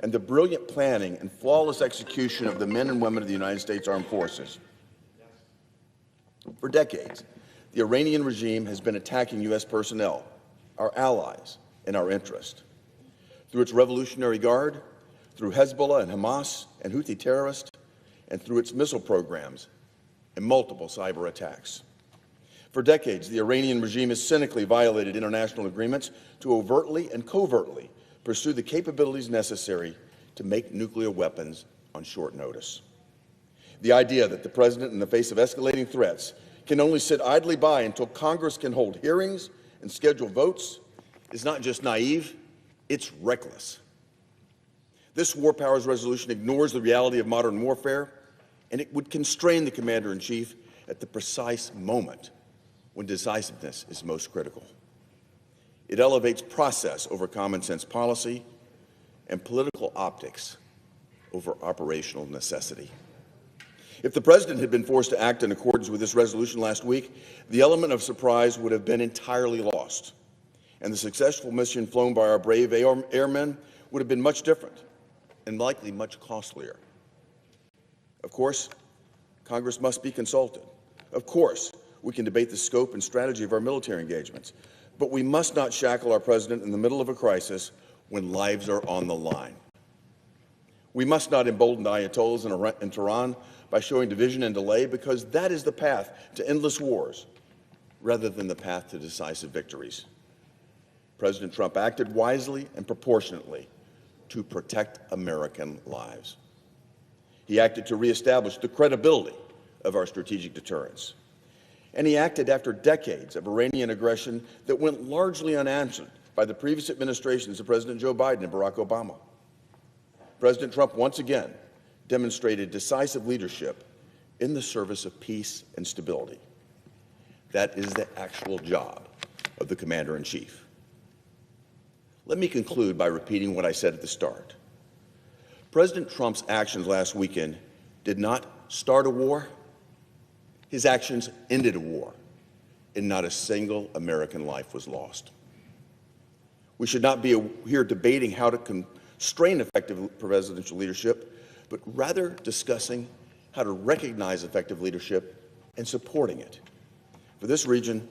and the brilliant planning and flawless execution of the men and women of the United States Armed Forces. For decades, the Iranian regime has been attacking U.S. personnel, our allies, and our interest. Through its Revolutionary Guard, through Hezbollah and Hamas and Houthi terrorists, and through its missile programs and multiple cyber attacks. For decades, the Iranian regime has cynically violated international agreements to overtly and covertly pursue the capabilities necessary to make nuclear weapons on short notice. The idea that the President, in the face of escalating threats, can only sit idly by until Congress can hold hearings and schedule votes is not just naive, it's reckless. This war powers resolution ignores the reality of modern warfare, and it would constrain the Commander-in-Chief at the precise moment when decisiveness is most critical. It elevates process over common sense policy and political optics over operational necessity. If the President had been forced to act in accordance with this resolution last week, the element of surprise would have been entirely lost, and the successful mission flown by our brave airmen would have been much different and likely much costlier. Of course, Congress must be consulted. Of course, we can debate the scope and strategy of our military engagements, but we must not shackle our President in the middle of a crisis when lives are on the line. We must not embolden Ayatollahs in Tehran by showing division and delay, because that is the path to endless wars rather than the path to decisive victories. President Trump acted wisely and proportionately to protect American lives. He acted to reestablish the credibility of our strategic deterrence. And he acted after decades of Iranian aggression that went largely unanswered by the previous administrations of President Joe Biden and Barack Obama. President Trump once again demonstrated decisive leadership in the service of peace and stability. That is the actual job of the Commander-in-Chief. Let me conclude by repeating what I said at the start. President Trump's actions last weekend did not start a war. His actions ended a war, and not a single American life was lost. We should not be here debating how to constrain effective presidential leadership, but rather discussing how to recognize effective leadership and supporting it. For this reason,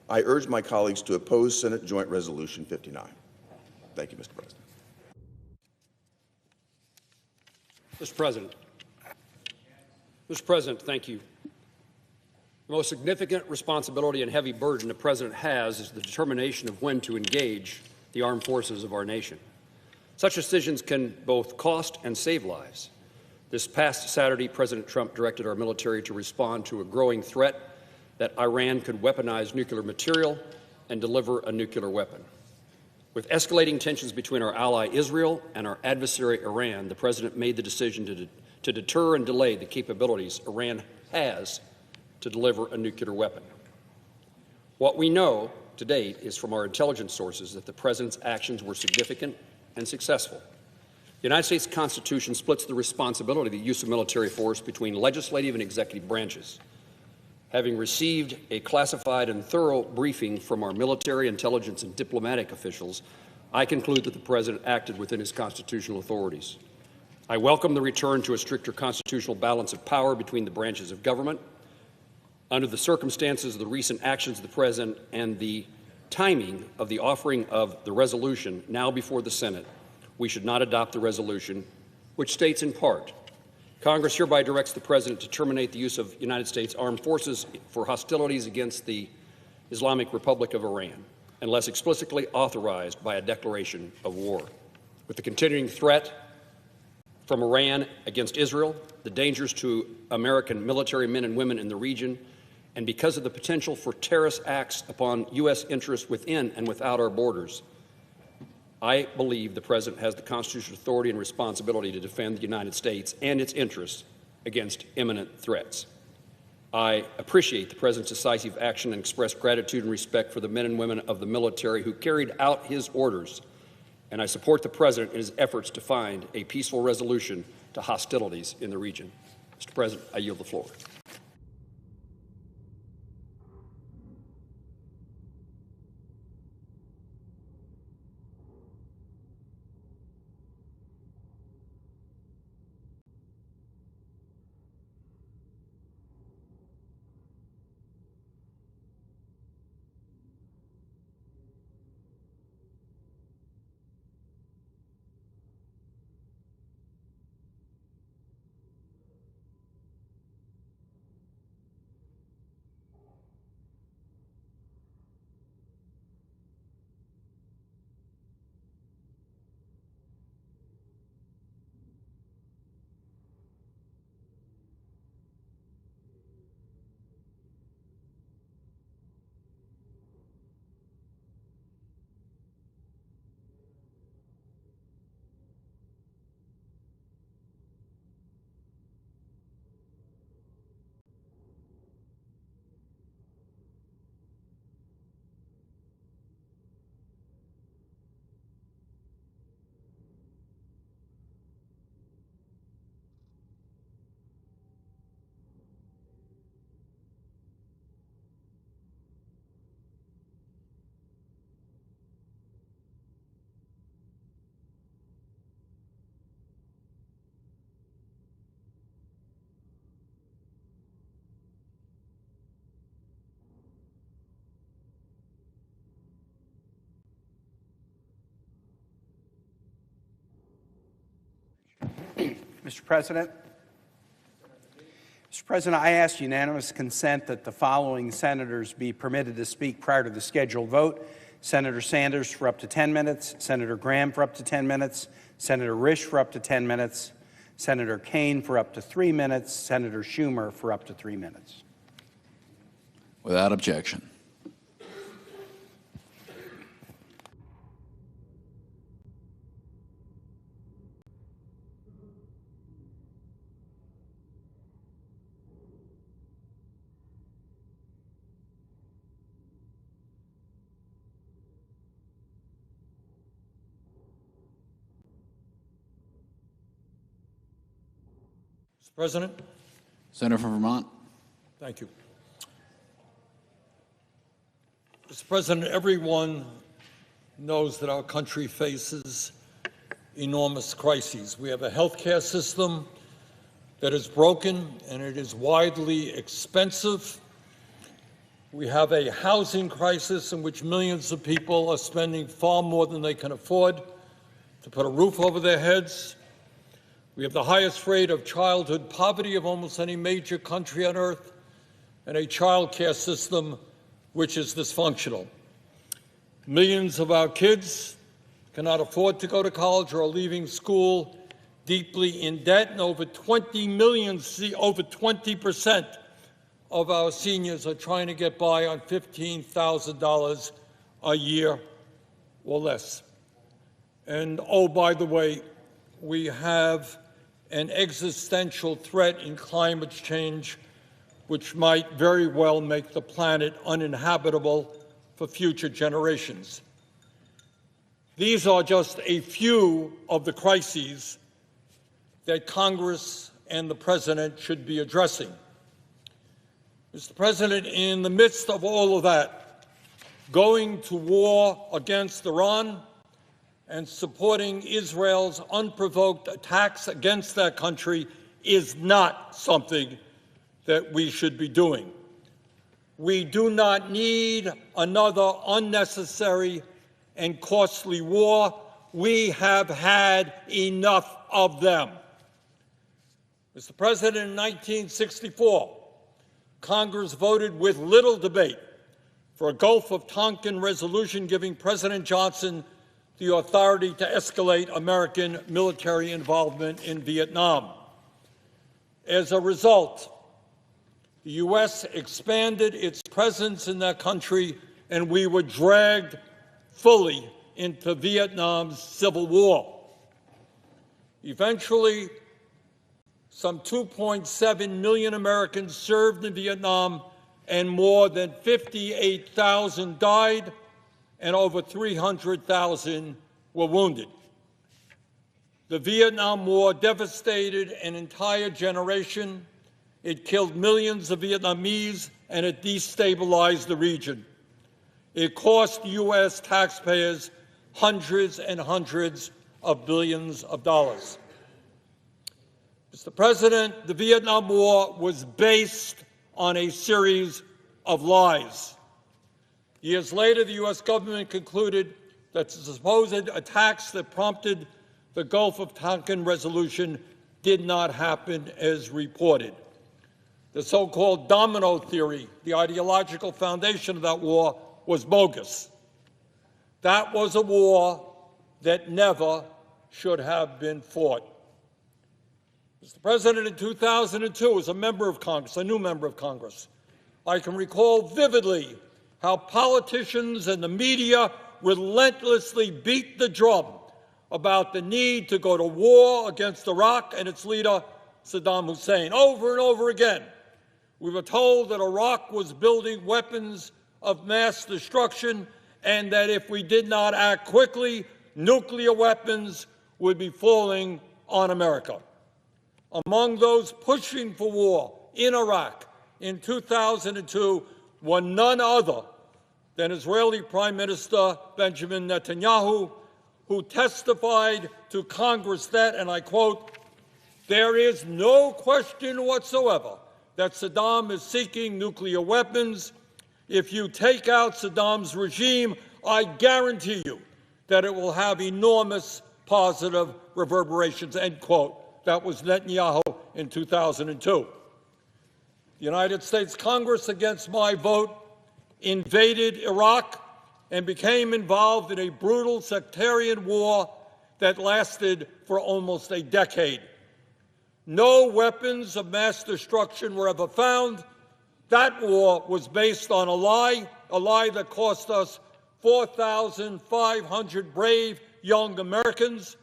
I urge my colleagues to oppose Senate Joint Resolution 59. Thank you, Mr. President. Mr. President, thank you. The most significant responsibility and heavy burden the President has is the determination of when to engage the armed forces of our nation. Such decisions can both cost and save lives. This past Saturday, President Trump directed our military to respond to a growing threat that Iran could weaponize nuclear material and deliver a nuclear weapon. With escalating tensions between our ally Israel and our adversary Iran, the President made the decision to deter and delay the capabilities Iran has to deliver a nuclear weapon. What we know to date is from our intelligence sources that the President's actions were significant and successful. The United States Constitution splits the responsibility of the use of military force between legislative and executive branches. Having received a classified and thorough briefing from our military, intelligence, and diplomatic officials, I conclude that the President acted within his constitutional authorities. I welcome the return to a stricter constitutional balance of power between the branches of government. Under the circumstances of the recent actions of the President and the timing of the offering of the resolution now before the Senate, we should not adopt the resolution, which states in part, Congress hereby directs the President to terminate the use of United States armed forces for hostilities against the Islamic Republic of Iran, unless explicitly authorized by a declaration of war. With the continuing threat from Iran against Israel, the dangers to American military men and women in the region, and because of the potential for terrorist acts upon U.S. interests within and without our borders, I believe the President has the constitutional authority and responsibility to defend the United States and its interests against imminent threats. I appreciate the President's decisive action and express gratitude and respect for the men and women of the military who carried out his orders, and I support the President in his efforts to find a peaceful resolution to hostilities in the region. Mr. President, I yield the floor. Mr. President. Mr. President, I ask unanimous consent that the following senators be permitted to speak prior to the scheduled vote. Senator Sanders for up to 10 minutes, Senator Graham for up to 10 minutes, Senator Risch for up to 10 minutes, Senator Kaine for up to 3 minutes, Senator Schumer for up to 3 minutes. Without objection. Mr. President. Senator from Vermont. Thank you. Mr. President, everyone knows that our country faces enormous crises. We have a healthcare system that is broken and it is widely expensive. We have a housing crisis in which millions of people are spending far more than they can afford to put a roof over their heads. We have the highest rate of childhood poverty of almost any major country on earth, and a child care system which is dysfunctional. Millions of our kids cannot afford to go to college or are leaving school deeply in debt, and over 20% of our seniors are trying to get by on $15,000 a year or less. And oh, by the way, we have an existential threat in climate change which might very well make the planet uninhabitable for future generations. These are just a few of the crises that Congress and the President should be addressing. Mr. President, in the midst of all of that, going to war against Iran and supporting Israel's unprovoked attacks against that country is not something that we should be doing. We do not need another unnecessary and costly war. We have had enough of them. Mr. President, in 1964, Congress voted with little debate for a Gulf of Tonkin resolution giving President Johnson the authority to escalate American military involvement in Vietnam. As a result, the U.S. expanded its presence in that country, and we were dragged fully into Vietnam's civil war. Eventually, some 2.7 million Americans served in Vietnam, and more than 58,000 died, and over 300,000 were wounded. The Vietnam War devastated an entire generation. It killed millions of Vietnamese, and it destabilized the region. It cost U.S. taxpayers hundreds and hundreds of billions of dollars. Mr. President, the Vietnam War was based on a series of lies. Years later, the U.S. government concluded that the supposed attacks that prompted the Gulf of Tonkin resolution did not happen as reported. The so-called domino theory, the ideological foundation of that war, was bogus. That was a war that never should have been fought. Mr. President, in 2002, as a member of Congress, a new member of Congress, I can recall vividly how politicians and the media relentlessly beat the drum about the need to go to war against Iraq and its leader, Saddam Hussein. Over and over again, we were told that Iraq was building weapons of mass destruction and that if we did not act quickly, nuclear weapons would be falling on America. Among those pushing for war in Iraq in 2002 were none other than Israeli Prime Minister Benjamin Netanyahu, who testified to Congress that, and I quote, "There is no question whatsoever that Saddam is seeking nuclear weapons. If you take out Saddam's regime, I guarantee you that it will have enormous positive reverberations," end quote. That was Netanyahu in 2002. The United States Congress, against my vote, invaded Iraq and became involved in a brutal sectarian war that lasted for almost a decade. No weapons of mass destruction were ever found. That war was based on a lie that cost us 4,500 brave young Americans,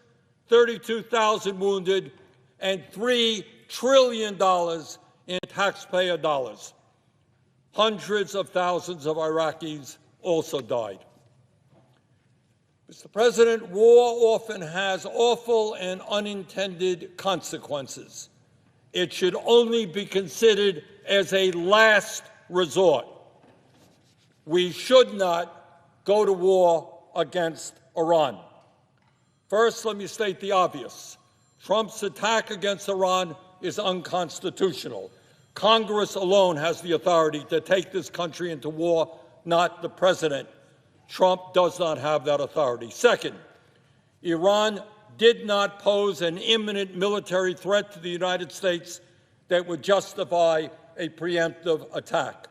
32,000 wounded, and $3 trillion in taxpayer dollars. Hundreds of thousands of Iraqis also died. Mr. President, war often has awful and unintended consequences. It should only be considered as a last resort. We should not go to war against Iran. First, let me state the obvious. Trump's attack against Iran is unconstitutional. Congress alone has the authority to take this country into war, not the president. Trump does not have that authority. Second, Iran did not pose an imminent military threat to the United States that would justify a preemptive attack.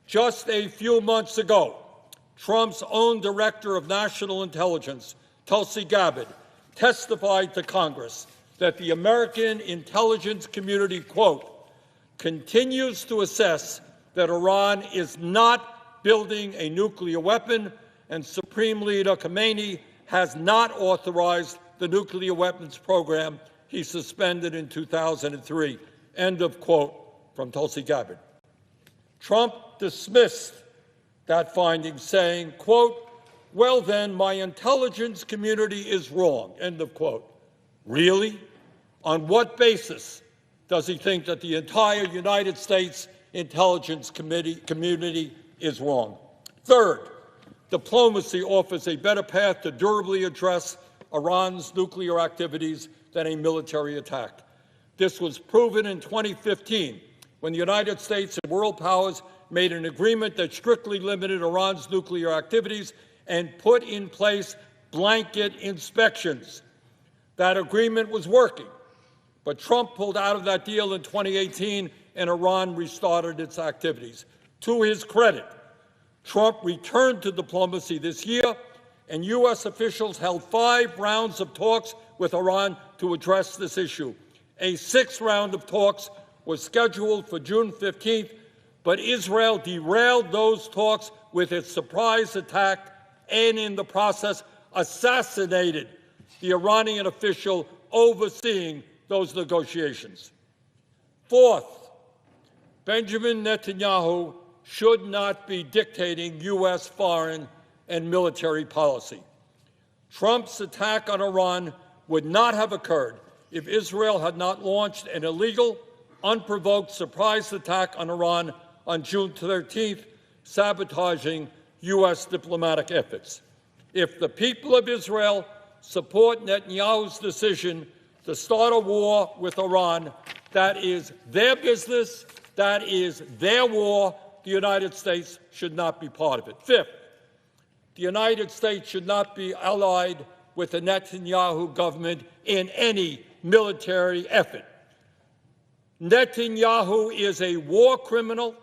Just a few months ago, Trump's own Director of National Intelligence, Tulsi Gabbard, testified to Congress that the American intelligence community, quote, continues to assess that Iran is not building a nuclear weapon and Supreme Leader Khamenei has not authorized the nuclear weapons program he suspended in 2003. End of quote from Tulsi Gabbard. Trump dismissed that finding, saying, quote, well then, my intelligence community is wrong, end of quote. Really? On what basis does he think that the entire United States intelligence community is wrong? Third, diplomacy offers a better path to durably address Iran's nuclear activities than a military attack. This was proven in 2015 when the United States and world powers made an agreement that strictly limited Iran's nuclear activities and put in place blanket inspections. That agreement was working, but Trump pulled out of that deal in 2018 and Iran restarted its activities. To his credit, Trump returned to diplomacy this year, and U.S. officials held 5 rounds of talks with Iran to address this issue. A 6th round of talks was scheduled for June 15th, but Israel derailed those talks with its surprise attack and in the process assassinated the Iranian official overseeing those negotiations. Fourth, Benjamin Netanyahu should not be dictating U.S. foreign and military policy. Trump's attack on Iran would not have occurred if Israel had not launched an illegal, unprovoked surprise attack on Iran on June 13th, sabotaging U.S. diplomatic efforts. If the people of Israel support Netanyahu's decision to start a war with Iran, that is their business, that is their war. The United States should not be part of it. Fifth, the United States should not be allied with the Netanyahu government in any military effort. Netanyahu is a war criminal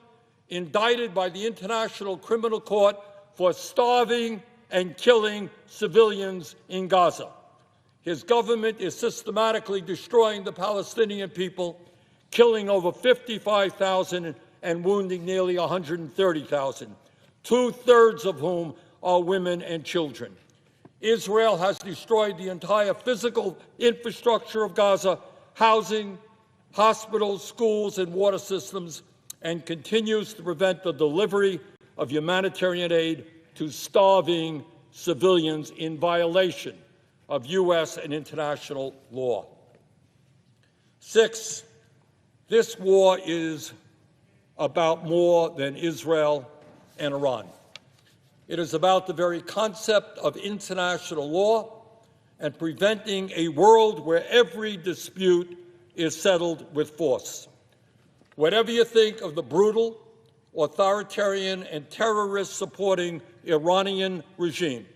indicted by the International Criminal Court for starving and killing civilians in Gaza. His government is systematically destroying the Palestinian people, killing over 55,000 and wounding nearly 130,000, 2/3 of whom are women and children. Israel has destroyed the entire physical infrastructure of Gaza, housing, hospitals, schools, and water systems, and continues to prevent the delivery of humanitarian aid to starving civilians in violation of U.S. and international law. 6, this war is about more than Israel and Iran. It is about the very concept of international law and preventing a world where every dispute is settled with force. Whatever you think of the brutal, authoritarian, and terrorist-supporting Iranian regime,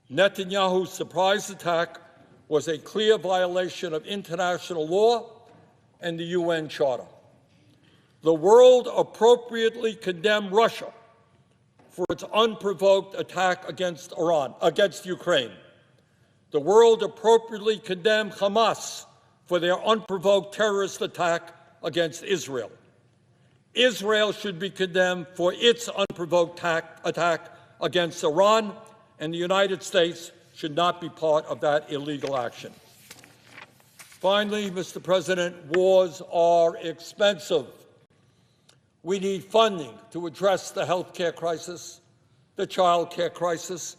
Netanyahu's surprise attack was a clear violation of international law and the UN Charter. The world appropriately condemned Russia for its unprovoked attack against Ukraine. The world appropriately condemned Hamas for their unprovoked terrorist attack against Israel. Israel should be condemned for its unprovoked attack against Iran, and the United States should not be part of that illegal action. Finally, Mr. President, wars are expensive. We need funding to address the health care crisis, the child care crisis,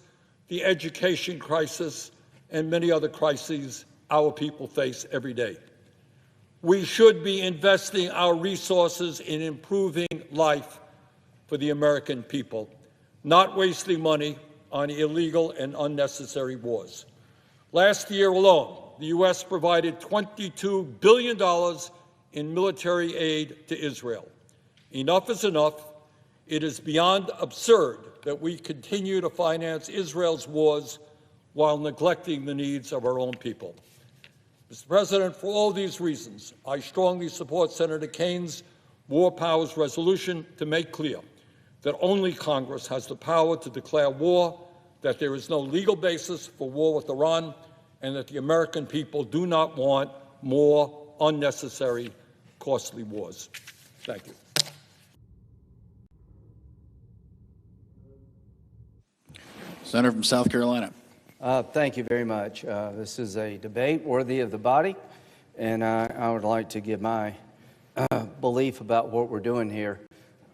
the education crisis, and many other crises our people face every day. We should be investing our resources in improving life for the American people, not wasting money on illegal and unnecessary wars. Last year alone, the U.S. provided $22 billion in military aid to Israel. Enough is enough. It is beyond absurd that we continue to finance Israel's wars while neglecting the needs of our own people. Mr. President, for all these reasons, I strongly support Senator Kane's War Powers resolution to make clear that only Congress has the power to declare war, that there is no legal basis for war with Iran, and that the American people do not want more unnecessary, costly wars. Thank you. Senator from South Carolina. Thank you very much. This is a debate worthy of the body, and I would like to give my belief about what we're doing here,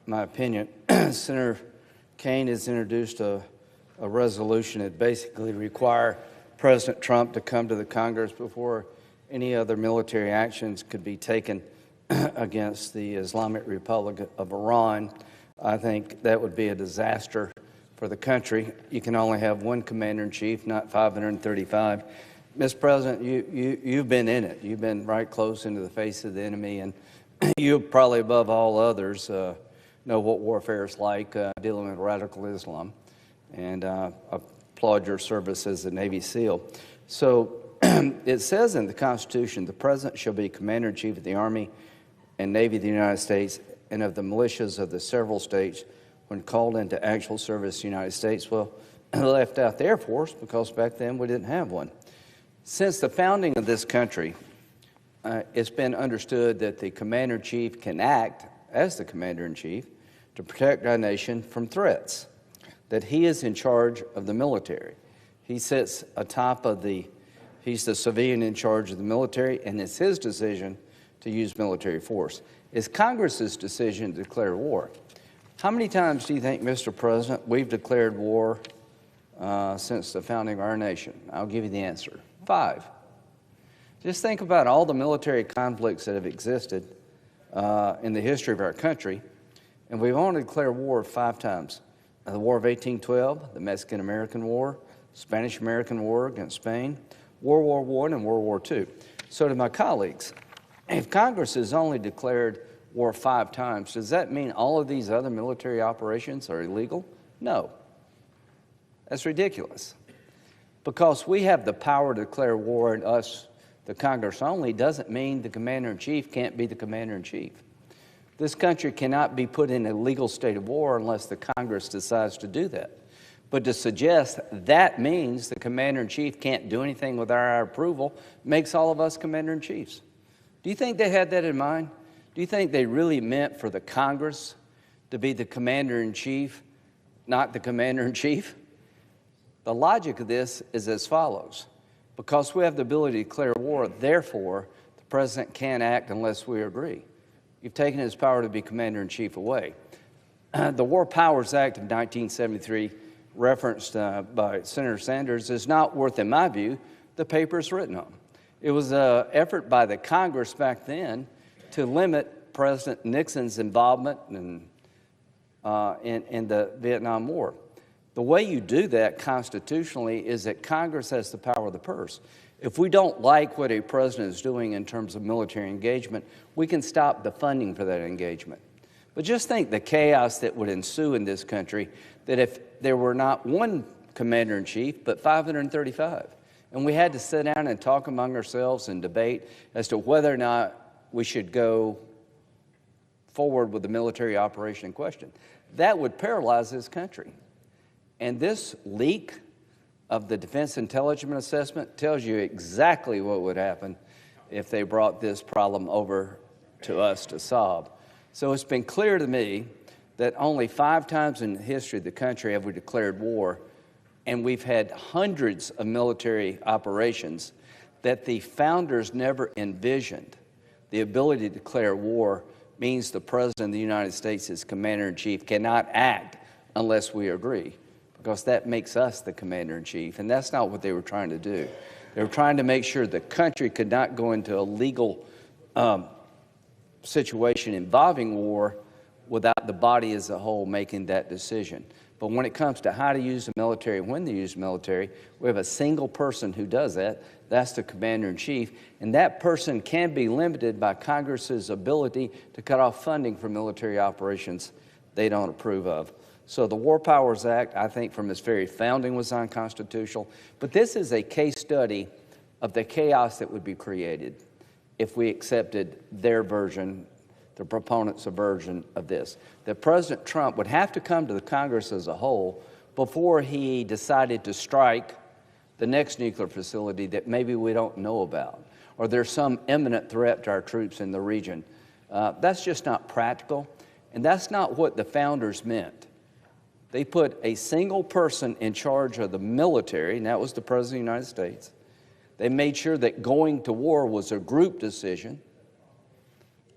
my opinion. Senator Kaine has introduced a resolution that basically require President Trump to come to the Congress before any other military actions could be taken against the Islamic Republic of Iran. I think that would be a disaster for the country. You can only have one commander-in-chief, not 535. Mr. President, you've been in it. You've been right close into the face of the enemy, and you probably above all others know what warfare is like dealing with radical Islam, and applaud your service as a Navy SEAL. So it says in the Constitution, the President shall be Commander-in-Chief of the Army and Navy of the United States and of the militias of the several states when called into actual service in the United States. Well, they left out the Air Force because back then we didn't have one. Since the founding of this country, it's been understood that the Commander-in-Chief can act as the Commander-in-Chief to protect our nation from threats, that he is in charge of the military. He sits atop of he's the civilian in charge of the military, and it's his decision to use military force. It's Congress's decision to declare war. How many times do you think, Mr. President, we've declared war since the founding of our nation? I'll give you the answer. 5. Just think about all the military conflicts that have existed in the history of our country, and we've only declared war 5 times. The War of 1812, the Mexican-American War, Spanish-American War against Spain, World War I and World War II. So to my colleagues, if Congress has only declared war 5 times, does that mean all of these other military operations are illegal? No. That's ridiculous. Because we have the power to declare war, and us, the Congress only, doesn't mean the Commander-in-Chief can't be the Commander-in-Chief. This country cannot be put in a legal state of war unless the Congress decides to do that. But to suggest that means the Commander-in-Chief can't do anything without our approval makes all of us Commander-in-Chiefs. Do you think they had that in mind? Do you think they really meant for the Congress to be the Commander-in-Chief, not the Commander-in-Chief? The logic of this is as follows. Because we have the ability to declare war, therefore, the President can't act unless we agree. You've taken his power to be Commander-in-Chief away. The War Powers Act of 1973, referenced by Senator Sanders, is not worth, in my view, the paper it's written on. It was an effort by the Congress back then to limit President Nixon's involvement in the Vietnam War. The way you do that constitutionally is that Congress has the power of the purse. If we don't like what a president is doing in terms of military engagement, we can stop the funding for that engagement. But just think the chaos that would ensue in this country, that if there were not one commander-in-chief, but 535, and we had to sit down and talk among ourselves and debate as to whether or not we should go forward with the military operation in question. That would paralyze this country. And this leak of the Defense Intelligence Assessment tells you exactly what would happen if they brought this problem over to us to solve. So it's been clear to me that only 5 times in the history of the country have we declared war, and we've had hundreds of military operations that the founders never envisioned. The ability to declare war means the President of the United States, as Commander-in-Chief, cannot act unless we agree, because that makes us the Commander-in-Chief, and that's not what they were trying to do. They were trying to make sure the country could not go into a legal situation involving war without the body as a whole making that decision. But when it comes to how to use the military, when to use the military, we have a single person who does that. That's the Commander-in-Chief, and that person can be limited by Congress's ability to cut off funding for military operations they don't approve of. So the War Powers Act, I think from its very founding, was unconstitutional. But this is a case study of the chaos that would be created if we accepted their version, the proponents' version of this. That President Trump would have to come to the Congress as a whole before he decided to strike the next nuclear facility that maybe we don't know about, or there's some imminent threat to our troops in the region. That's just not practical, and that's not what the founders meant. They put a single person in charge of the military, and that was the President of the United States. They made sure that going to war was a group decision.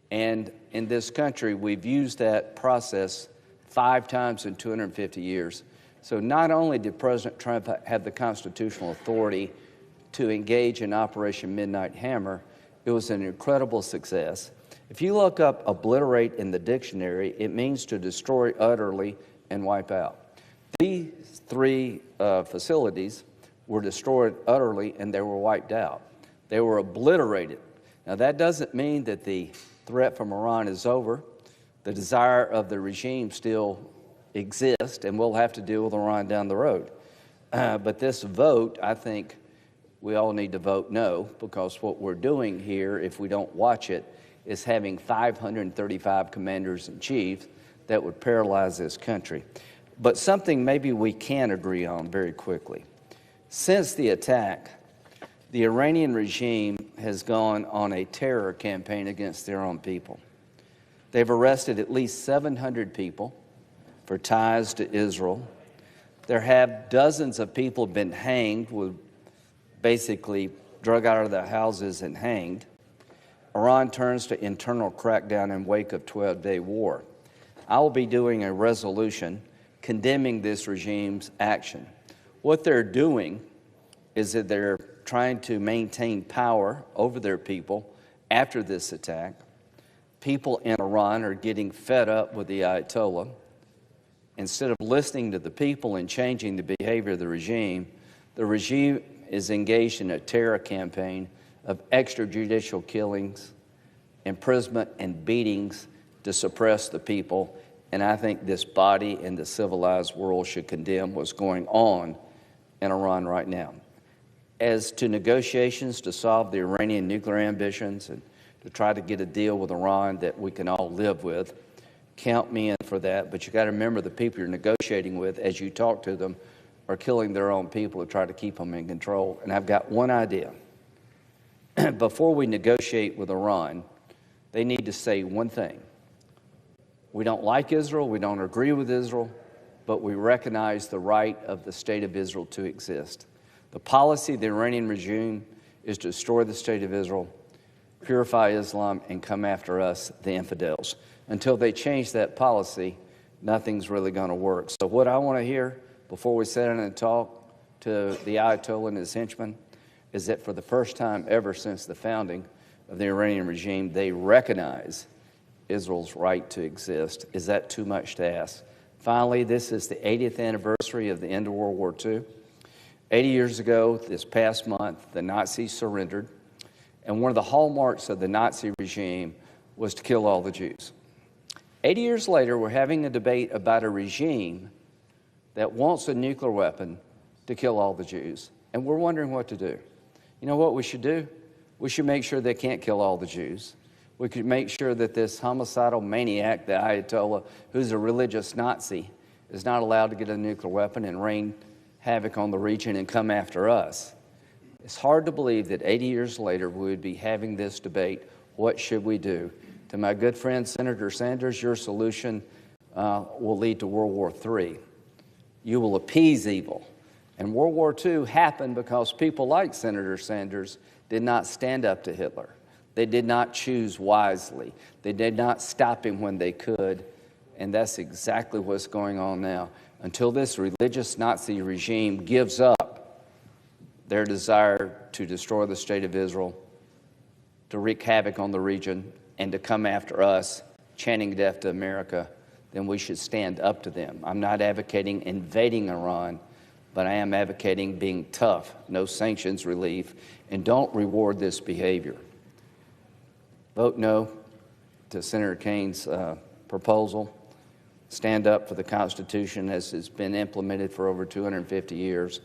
And in this country, we've used that process 5 times in 250 years. So not only did President Trump have the constitutional authority to engage in Operation Midnight Hammer, it was an incredible success. If you look up obliterate in the dictionary, it means to destroy utterly and wipe out. These 3 facilities were destroyed utterly and they were wiped out. They were obliterated. Now that doesn't mean that the threat from Iran is over. The desire of the regime still exists, and we'll have to deal with Iran down the road. But this vote, I think we all need to vote no, because what we're doing here, if we don't watch it, is having 535 commanders in chief that would paralyze this country. But something maybe we can agree on very quickly. Since the attack, the Iranian regime has gone on a terror campaign against their own people. They've arrested at least 700 people for ties to Israel. There have dozens of people been hanged, basically drug out of their houses and hanged. Iran turns to internal crackdown in wake of 12-day war. I will be doing a resolution condemning this regime's action. What they're doing is that they're trying to maintain power over their people after this attack. People in Iran are getting fed up with the Ayatollah. Instead of listening to the people and changing the behavior of the regime is engaged in a terror campaign of extrajudicial killings, imprisonment, and beatings to suppress the people. And I think this body and the civilized world should condemn what's going on in Iran right now. As to negotiations to solve the Iranian nuclear ambitions and to try to get a deal with Iran that we can all live with, count me in for that. But you got to remember the people you're negotiating with, as you talk to them, are killing their own people to try to keep them in control. And I've got one idea. Before we negotiate with Iran, they need to say one thing. We don't like Israel, we don't agree with Israel, but we recognize the right of the state of Israel to exist. The policy of the Iranian regime is to destroy the state of Israel, purify Islam, and come after us, the infidels. Until they change that policy, nothing's really going to work. So what I want to hear before we sit down and talk to the Ayatollah and his henchmen is that for the first time ever since the founding of the Iranian regime, they recognize Israel's right to exist. Is that too much to ask? Finally, this is the 80th anniversary of the end of World War II. 80 years ago, this past month, the Nazis surrendered, and one of the hallmarks of the Nazi regime was to kill all the Jews. 80 years later, we're having a debate about a regime that wants a nuclear weapon to kill all the Jews, and we're wondering what to do. You know what we should do? We should make sure they can't kill all the Jews. We could make sure that this homicidal maniac, the Ayatollah, who's a religious Nazi, is not allowed to get a nuclear weapon and rain havoc on the region and come after us. It's hard to believe that 80 years later we would be having this debate. What should we do? To my good friend Senator Sanders, your solution will lead to World War III. You will appease evil. And World War II happened because people like Senator Sanders did not stand up to Hitler. They did not choose wisely. They did not stop him when they could. And that's exactly what's going on now. Until this religious Nazi regime gives up their desire to destroy the state of Israel, to wreak havoc on the region, and to come after us, chanting death to America, then we should stand up to them. I'm not advocating invading Iran, but I am advocating being tough, no sanctions relief, and don't reward this behavior. Vote no to Senator Kane's proposal. Stand up for the Constitution as it's been implemented for over 250 years.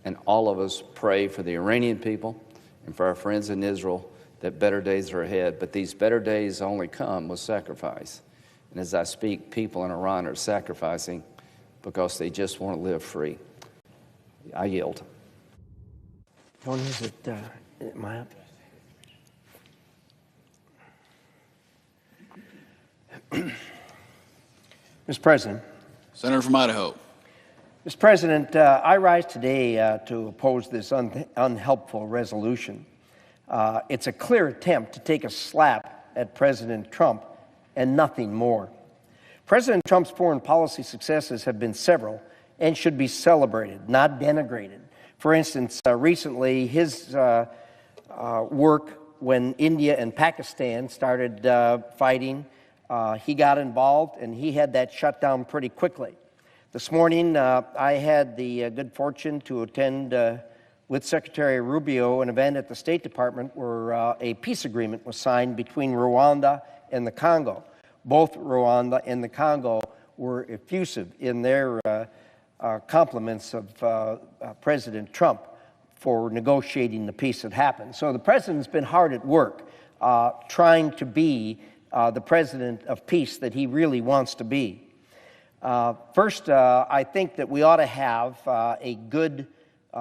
And all of us pray for the Iranian people and for our friends in Israel that better days are ahead. But these better days only come with sacrifice. And as I speak, people in Iran are sacrificing because they just want to live free. I yield. John, is it my up? Mr. President. Senator from Idaho. Mr. President, I rise today to oppose this unhelpful resolution. It's a clear attempt to take a slap at President Trump and nothing more. President Trump's foreign policy successes have been several and should be celebrated, not denigrated. For instance, recently his work when India and Pakistan started fighting, he got involved and he had that shut down pretty quickly. This morning, I had the good fortune to attend with Secretary Rubio an event at the State Department where a peace agreement was signed between Rwanda and the Congo. Both Rwanda and the Congo were effusive in their compliments of President Trump for negotiating the peace that happened. So the president's been hard at work trying to be the president of peace that he really wants to be. First, I think that we ought to have a good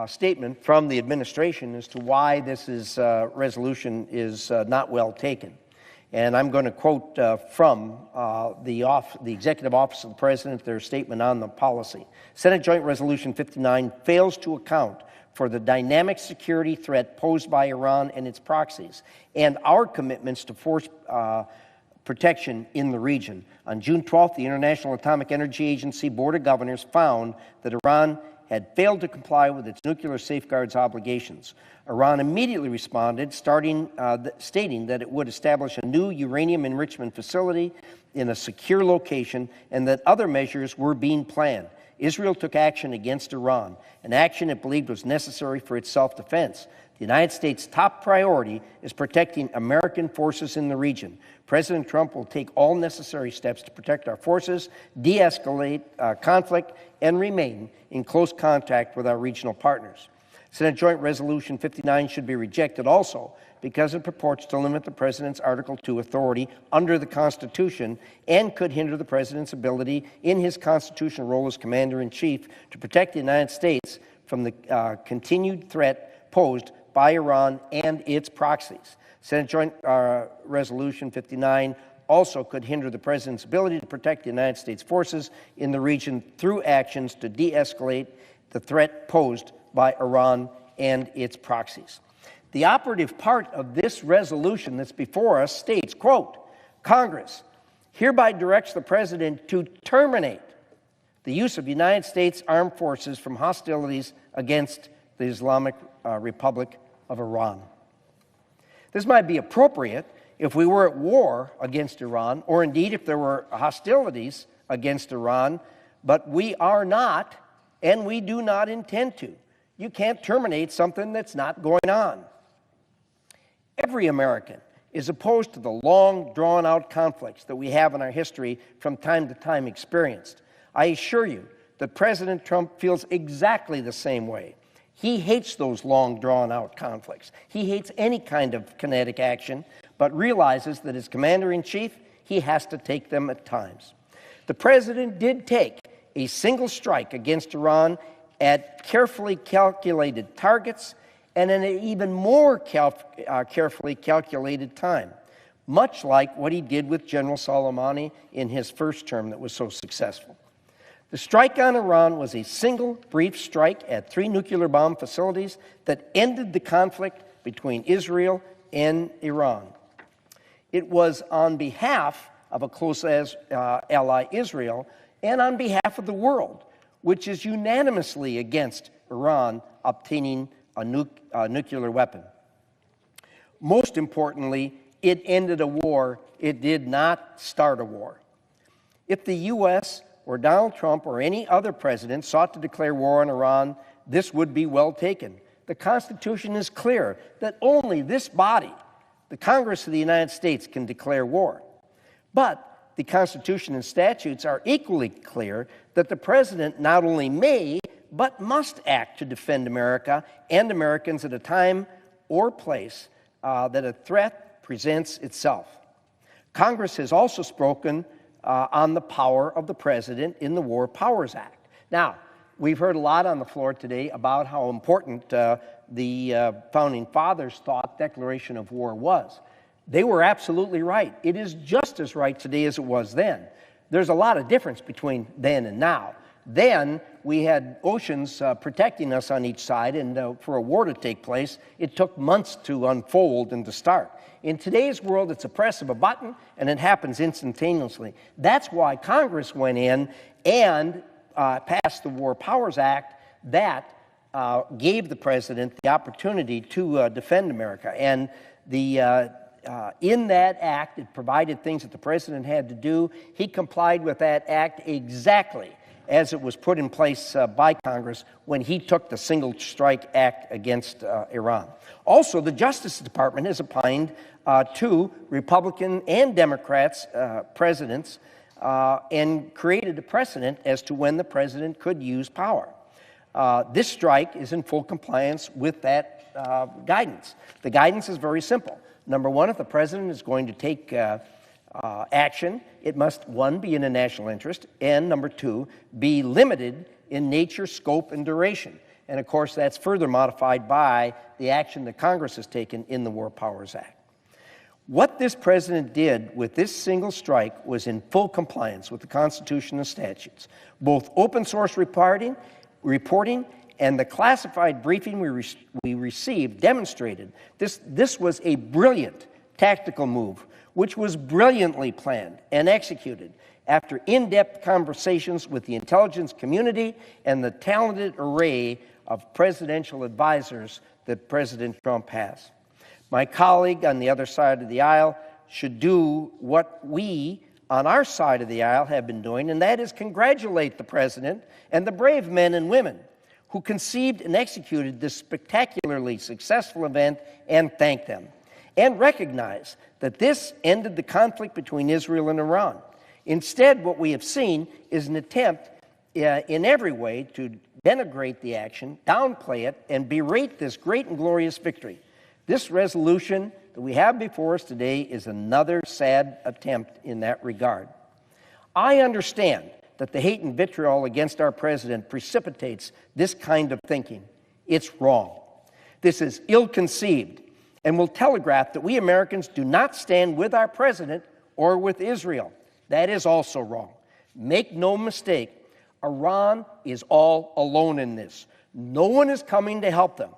statement from the administration as to why this resolution is not well taken. And I'm going to quote from the Executive Office of the President, their statement on the policy. Senate Joint Resolution 59 fails to account for the dynamic security threat posed by Iran and its proxies, and our commitments to force protection in the region. On June 12th, the International Atomic Energy Agency Board of Governors found that Iran had failed to comply with its nuclear safeguards obligations. Iran immediately responded, stating that it would establish a new uranium enrichment facility in a secure location and that other measures were being planned. Israel took action against Iran, an action it believed was necessary for its self-defense. The United States' top priority is protecting American forces in the region. President Trump will take all necessary steps to protect our forces, de-escalate conflict, and remain in close contact with our regional partners. Senate Joint Resolution 59 should be rejected also because it purports to limit the President's Article II authority under the Constitution and could hinder the President's ability in his constitutional role as Commander-in-Chief to protect the United States from the continued threat posed by Iran and its proxies. Senate Joint Resolution 59 also could hinder the President's ability to protect the United States forces in the region through actions to de-escalate the threat posed by Iran and its proxies. The operative part of this resolution that's before us states, quote, Congress hereby directs the President to terminate the use of United States armed forces from hostilities against the Islamic Republic of Iran. This might be appropriate if we were at war against Iran, or indeed if there were hostilities against Iran, but we are not, and we do not intend to. You can't terminate something that's not going on. Every American is opposed to the long, drawn-out conflicts that we have in our history from time to time experienced. I assure you that President Trump feels exactly the same way. He hates those long, drawn-out conflicts. He hates any kind of kinetic action, but realizes that as Commander-in-Chief, he has to take them at times. The President did take a single strike against Iran at carefully calculated targets and in an even more carefully calculated time, much like what he did with General Soleimani in his first term that was so successful. The strike on Iran was a single brief strike at 3 nuclear bomb facilities that ended the conflict between Israel and Iran. It was on behalf of a close ally, Israel, and on behalf of the world, which is unanimously against Iran obtaining a nuclear weapon. Most importantly, it ended a war. It did not start a war. If the U.S. or Donald Trump or any other president sought to declare war on Iran, this would be well taken. The Constitution is clear that only this body, the Congress of the United States, can declare war. But the Constitution and statutes are equally clear that the president not only may, but must act to defend America and Americans at a time or place that a threat presents itself. Congress has also spoken on the power of the president in the War Powers Act. Now, we've heard a lot on the floor today about how important the Founding Fathers thought declaration of war was. They were absolutely right. It is just as right today as it was then. There's a lot of difference between then and now. Then, we had oceans protecting us on each side, and for a war to take place, it took months to unfold and to start. In today's world, it's a press of a button, and it happens instantaneously. That's why Congress went in and passed the War Powers Act that gave the president the opportunity to defend America. And in that act, it provided things that the president had to do. He complied with that act exactly as it was put in place by Congress when he took the Single Strike Act against Iran. Also, the Justice Department has opined to Republican and Democrats presidents and created a precedent as to when the president could use power. This strike is in full compliance with that guidance. The guidance is very simple. Number one, if the president is going to take action, it must, one, be in a national interest, and number two, be limited in nature, scope, and duration. And of course, that's further modified by the action that Congress has taken in the War Powers Act. What this president did with this single strike was in full compliance with the Constitution and statutes. Both open source reporting and the classified briefing we received demonstrated this was a brilliant tactical move, which was brilliantly planned and executed after in-depth conversations with the intelligence community and the talented array of presidential advisors that President Trump has. My colleague on the other side of the aisle should do what we on our side of the aisle have been doing, and that is congratulate the president and the brave men and women who conceived and executed this spectacularly successful event and thank them, and recognize that this ended the conflict between Israel and Iran. Instead, what we have seen is an attempt in every way to denigrate the action, downplay it, and berate this great and glorious victory. This resolution that we have before us today is another sad attempt in that regard. I understand that the hate and vitriol against our president precipitates this kind of thinking. It's wrong. This is ill-conceived and will telegraph that we Americans do not stand with our president or with Israel. That is also wrong. Make no mistake, Iran is all alone in this. No one is coming to help them.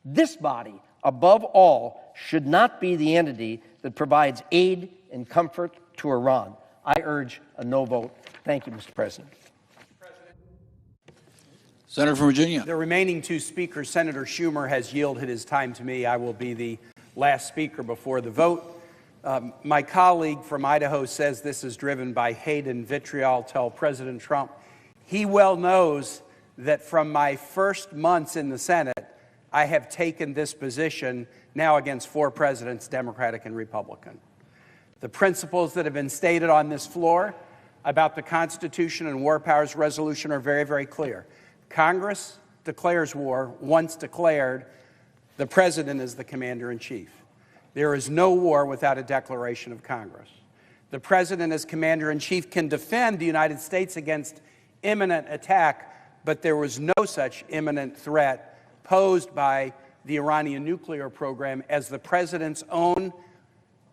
This body, above all, should not be the entity that provides aid and comfort to Iran. I urge a no vote. Thank you, Mr. President. Senator from Virginia. The remaining two speakers, Senator Schumer has yielded his time to me. I will be the last speaker before the vote. My colleague from Idaho says this is driven by hate and vitriol. Tell President Trump he well knows that from my first months in the Senate, I have taken this position now against 4 presidents, Democratic and Republican. The principles that have been stated on this floor about the Constitution and War Powers Resolution are very, very clear. Congress declares war. Once declared, the president is the commander-in-chief. There is no war without a declaration of Congress. The president as commander-in-chief can defend the United States against imminent attack, but there was no such imminent threat posed by the Iranian nuclear program, as the president's own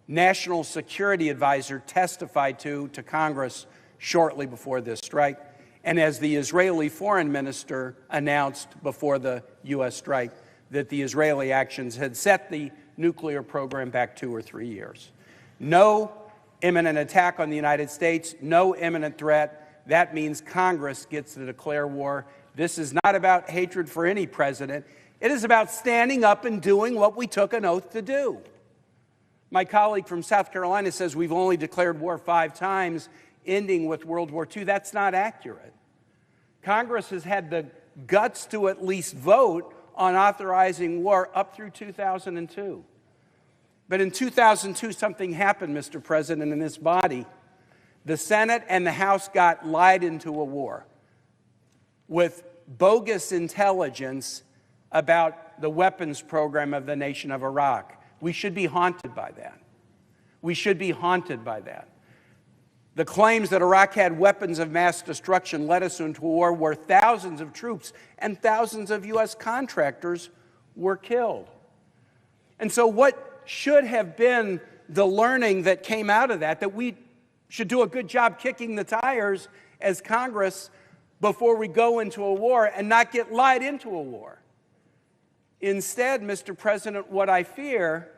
national security advisor testified to Congress shortly before this strike, and as the Israeli foreign minister announced before the U.S. strike that the Israeli actions had set the nuclear program back 2 or 3 years. No imminent attack on the United States, no imminent threat. That means Congress gets to declare war. This is not about hatred for any president. It is about standing up and doing what we took an oath to do. My colleague from South Carolina says we've only declared war 5 times, ending with World War II. That's not accurate. Congress has had the guts to at least vote on authorizing war up through 2002. But in 2002, something happened, Mr. President, in this body. The Senate and the House got lied into a war with bogus intelligence about the weapons program of the nation of Iraq. We should be haunted by that. We should be haunted by that. The claims that Iraq had weapons of mass destruction led us into a war where thousands of troops and thousands of U.S. contractors were killed. And so what should have been the learning that came out of that we should do a good job kicking the tires as Congress before we go into a war and not get lied into a war. Instead, Mr. President, what I fear,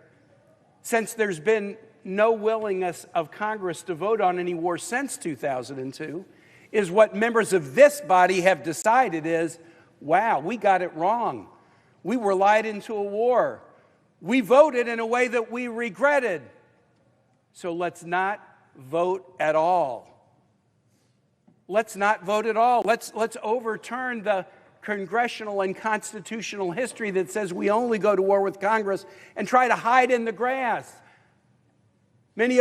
since there's been no willingness of Congress to vote on any war since 2002, is what members of this body have decided is, wow, we got it wrong. We were lied into a war. We voted in a way that we regretted. So let's not vote at all. Let's not vote at all. Let's overturn the congressional and constitutional history that says we only go to war with Congress and try to hide in the grass. Many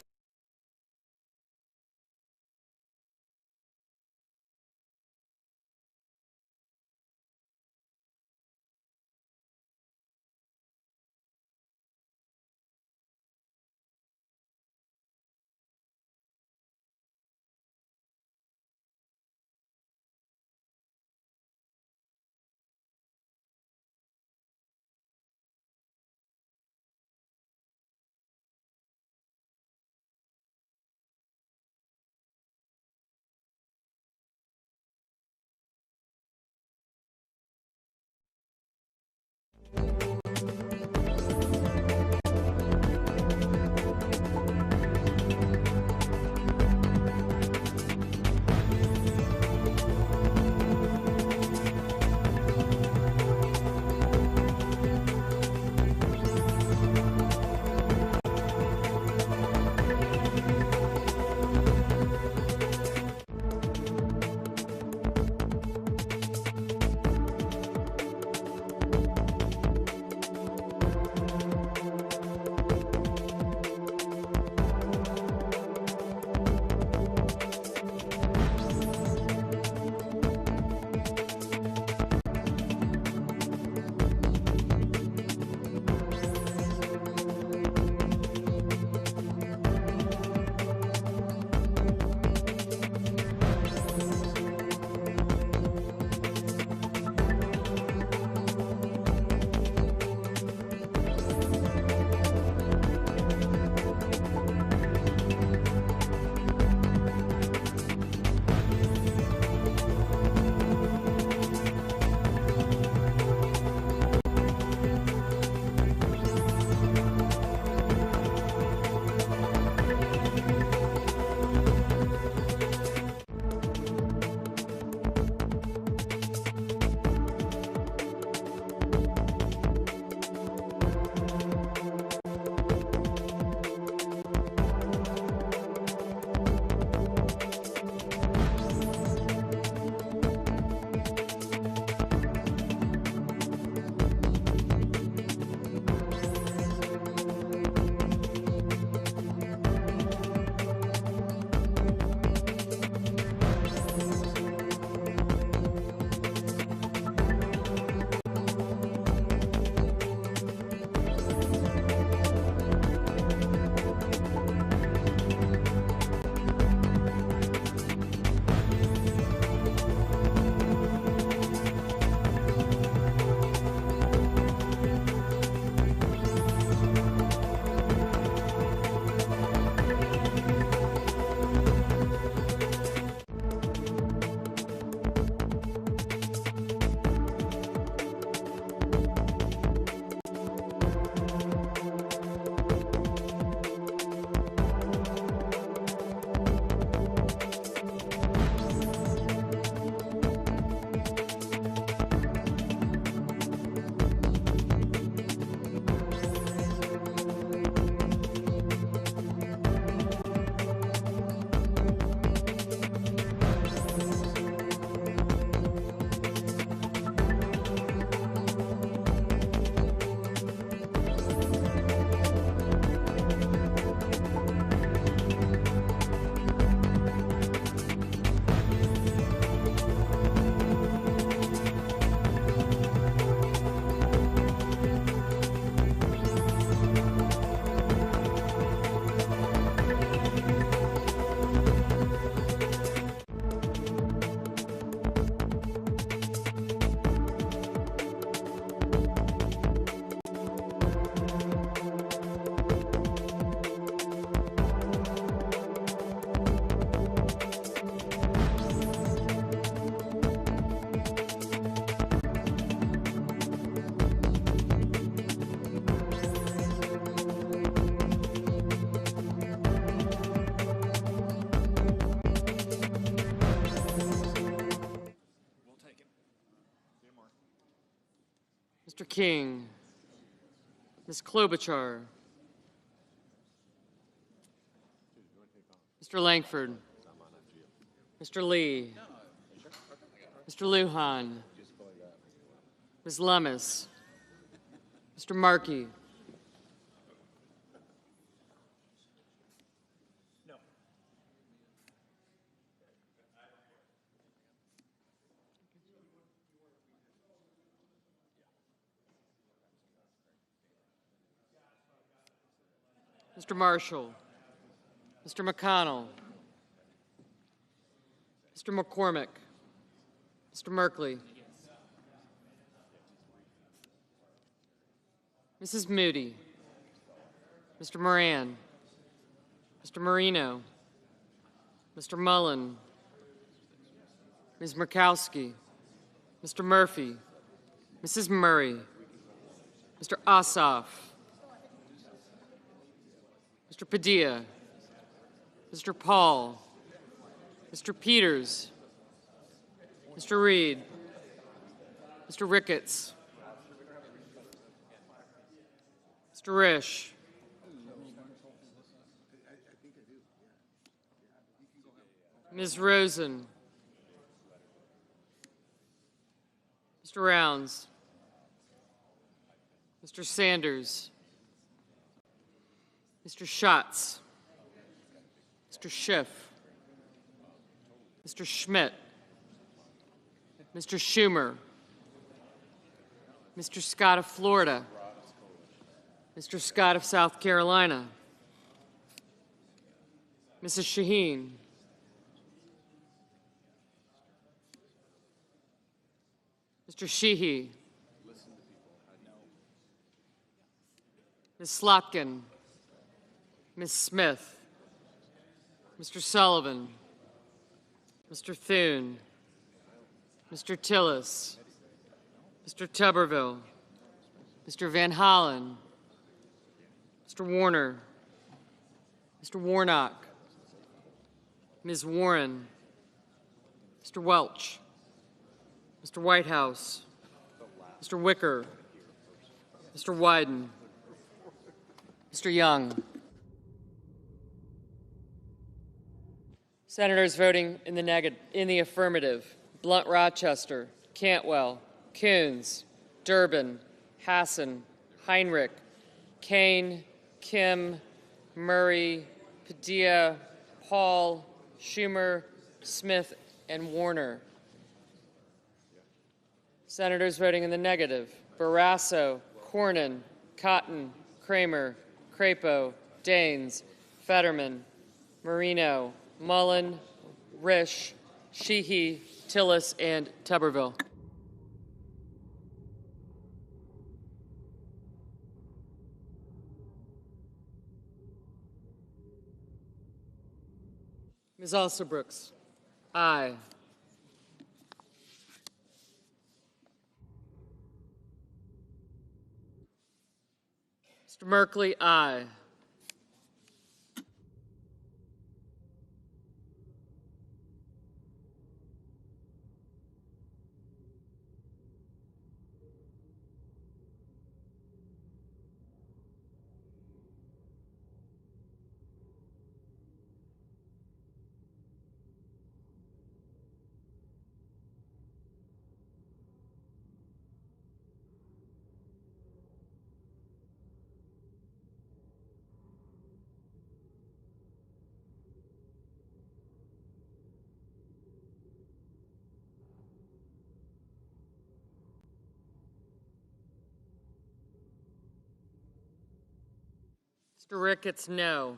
Mr. King, Ms. Klobuchar, Mr. Langford, Mr. Lee, Mr. Lujan, Ms. Lummis, Mr. Markey, Mr. Marshall, Mr. McConnell, Mr. McCormick, Mr. Merkley, Mrs. Moody, Mr. Moran, Mr. Marino, Mr. Mullen, Ms. Murkowski, Mr. Murphy, Mrs. Murray, Mr. Ossoff, Mr. Padilla, Mr. Paul, Mr. Peters, Mr. Reed, Mr. Ricketts, Mr. Risch, Ms. Rosen, Mr. Rounds, Mr. Sanders, Mr. Schatz, Mr. Schiff, Mr. Schmidt, Mr. Schumer, Mr. Scott of Florida, Mr. Scott of South Carolina, Mrs. Shaheen, Mr. Sheehy, Ms. Slotkin, Ms. Smith, Mr. Sullivan, Mr. Thune, Mr. Tillis, Mr. Tuberville, Mr. Van Hollen, Mr. Warner, Mr. Warnock, Ms. Warren, Mr. Welch, Mr. Whitehouse, Mr. Wicker, Mr. Wyden, Mr. Young. Senators voting in the affirmative: Blunt Rochester, Cantwell, Coons, Durbin, Hassan, Heinrich, Kane, Kim, Murray, Padilla, Paul, Schumer, Smith, and Warner. Senators voting in the negative: Barrasso, Cornyn, Cotton, Kramer, Crapo, Daines, Fetterman, Marino, Mullen, Risch, Sheehy, Tillis, and Tuberville. Ms. Alsobrooks, aye. Mr. Merkley, aye. Mr. Ricketts, no.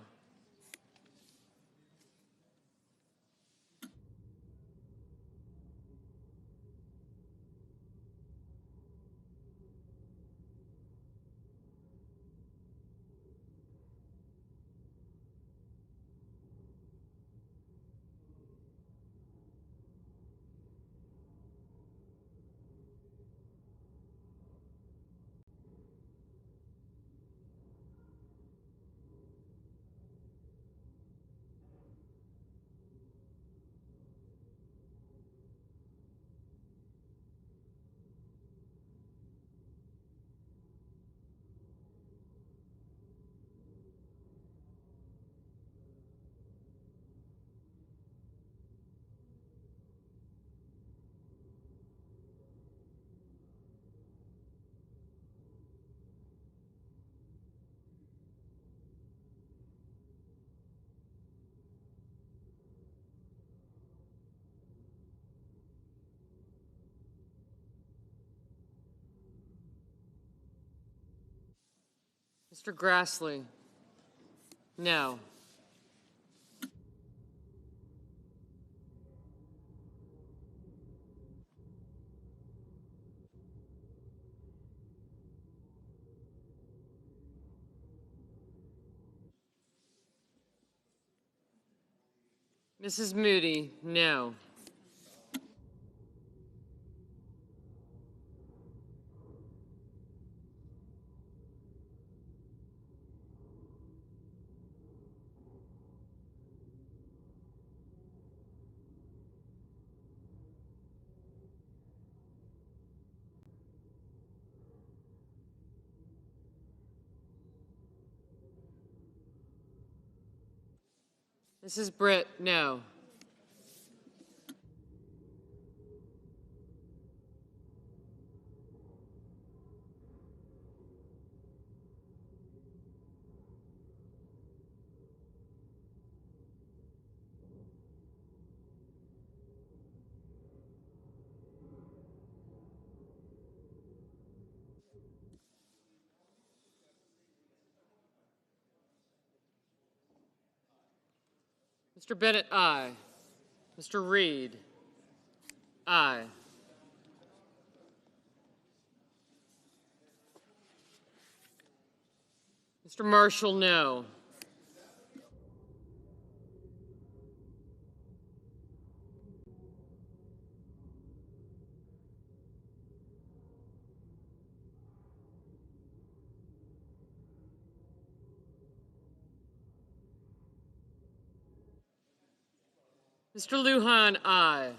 Mr. Grassley? No. Mrs. Moody? No. Mrs. Britt? No. Mr. Bennett, aye. Mr. Reed? Aye. Mr. Marshall, no. Mr. Lujan, aye.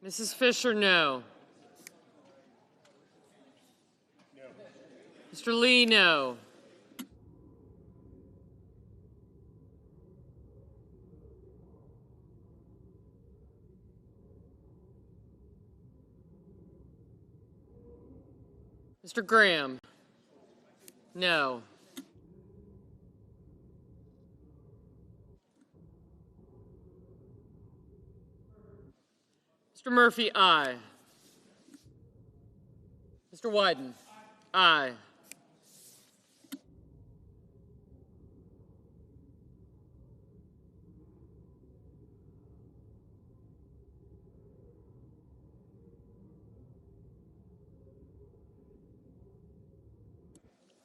Mrs. Fisher, no. Mr. Lee, no. Mr. Graham? No. Mr. Murphy, aye. Mr. Wyden? Aye.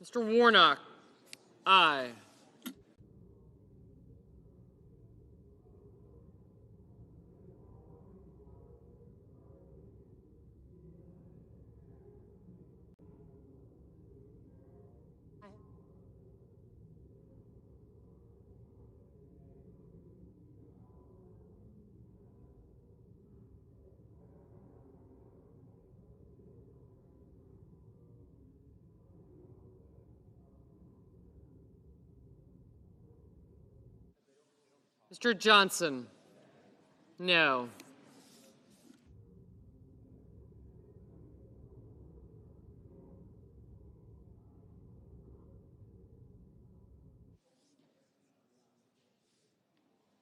Mr. Warnock? Aye. Mr. Johnson? No.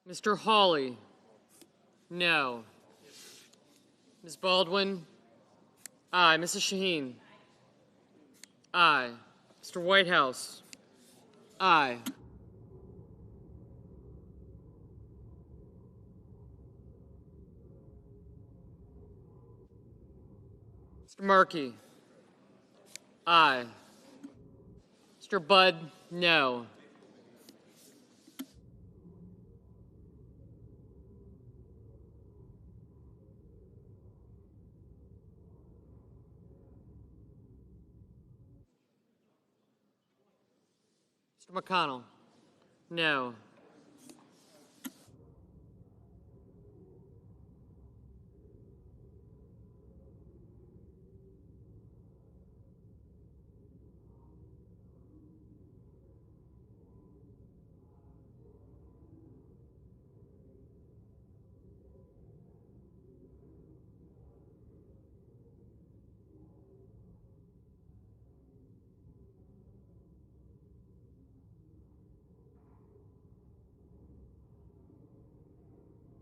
Mr. Hawley? No. Ms. Baldwin? Aye. Mrs. Shaheen? Aye. Mr. Whitehouse? Aye. Mr. Markey? Aye. Mr. Budd? No. Mr. McConnell? No.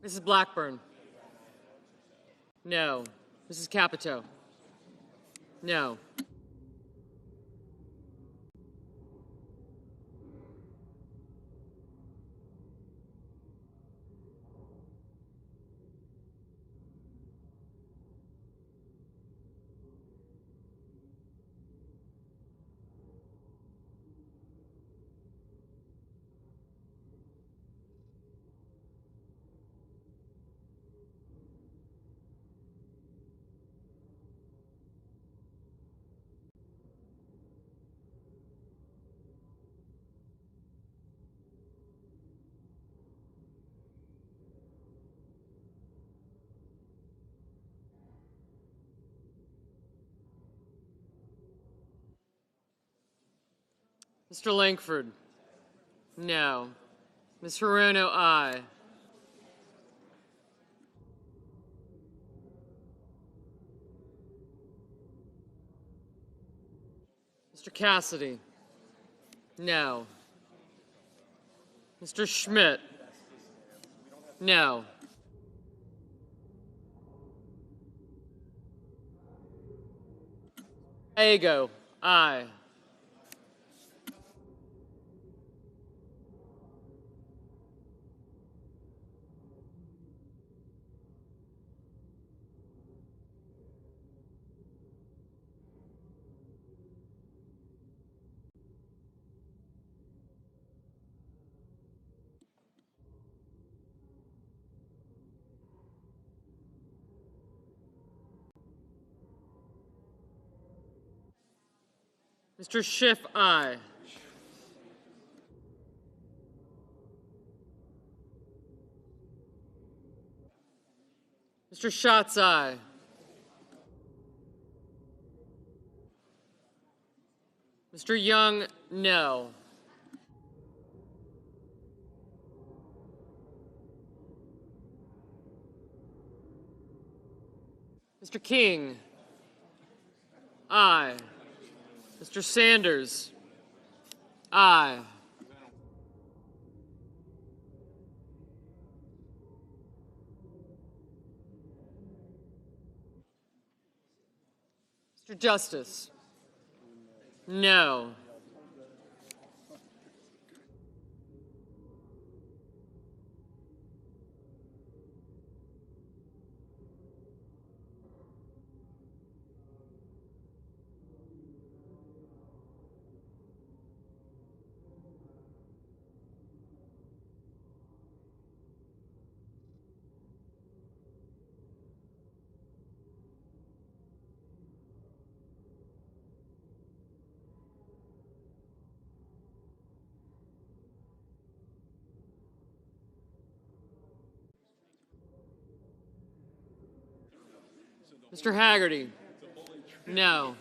Mrs. Blackburn? No. Mrs. Capito? No. Mr. Langford? No. Ms. Hirono, aye. Mr. Cassidy? No. Mr. Schmidt? No. Ago, aye. Mr. Schiff, aye. Mr. Schatz, aye. Mr. Young, no. Mr. King, aye. Mr. Sanders, aye. Mr. Justice, no. Mr. Haggerty, no.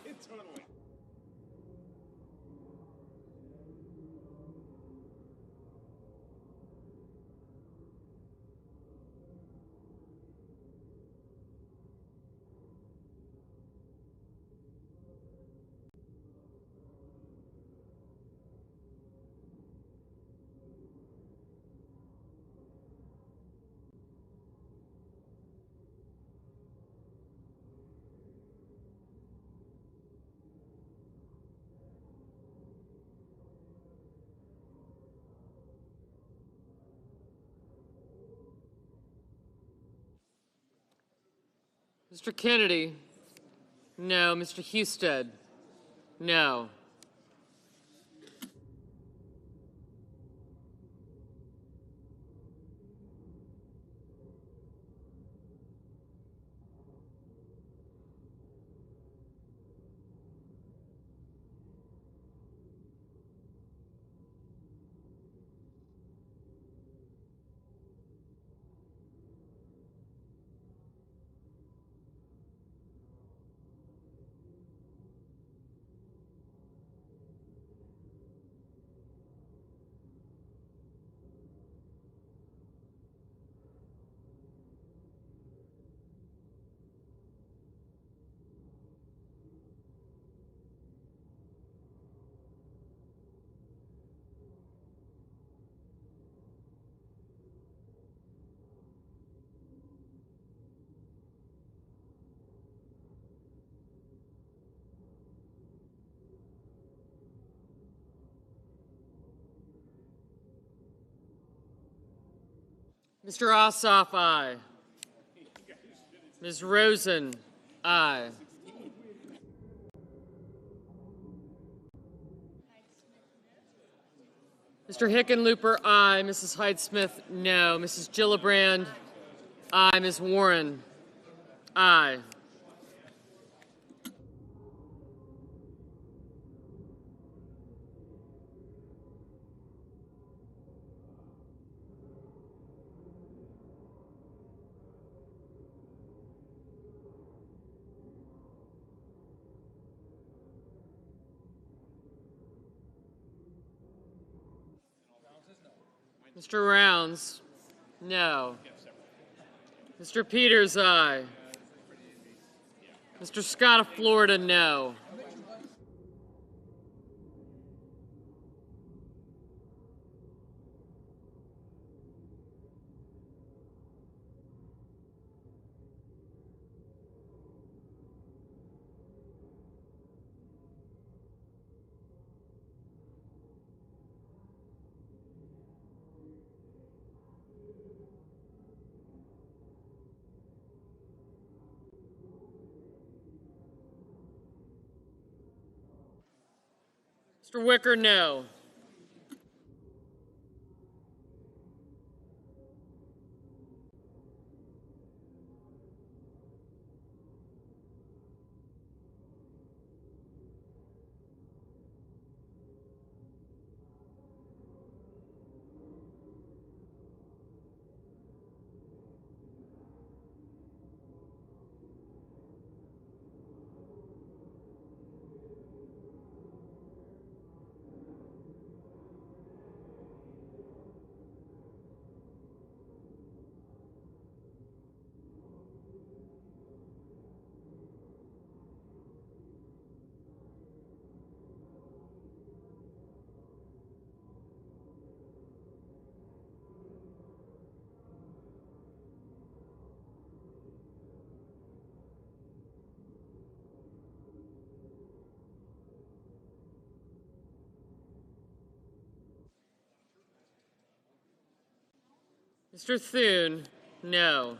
Mr. Kennedy, no. Mr. Husted, no. Mr. Ossoff, aye. Ms. Rosen, aye. Mr. Hickenlooper, aye. Mrs. Hyde-Smith, no. Mrs. Gillibrand, aye. Ms. Warren, aye. Mr. Rounds, no. Mr. Peters, aye. Mr. Scott of Florida, no. Mr. Wicker, no. Mr. Thune, no.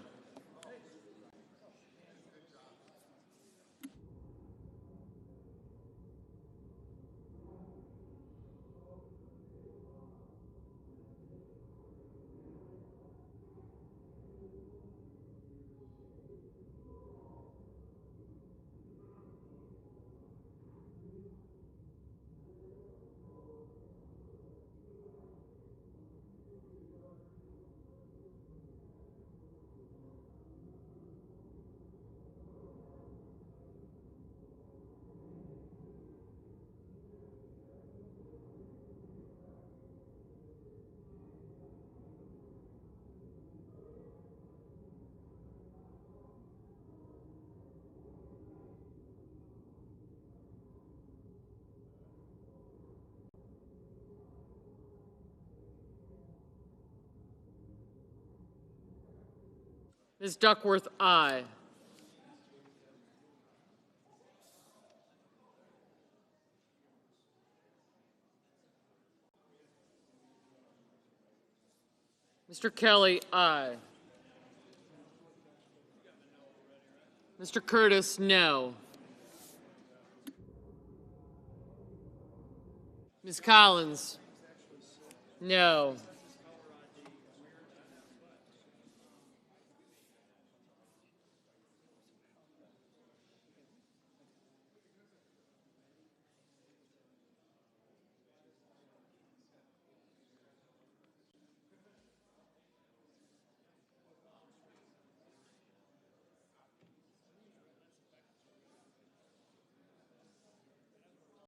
Ms. Duckworth, aye. Mr. Kelly, aye. Mr. Curtis, no. Ms. Collins, no.